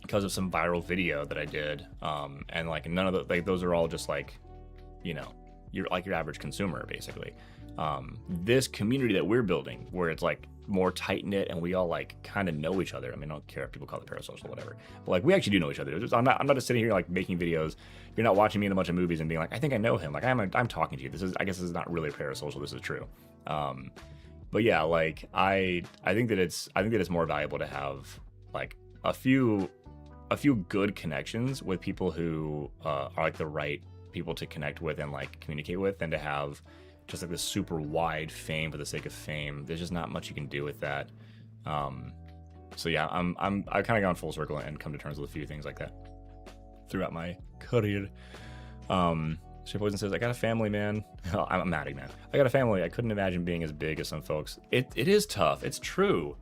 because of some viral video that I did. And like, none of the, like, those are all just like, you know, you're like your average consumer, basically. This community that we're building, where it's like more tight knit and we all like kind of know each other. I mean, I don't care if people call it parasocial or whatever, but like, we actually do know each other. I'm not just sitting here like making videos. You're not watching me in a bunch of movies and being like, I think I know him. Like, I'm talking to you. I guess this is not really parasocial. This is true. But yeah, like I think that it's more valuable to have like a few good connections with people who are like the right people to connect with and like communicate with, than to have just like this super wide fame for the sake of fame. There's just not much you can do with that. So yeah, I've kind of gone full circle and come to terms with a few things like that throughout my career. Straight Poison says, I got a family, man. I'm adding, man. I got a family. I couldn't imagine being as big as some folks. It is tough. It's true,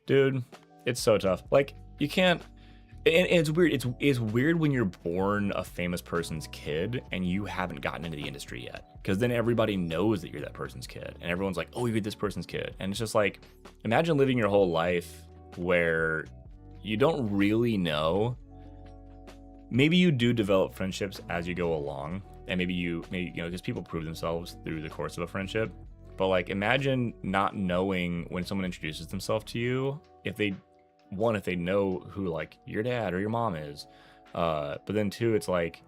dude. It's so tough. Like, you can't. And it's weird. It's weird when you're born a famous person's kid and you haven't gotten into the industry yet, because then everybody knows that you're that person's kid, and everyone's like, oh, you're this person's kid. And it's just like, imagine living your whole life where you don't really know. Maybe you do develop friendships as you go along, and maybe you know, because people prove themselves through the course of a friendship. But like, imagine not knowing when someone introduces themselves to you, if they know who like your dad or your mom is, but then two, it's like,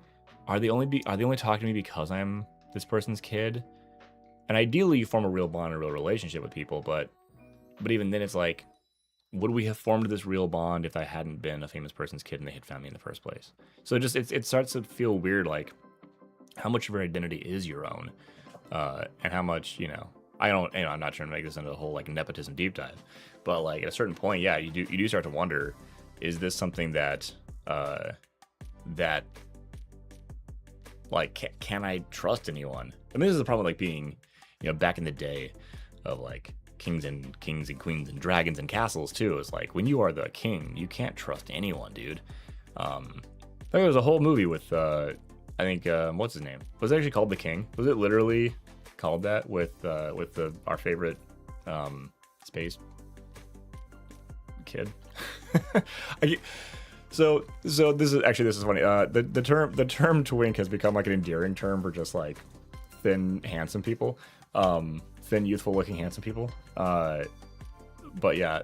are they only talking to me because I'm this person's kid? And ideally you form a real bond, a real relationship with people, but even then it's like, would we have formed this real bond if I hadn't been a famous person's kid and they had found me in the first place? So it starts to feel weird, like how much of your identity is your own, and how much, you know, I'm not trying to make this into a whole like nepotism deep dive, but like at a certain point, yeah, you do start to wonder, is this something that like, can I trust anyone? I mean, this is the problem, like being, you know, back in the day of like kings and queens and dragons and castles too. It's like, when you are the king, you can't trust anyone, dude. There was a whole movie with I think what's his name? Was it actually called The King? Was it literally called that with our favorite space kid. So this is funny. The term twink has become like an endearing term for just like thin, handsome people, thin, youthful looking, handsome people. But yeah,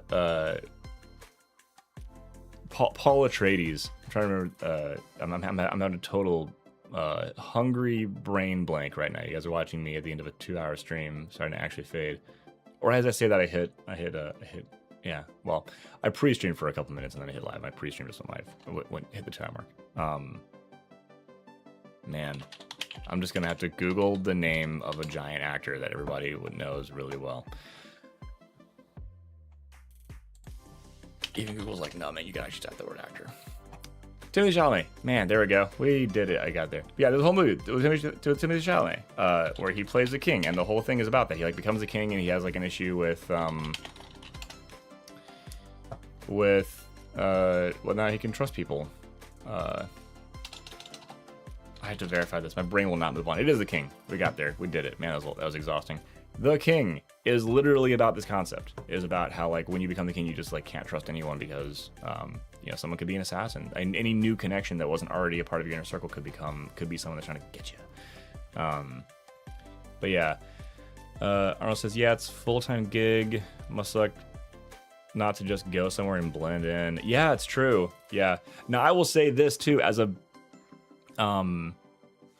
Paul Atreides. I'm trying to remember. I'm on a total hungry brain blank right now. You guys are watching me at the end of a 2-hour stream, starting to actually fade. Or as I say that, I hit. Yeah, well, I pre-streamed for a couple minutes and then I hit live. I pre-streamed just on live. Hit the time mark. Man, I'm just gonna have to Google the name of a giant actor that everybody knows really well. Even Google's like, no, man, you can actually type the word actor. Timothy Chalamet. Man, there we go. We did it. I got there. Yeah, there's a whole movie with Timothy Chalamet, where he plays the king, and the whole thing is about that. He like becomes the king, and he has like an issue with whether or not he can trust people. I have to verify this. My brain will not move on. It is the king. We got there. We did it. Man, that was exhausting. The King is literally about this concept. It is about how like when you become the king, you just like can't trust anyone because you know, someone could be an assassin. And any new connection that wasn't already a part of your inner circle could be someone that's trying to get you. But yeah, Arnold says, yeah, it's full-time gig. Must suck not to just go somewhere and blend in. Yeah, it's true. Yeah. Now I will say this too, as a oh,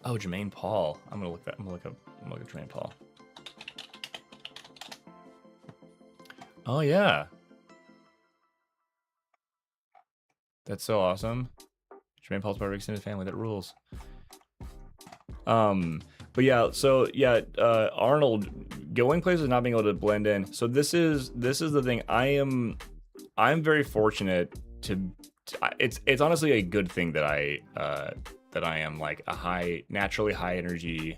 Jermaine Paul. I'm gonna look up Jermaine Paul. Oh yeah, that's so awesome. Jermaine Paul's part of extended family. That rules. But yeah, so yeah, Arnold going places and not being able to blend in. So this is the thing. I'm very fortunate to. It's honestly a good thing that I am like a naturally high energy,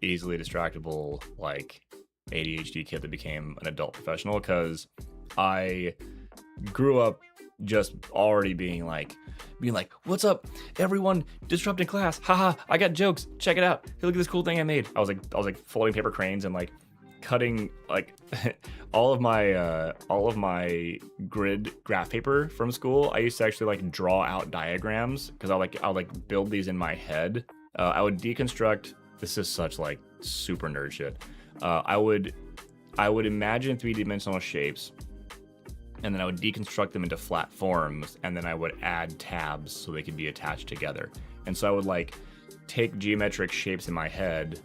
easily distractible, like ADHD kid that became an adult professional, because I grew up just already being like, what's up, everyone, disrupting class, haha, I got jokes, check it out, hey, look at this cool thing I made. I was like folding paper cranes and like cutting like all of my grid graph paper from school. I used to actually like draw out diagrams because I'll like build these in my head. I would deconstruct. This is such like super nerd shit. I would imagine 3-dimensional shapes, and then I would deconstruct them into flat forms, and then I would add tabs so they could be attached together. And so I would like take geometric shapes in my head,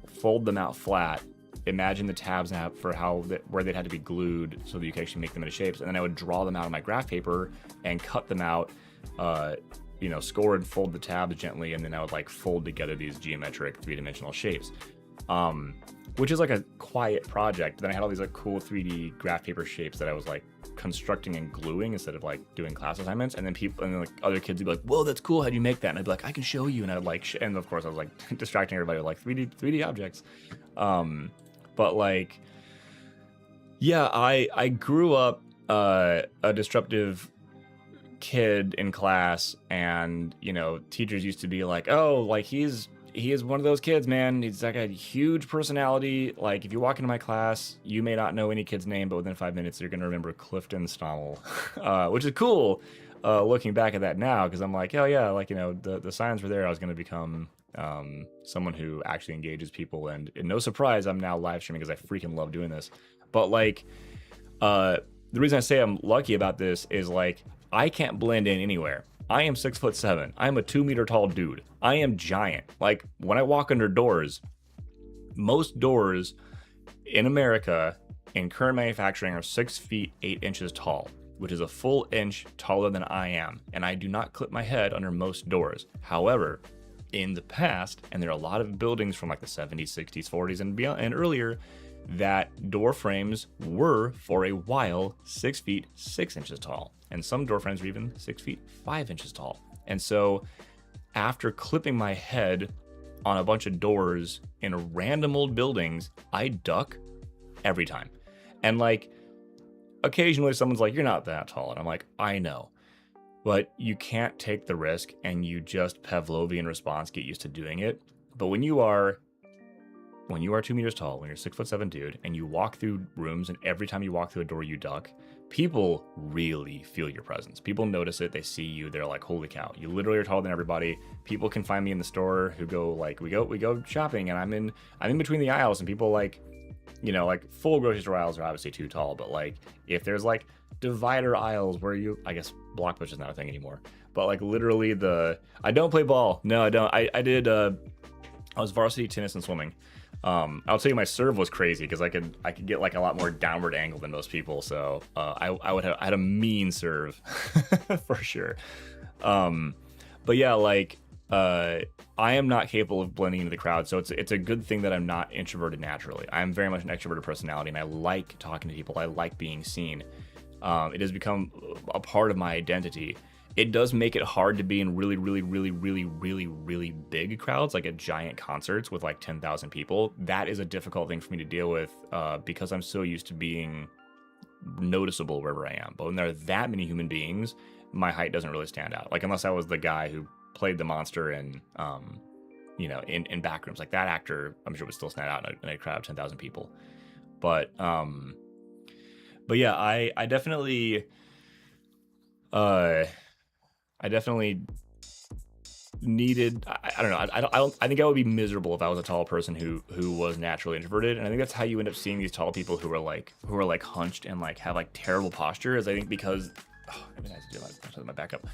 fold them out flat, imagine the tabs for where they'd had to be glued so that you could actually make them into shapes, and then I would draw them out on my graph paper and cut them out, score and fold the tabs gently, and then I would like fold together these geometric 3-dimensional shapes. Which is like a quiet project. Then I had all these like cool 3D graph paper shapes that I was like constructing and gluing instead of like doing class assignments. And then like other kids would be like, "Whoa, that's cool. How'd you make that?" And I'd be like, "I can show you." And I would like, and of course I was like distracting everybody with like 3D objects. But like, yeah, I grew up a disruptive kid in class, and teachers used to be like, "Oh, like he is one of those kids, man. He's like a huge personality. Like, if you walk into my class, you may not know any kid's name, but within 5 minutes, you're going to remember Clifton Stommel," which is cool looking back at that now, because I'm like, oh, yeah, like, the signs were there. I was going to become someone who actually engages people. And no surprise, I'm now live streaming because I freaking love doing this. But, like, the reason I say I'm lucky about this is, like, I can't blend in anywhere. I am 6'7". I am a 2-meter tall dude. I am giant. Like, when I walk under doors, most doors in America in current manufacturing are 6 feet 8 inches tall, which is a full inch taller than I am. And I do not clip my head under most doors. However, in the past, and there are a lot of buildings from like the 70s, 60s, 40s, and beyond and earlier, that door frames were for a while 6 feet 6 inches tall. And some door frames were even 6 feet 5 inches tall. And so after clipping my head on a bunch of doors in random old buildings, I duck every time. And like, occasionally someone's like, "You're not that tall." And I'm like, I know. But you can't take the risk, and you just Pavlovian response, get used to doing it. But when you are when you are 2 meters tall, when you're 6'7" dude, and you walk through rooms, and every time you walk through a door you duck, people really feel your presence. People notice it. They see you. They're like, holy cow, you literally are taller than everybody. People can find me in the store who go like, we go shopping, and I'm in between the aisles, and people like, you know, like full grocery store aisles are obviously too tall, but like if there's like divider aisles where you, I guess block push is not a thing anymore, but like literally I don't play ball. No, I don't. I was varsity tennis and swimming. I'll tell you, my serve was crazy because I could get like a lot more downward angle than most people. So I had a mean serve for sure. But yeah, like I am not capable of blending into the crowd, so it's a good thing that I'm not introverted naturally. I'm very much an extroverted personality, and I like talking to people. I like being seen. It has become a part of my identity. It does make it hard to be in really, really, really, really, really, really big crowds, like at giant concerts with like 10,000 people. That is a difficult thing for me to deal with because I'm so used to being noticeable wherever I am. But when there are that many human beings, my height doesn't really stand out. Like unless I was the guy who played the monster in, you know, in back rooms, like that actor, I'm sure would still stand out in a crowd of 10,000 people. But yeah, I definitely. I definitely needed. I don't know. I think I would be miserable if I was a tall person who was naturally introverted, and I think that's how you end up seeing these tall people who are like hunched and like have like terrible posture. Is I think because I have to do my backup.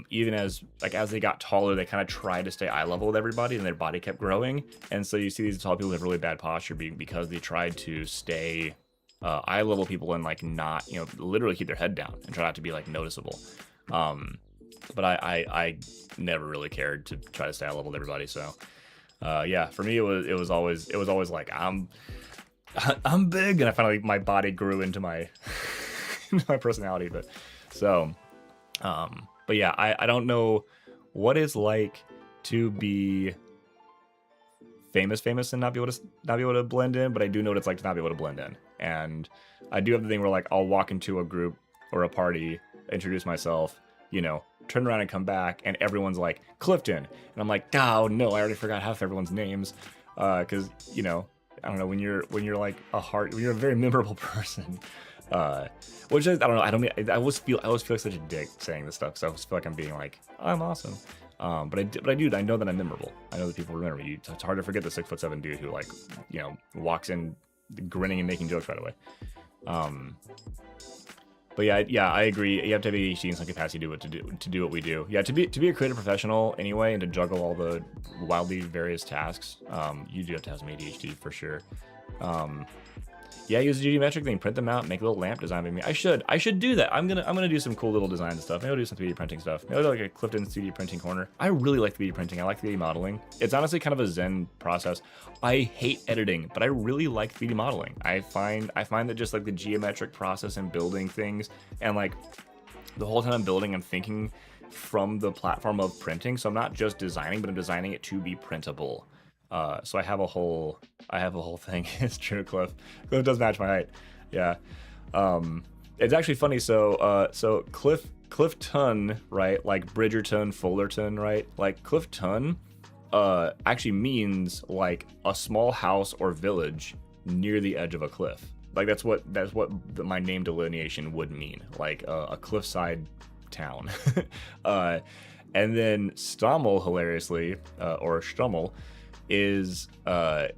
Even as they got taller, they kind of tried to stay eye level with everybody, and their body kept growing. And so you see these tall people who have really bad posture because they tried to stay eye level people and like not, you know, literally keep their head down and try not to be like noticeable. But I never really cared to try to stay eye level with everybody. So yeah, for me it was always like I'm big, and I finally my body grew into my my personality. But so but yeah, I don't know what it's like to be famous and not be able to blend in, but I do know what it's like to not be able to blend in. And I do have the thing where like I'll walk into a group or a party, introduce myself, you know, turn around and come back, and everyone's like Clifton, and I'm like, oh no, I already forgot half everyone's names, because you know, I don't know, when you're like when you're a very memorable person, which is, I don't know, I always feel like such a dick saying this stuff, so I always feel like I'm being like, I'm awesome. But I know that I'm memorable. I know that people remember me. It's hard to forget the 6'7" dude who, like, you know, walks in grinning and making jokes right away. But yeah, I agree. You have to have ADHD in some capacity to do what we do. Yeah, to be a creative professional anyway, and to juggle all the wildly various tasks, you do have to have some ADHD for sure. Yeah, use the geometric thing, print them out, make a little lamp design with me. I should do that. I'm gonna do some cool little design stuff. Maybe I'll do some 3D printing stuff. Maybe I'll do like a Clifton 3D printing corner. I really like 3D printing. I like 3D modeling. It's honestly kind of a zen process. I hate editing, but I really like 3D modeling. I find that just like the geometric process and building things, and like the whole time I'm building, I'm thinking from the platform of printing. So I'm not just designing, but I'm designing it to be printable. So I have a whole thing. It's true, Cliff does match my height. Yeah. It's actually funny. So Clifton, right? Like Bridgerton, Fullerton, right? Like Clifton, actually means like a small house or village near the edge of a cliff. Like that's what my name delineation would mean. Like a cliffside town. And then Stommel, hilariously, or Stommel, is a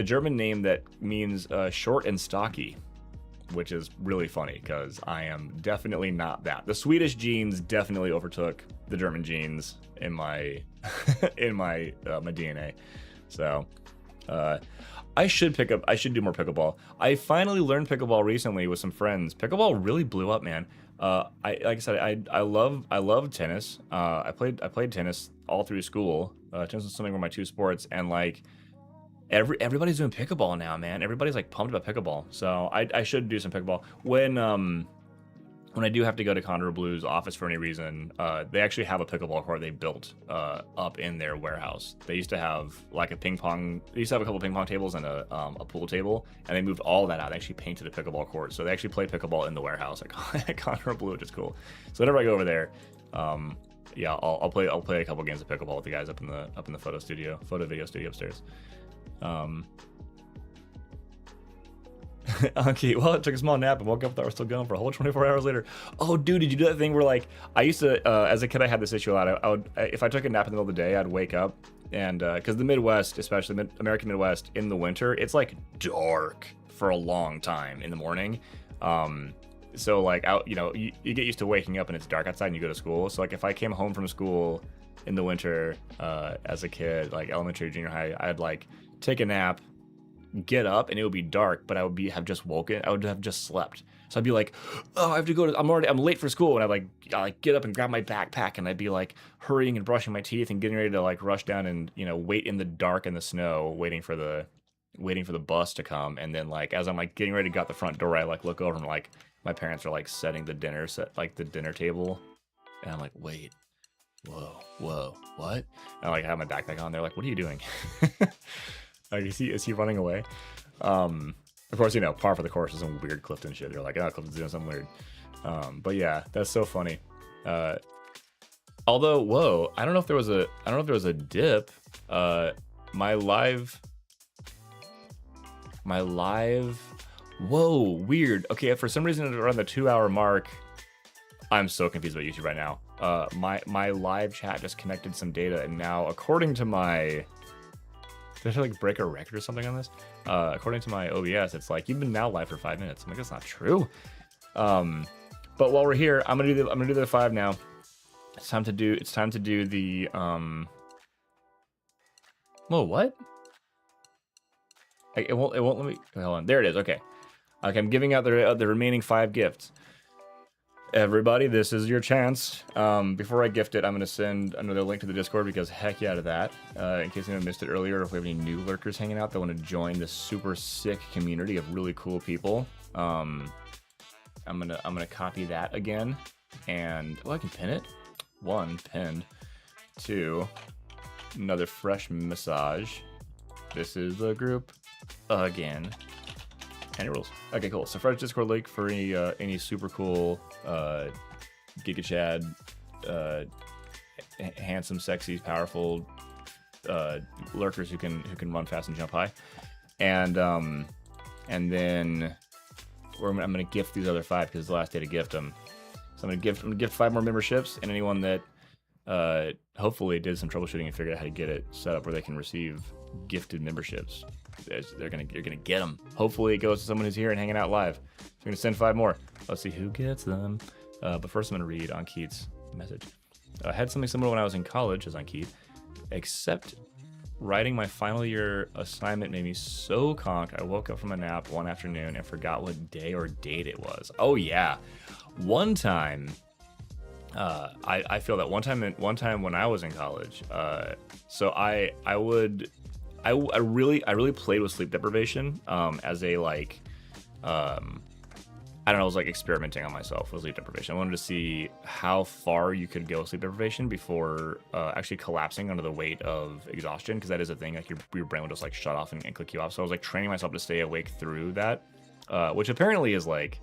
German name that means short and stocky, which is really funny because I am definitely not that. The Swedish genes definitely overtook the German genes in my my DNA. So I should do more pickleball. I finally learned pickleball recently with some friends. Pickleball really blew up, man. Like I said, I love tennis. I played tennis all through school. Tennis and swimming were my two sports, and like everybody's doing pickleball now, man. Everybody's like pumped about pickleball. So I should do some pickleball when I do have to go to Condor Blue's office for any reason. They actually have a pickleball court they built up in their warehouse. They used to have like a ping pong. They used to have a couple ping pong tables and a pool table, and they moved all that out. They actually painted a pickleball court, so they actually play pickleball in the warehouse at Condor Blue, which is cool. So whenever I go over there, yeah, I'll play a couple games of pickleball with the guys up in the photo video studio upstairs. Okay, well, it took a small nap and woke up. Thought we were still going for a whole 24 hours later. Oh, dude, did you do that thing where like I used to, as a kid, I had this issue a lot. I would, if I took a nap in the middle of the day, I'd wake up and because the Midwest, especially American Midwest, in the winter, it's like dark for a long time in the morning. So like out, you know, you get used to waking up and it's dark outside and you go to school. So like if I came home from school in the winter as a kid, like elementary, junior high, I'd like take a nap, get up, and it would be dark, but I would have just woken. I would have just slept. So I'd be like, oh, I have to go to, I'm late for school. And I like get up and grab my backpack and I'd be like hurrying and brushing my teeth and getting ready to like rush down and, you know, wait in the dark and the snow, waiting for the bus to come. And then like, as I'm like getting ready to go out the front door, I like look over and like my parents are like setting the dinner table. And I'm like, wait, whoa, what? And I like have my backpack on. They're like, what are you doing? Like, is he running away? Of course, you know, par for the course is some weird Clifton shit. They're like, oh, Clifton's doing something weird. But yeah, that's so funny. Although, whoa, I don't know if there was a dip. My live, whoa, weird. Okay, for some reason around the 2-hour mark, I'm so confused about YouTube right now. My live chat just connected some data, and now according to my, did I like break a record or something on this? According to my OBS, it's like you've been now live for 5 minutes. I'm like, that's not true. But while we're here, I'm gonna do the 5 now. It's time to do the Whoa, what? It won't let me. Hold on, there it is. Okay, I'm giving out the remaining 5 gifts. Everybody, this is your chance. Before I gift it, I'm going to send another link to the Discord because heck yeah to that. In case anyone missed it earlier, or if we have any new lurkers hanging out that want to join this super sick community of really cool people, I'm gonna copy that again, and I can pin it. 1 pinned. 2, another fresh massage. This is the group again. And it rules. Okay, cool. So fresh Discord link for any super cool Giga Chad, handsome, sexy, powerful lurkers who can run fast and jump high. And then I'm gonna gift these other 5 because it's the last day to gift them. So I'm gonna gift 5 more memberships, and anyone that hopefully did some troubleshooting and figured out how to get it set up where they can receive gifted memberships. You're gonna get them. Hopefully it goes to someone who's here and hanging out live. So I'm gonna send 5 more. Let's see who gets them. But first I'm gonna read on Keith's message. I had something similar when I was in college, as on Keith, except writing my final year assignment made me so conked. I woke up from a nap one afternoon and forgot what day or date it was. Oh yeah, one time. I feel that one time when I was in college. So I really played with sleep deprivation as a like I don't know, I was like experimenting on myself with sleep deprivation. I wanted to see how far you could go with sleep deprivation before actually collapsing under the weight of exhaustion, because that is a thing, like your brain will just like shut off and click you off. So I was like training myself to stay awake through that, which apparently is like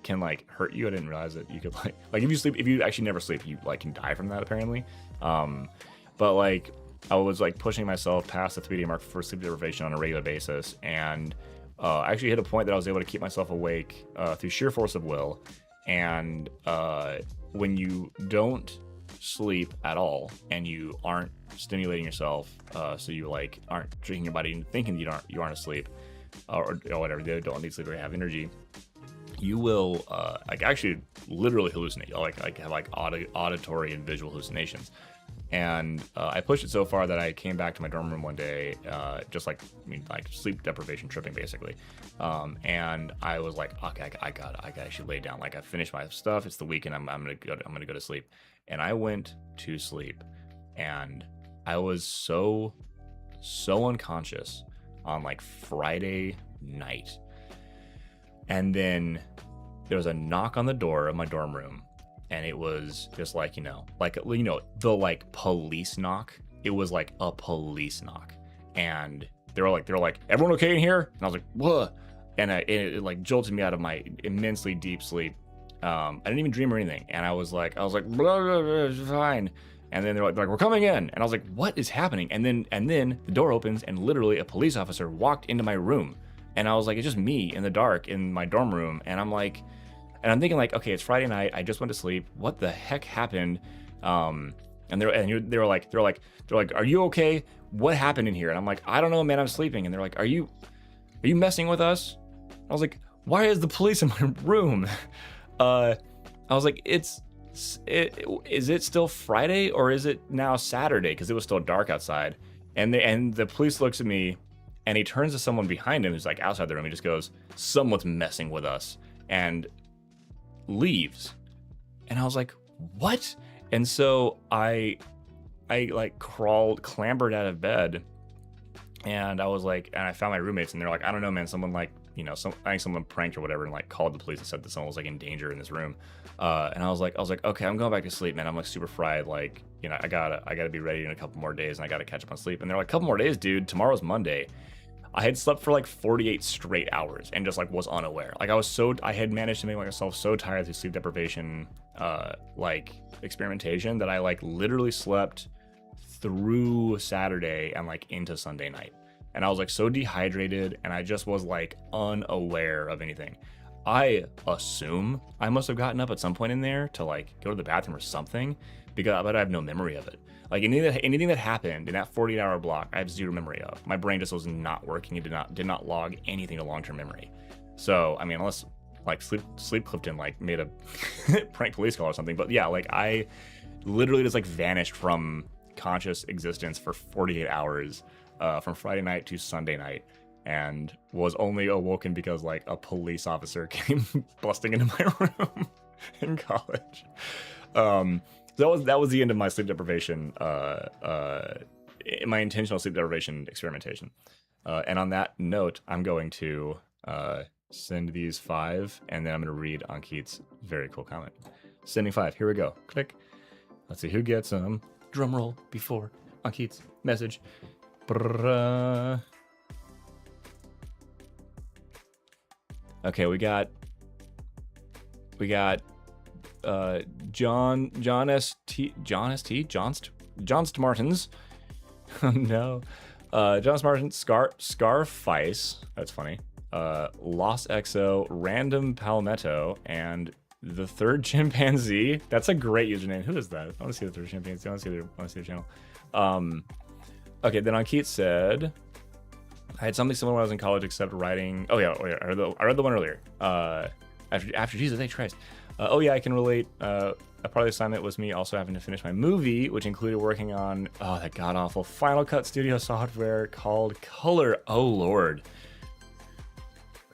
can like hurt you. I didn't realize that you could like if you actually never sleep, you like can die from that apparently. But like I was like pushing myself past the 3-day mark for sleep deprivation on a regular basis, and I actually hit a point that I was able to keep myself awake through sheer force of will. And when you don't sleep at all and you aren't stimulating yourself, so you like aren't tricking your body into thinking you aren't asleep or whatever, they don't need sleep or have energy, you will like actually literally hallucinate. You'll like have like auditory and visual hallucinations. And I pushed it so far that I came back to my dorm room one day, just like sleep deprivation tripping basically. And I was like, okay, I got actually lay down. Like I finished my stuff. It's the weekend. I'm gonna go to sleep. And I went to sleep, and I was so unconscious on like Friday night. And then there was a knock on the door of my dorm room. And it was just like, the like police knock. It was like a police knock. And they were like, everyone okay in here? And I was like, what? And it like jolted me out of my immensely deep sleep. I didn't even dream or anything. And I was like, blah, blah, blah, fine. And then they're like, we're coming in. And I was like, what is happening? And then the door opens and literally a police officer walked into my room. And I was like, it's just me in the dark in my dorm room. And I'm like, and I'm thinking like, okay, it's Friday night. I just went to sleep. What the heck happened? And they were like, are you okay? What happened in here? And I'm like, I don't know, man, I'm sleeping. And they're like, are you messing with us? I was like, why is the police in my room? I was like, is it still Friday or is it now Saturday? Because it was still dark outside. And the police looks at me and he turns to someone behind him who's like outside the room. He just goes, someone's messing with us, and leaves. And I was like, what? And so I like clambered out of bed, and I was like, and I found my roommates, and they're like, I don't know, man, someone like, you know, I think someone pranked or whatever, and like called the police and said that someone was like in danger in this room. And I was like, okay, I'm going back to sleep, man. I'm like super fried. Like, you know, I gotta be ready in a couple more days, and I gotta catch up on sleep. And they're like, couple more days, dude. Tomorrow's Monday. I had slept for like 48 straight hours and just like was unaware. Like I had managed to make myself so tired through sleep deprivation, like experimentation, that I like literally slept through Saturday and like into Sunday night. And I was like so dehydrated, and I just was like unaware of anything. I assume I must have gotten up at some point in there to like go to the bathroom or something, but I have no memory of it. Like anything that happened in that 48-hour block, I have zero memory of. My brain just was not working. It did not log anything to long-term memory. So I mean, unless like Sleep Clifton like made a prank police call or something. But yeah, like I literally just like vanished from conscious existence for 48 hours from Friday night to Sunday night, and was only awoken because like a police officer came busting into my room in college. That was the end of my sleep deprivation, my intentional sleep deprivation experimentation. And on that note, I'm going to send these 5, and then I'm going to read Ankit's very cool comment. Sending 5. Here we go. Click. Let's see who gets them. Drum roll before Ankit's message. Brrrr. Okay, we got John Martins. Oh no. John Martins, Scarface. That's funny. Los Exo, Random Palmetto, and the Third Chimpanzee. That's a great username. Who is that? I want to see the Third Chimpanzee. I want to see the channel. Okay, then Ankit said, I had something similar when I was in college, except writing. Oh yeah, I read the one earlier. After Jesus H. Christ. Oh yeah, I can relate. A part of the assignment was me also having to finish my movie, which included working on that god awful Final Cut Studio software called Color. Oh lord.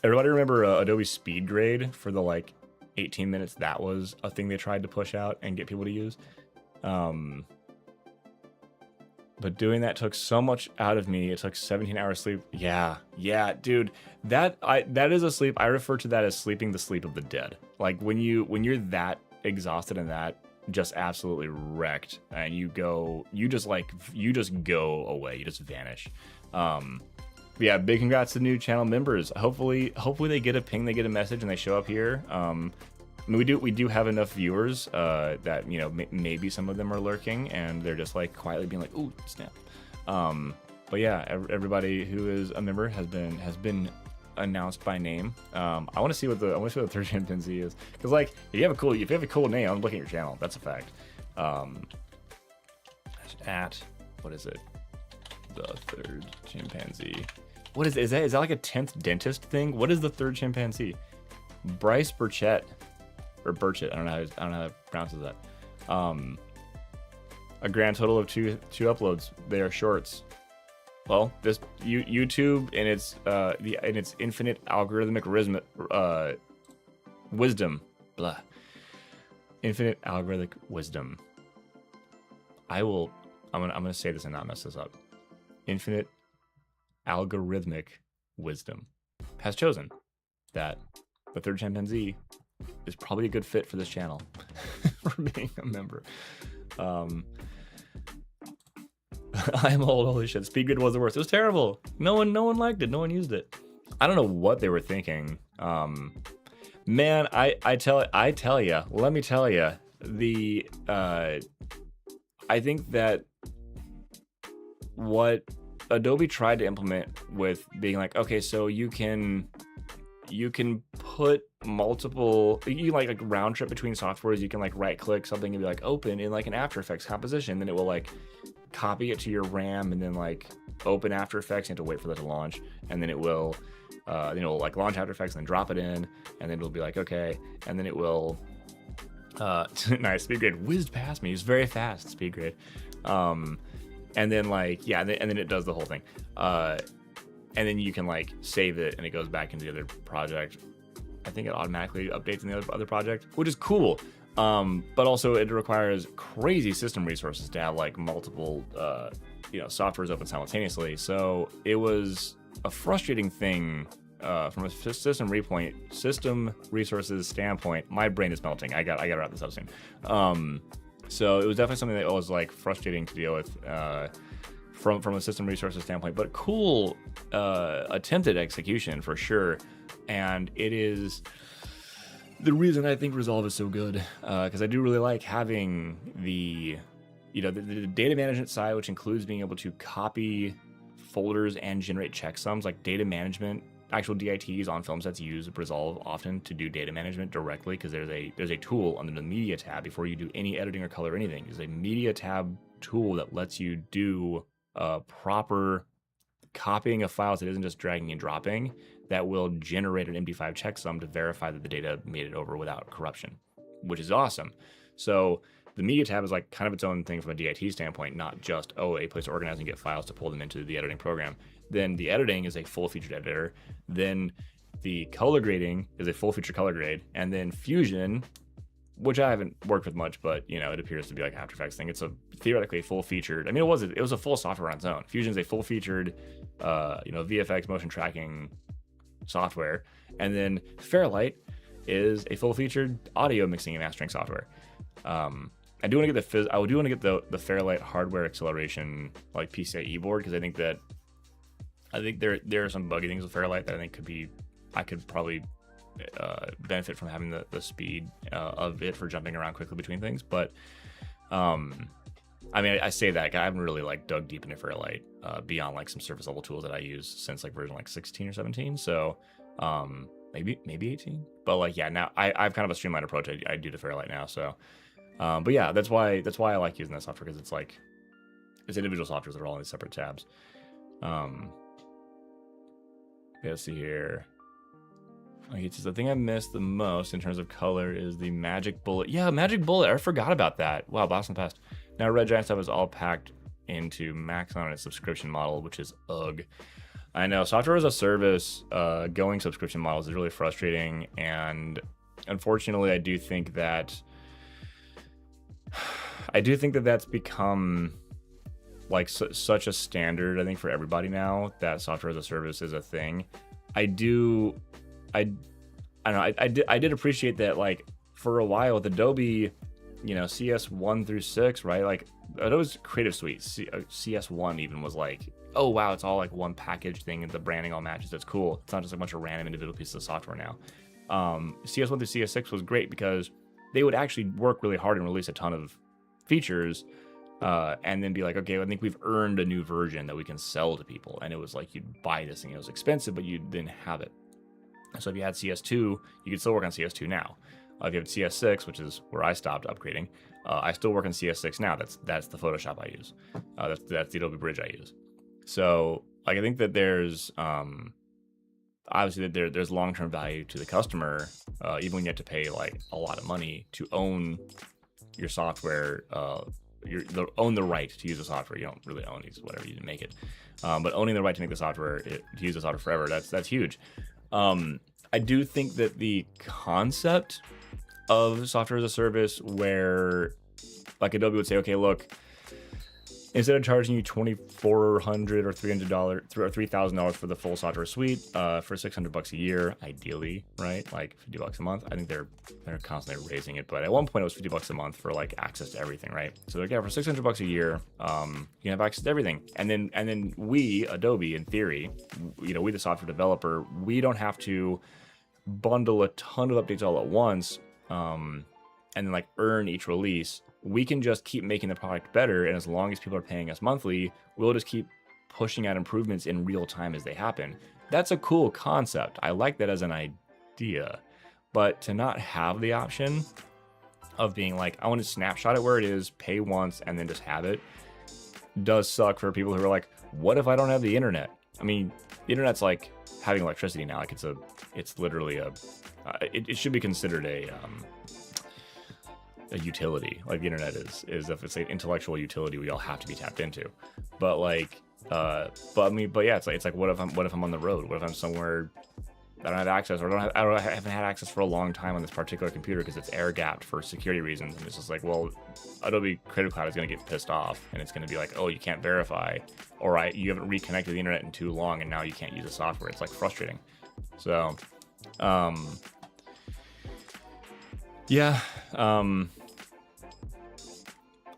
Everybody remember Adobe SpeedGrade for the like 18 minutes? That was a thing they tried to push out and get people to use. But doing that took so much out of me. It took 17 hours sleep. Yeah, dude. That is a sleep. I refer to that as sleeping the sleep of the dead. Like when you're that exhausted and that just absolutely wrecked, and you just go away. You just vanish. Yeah, big congrats to new channel members. Hopefully they get a ping, they get a message, and they show up here. I mean, we do have enough viewers that, you know, maybe some of them are lurking and they're just like quietly being like, ooh, snap. But yeah, everybody who is a member has been announced by name. I want to see what the Third Chimpanzee is, because like if you have a cool name, I'm looking at your channel. That's a fact. At what is it? The Third Chimpanzee. What is that? Is that like a 10th dentist thing? What is the Third Chimpanzee? Bryce Burchett. Or Burchett, I don't know how to pronounce that. A grand total of two uploads. They are shorts. Well, this YouTube in its infinite algorithmic wisdom, blah. Infinite algorithmic wisdom. I'm gonna say this and not mess this up. Infinite algorithmic wisdom has chosen that the Third Chimpanzee is probably a good fit for this channel for being a member. I'm old. Holy shit! Speedgrid was the worst. It was terrible. No one liked it. No one used it. I don't know what they were thinking. Man, I tell you. Let me tell you. The I think that what Adobe tried to implement with being like, okay, so you can put multiple, you like round trip between softwares. You can like right click something and be like open in like an After Effects composition, then it will like copy it to your RAM and then like open After Effects. You have to wait for that to launch, and then it will like launch After Effects and then drop it in, and then it'll be like okay, and then it will nice. Speed grade whizzed past me. It's very fast. Speed grade. And then like yeah, and then it does the whole thing. And then you can like save it and it goes back into the other project. I think it automatically updates in the other project, which is cool. But also it requires crazy system resources to have like multiple softwares open simultaneously. So it was a frustrating thing from a system resources standpoint. My brain is melting. I got to wrap this up soon. So it was definitely something that was like frustrating to deal with from a system resources standpoint, but cool attempted execution for sure. And it is the reason I think Resolve is so good, because I do really like having the data management side, which includes being able to copy folders and generate checksums. Like data management, actual DITs on film sets use Resolve often to do data management directly, because there's a tool under the media tab before you do any editing or color or anything. There's a media tab tool that lets you do proper copying of files that isn't just dragging and dropping, that will generate an MD5 checksum to verify that the data made it over without corruption, which is awesome. So the media tab is like kind of its own thing from a DIT standpoint, not just a place to organize and get files to pull them into the editing program. Then the editing is a full-featured editor. Then the color grading is a full-featured color grade. And then Fusion, which I haven't worked with much, but it appears to be like After Effects thing. It's theoretically a full-featured. I mean, it was a full software on its own. Fusion is a full-featured, VFX motion tracking software. And then Fairlight is a full-featured audio mixing and mastering software. I do want to get the Fairlight hardware acceleration like PCIe board, because I think there are some buggy things with Fairlight that I think I could probably benefit from having the speed of it for jumping around quickly between things. But I mean, I say that I haven't really like dug deep into Fairlight beyond like some surface level tools that I use since like version like 16 or 17. So maybe 18. But like yeah, now I've kind of a streamlined approach I do to Fairlight now. So but yeah, that's why I like using that software, because it's individual softwares that are all in these separate tabs. Let's see here. Okay, the thing I missed the most in terms of color is the Magic Bullet. Yeah, Magic Bullet. I forgot about that. Wow, blast from the past. Now, Red Giant stuff is all packed into Max on its subscription model, which is ugh. I know software as a service, going subscription models is really frustrating, and unfortunately, I do think that that's become like such a standard, I think, for everybody now, that software as a service is a thing. I don't know. I did appreciate that, like, for a while with Adobe, CS 1 through 6, right? Like, Adobe's Creative Suite, CS 1 even was like, oh wow, it's all like one package thing and the branding all matches. That's cool. It's not just a bunch of random individual pieces of software now. CS 1 through CS 6 was great because they would actually work really hard and release a ton of features, and then be like, okay, I think we've earned a new version that we can sell to people. And it was like, you'd buy this thing, it was expensive, but you didn't have it. So if you had CS2, you could still work on CS2 now. If you have CS6, which is where I stopped upgrading, I still work on CS6 now. That's the Photoshop I use. That's the Adobe Bridge I use. So like, I think that there's obviously that there's long-term value to the customer, even when you have to pay like a lot of money to own your software. Own the right to use the software. You don't really own it, whatever, you make it. But owning the right to make the software, to use the software forever, that's huge. I do think that the concept of software as a service, where like Adobe would say, okay, look, instead of charging you $2,400 or $300 or $3,000 for the full software suite, for $600 a year, ideally, right? Like $50 a month. I think they're constantly raising it, but at one point it was $50 a month for like access to everything, right? So like, yeah, for $600 a year, you can have access to everything. And then we, Adobe, in theory, we the software developer, we don't have to bundle a ton of updates all at once, and then like earn each release. we can just keep making the product better, and as long as people are paying us monthly, we'll just keep pushing out improvements in real time as they happen. That's a cool concept. I like that as an idea, but to not have the option of being like, I want to snapshot it where it is, pay once, and then just have it, does suck for people who are like, what if I don't have the internet? I mean, the internet's like having electricity now. Like it's literally it should be considered a utility. Like the internet is if it's an intellectual utility, we all have to be tapped into. But like, but yeah, it's like what if I'm on the road? What if I'm somewhere I don't have access, or I haven't had access for a long time on this particular computer because it's air gapped for security reasons, and it's just like, well, Adobe Creative Cloud is going to get pissed off, and it's going to be like, oh, you can't verify, or you haven't reconnected the internet in too long, and now you can't use the software. It's like frustrating. So, yeah,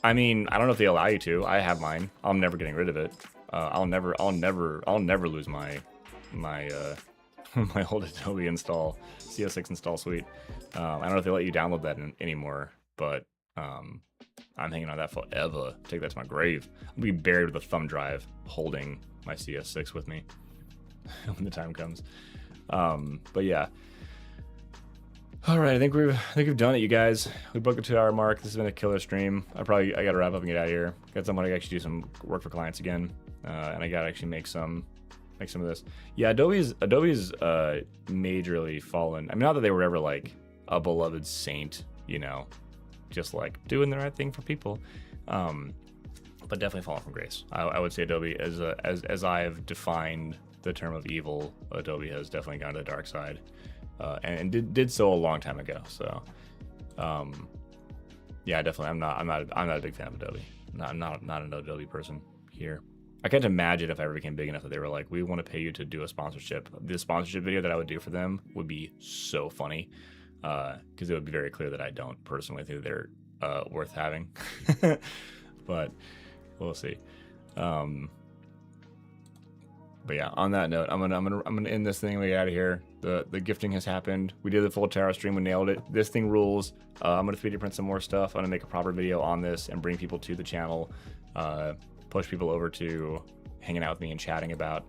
I mean, I don't know if they allow you to. I have mine. I'm never getting rid of it. I'll never lose my my old Adobe install, CS6 install suite. I don't know if they let you download that anymore, but I'm hanging on that forever. Take that to my grave. I'll be buried with a thumb drive holding my CS6 with me when the time comes. But yeah. All right, I think we've done it, you guys. We broke the 2-hour mark. This has been a killer stream. I got to wrap up and get out of here. Got somebody to actually do some work for clients again, and I got to actually make some of this. Yeah, Adobe's majorly fallen. I mean, not that they were ever like a beloved saint, you know, just like doing the right thing for people, but definitely fallen from grace. I would say Adobe, as I have defined the term of evil, Adobe has definitely gone to the dark side, and did so a long time ago. So, yeah, definitely, I'm not a big fan of Adobe. I'm not an Adobe person here. I can't imagine if I ever became big enough that they were like, we want to pay you to do a sponsorship. The sponsorship video that I would do for them would be so funny, because it would be very clear that I don't personally think they're worth having. But we'll see. But yeah, on that note, I'm gonna end this thing. We get out of here. The gifting has happened. We did the full tarot stream. We nailed it. This thing rules. I'm gonna 3D print some more stuff. I'm gonna make a proper video on this and bring people to the channel. Push people over to hanging out with me and chatting about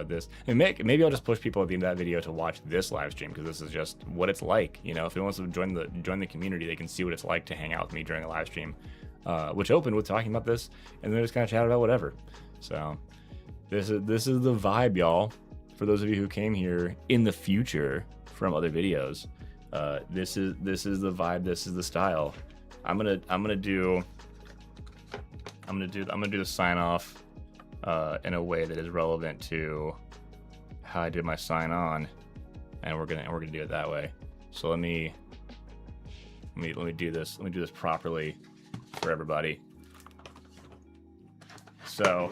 this. And maybe I'll just push people at the end of that video to watch this live stream, because this is just what it's like. You know, if anyone wants to join the community, they can see what it's like to hang out with me during a live stream, which opened with talking about this, and then just kind of chat about whatever. So this is the vibe, y'all. For those of you who came here in the future from other videos, this is the vibe. This is the style. I'm gonna do the sign off in a way that is relevant to how I did my sign on, and we're gonna do it that way. So let me do this. Let me do this properly for everybody. So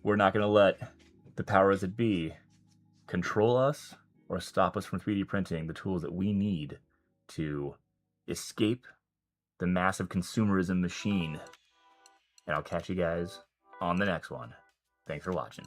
we're not gonna let the powers that be control us or stop us from 3D printing the tools that we need to escape the massive consumerism machine. And I'll catch you guys on the next one. Thanks for watching.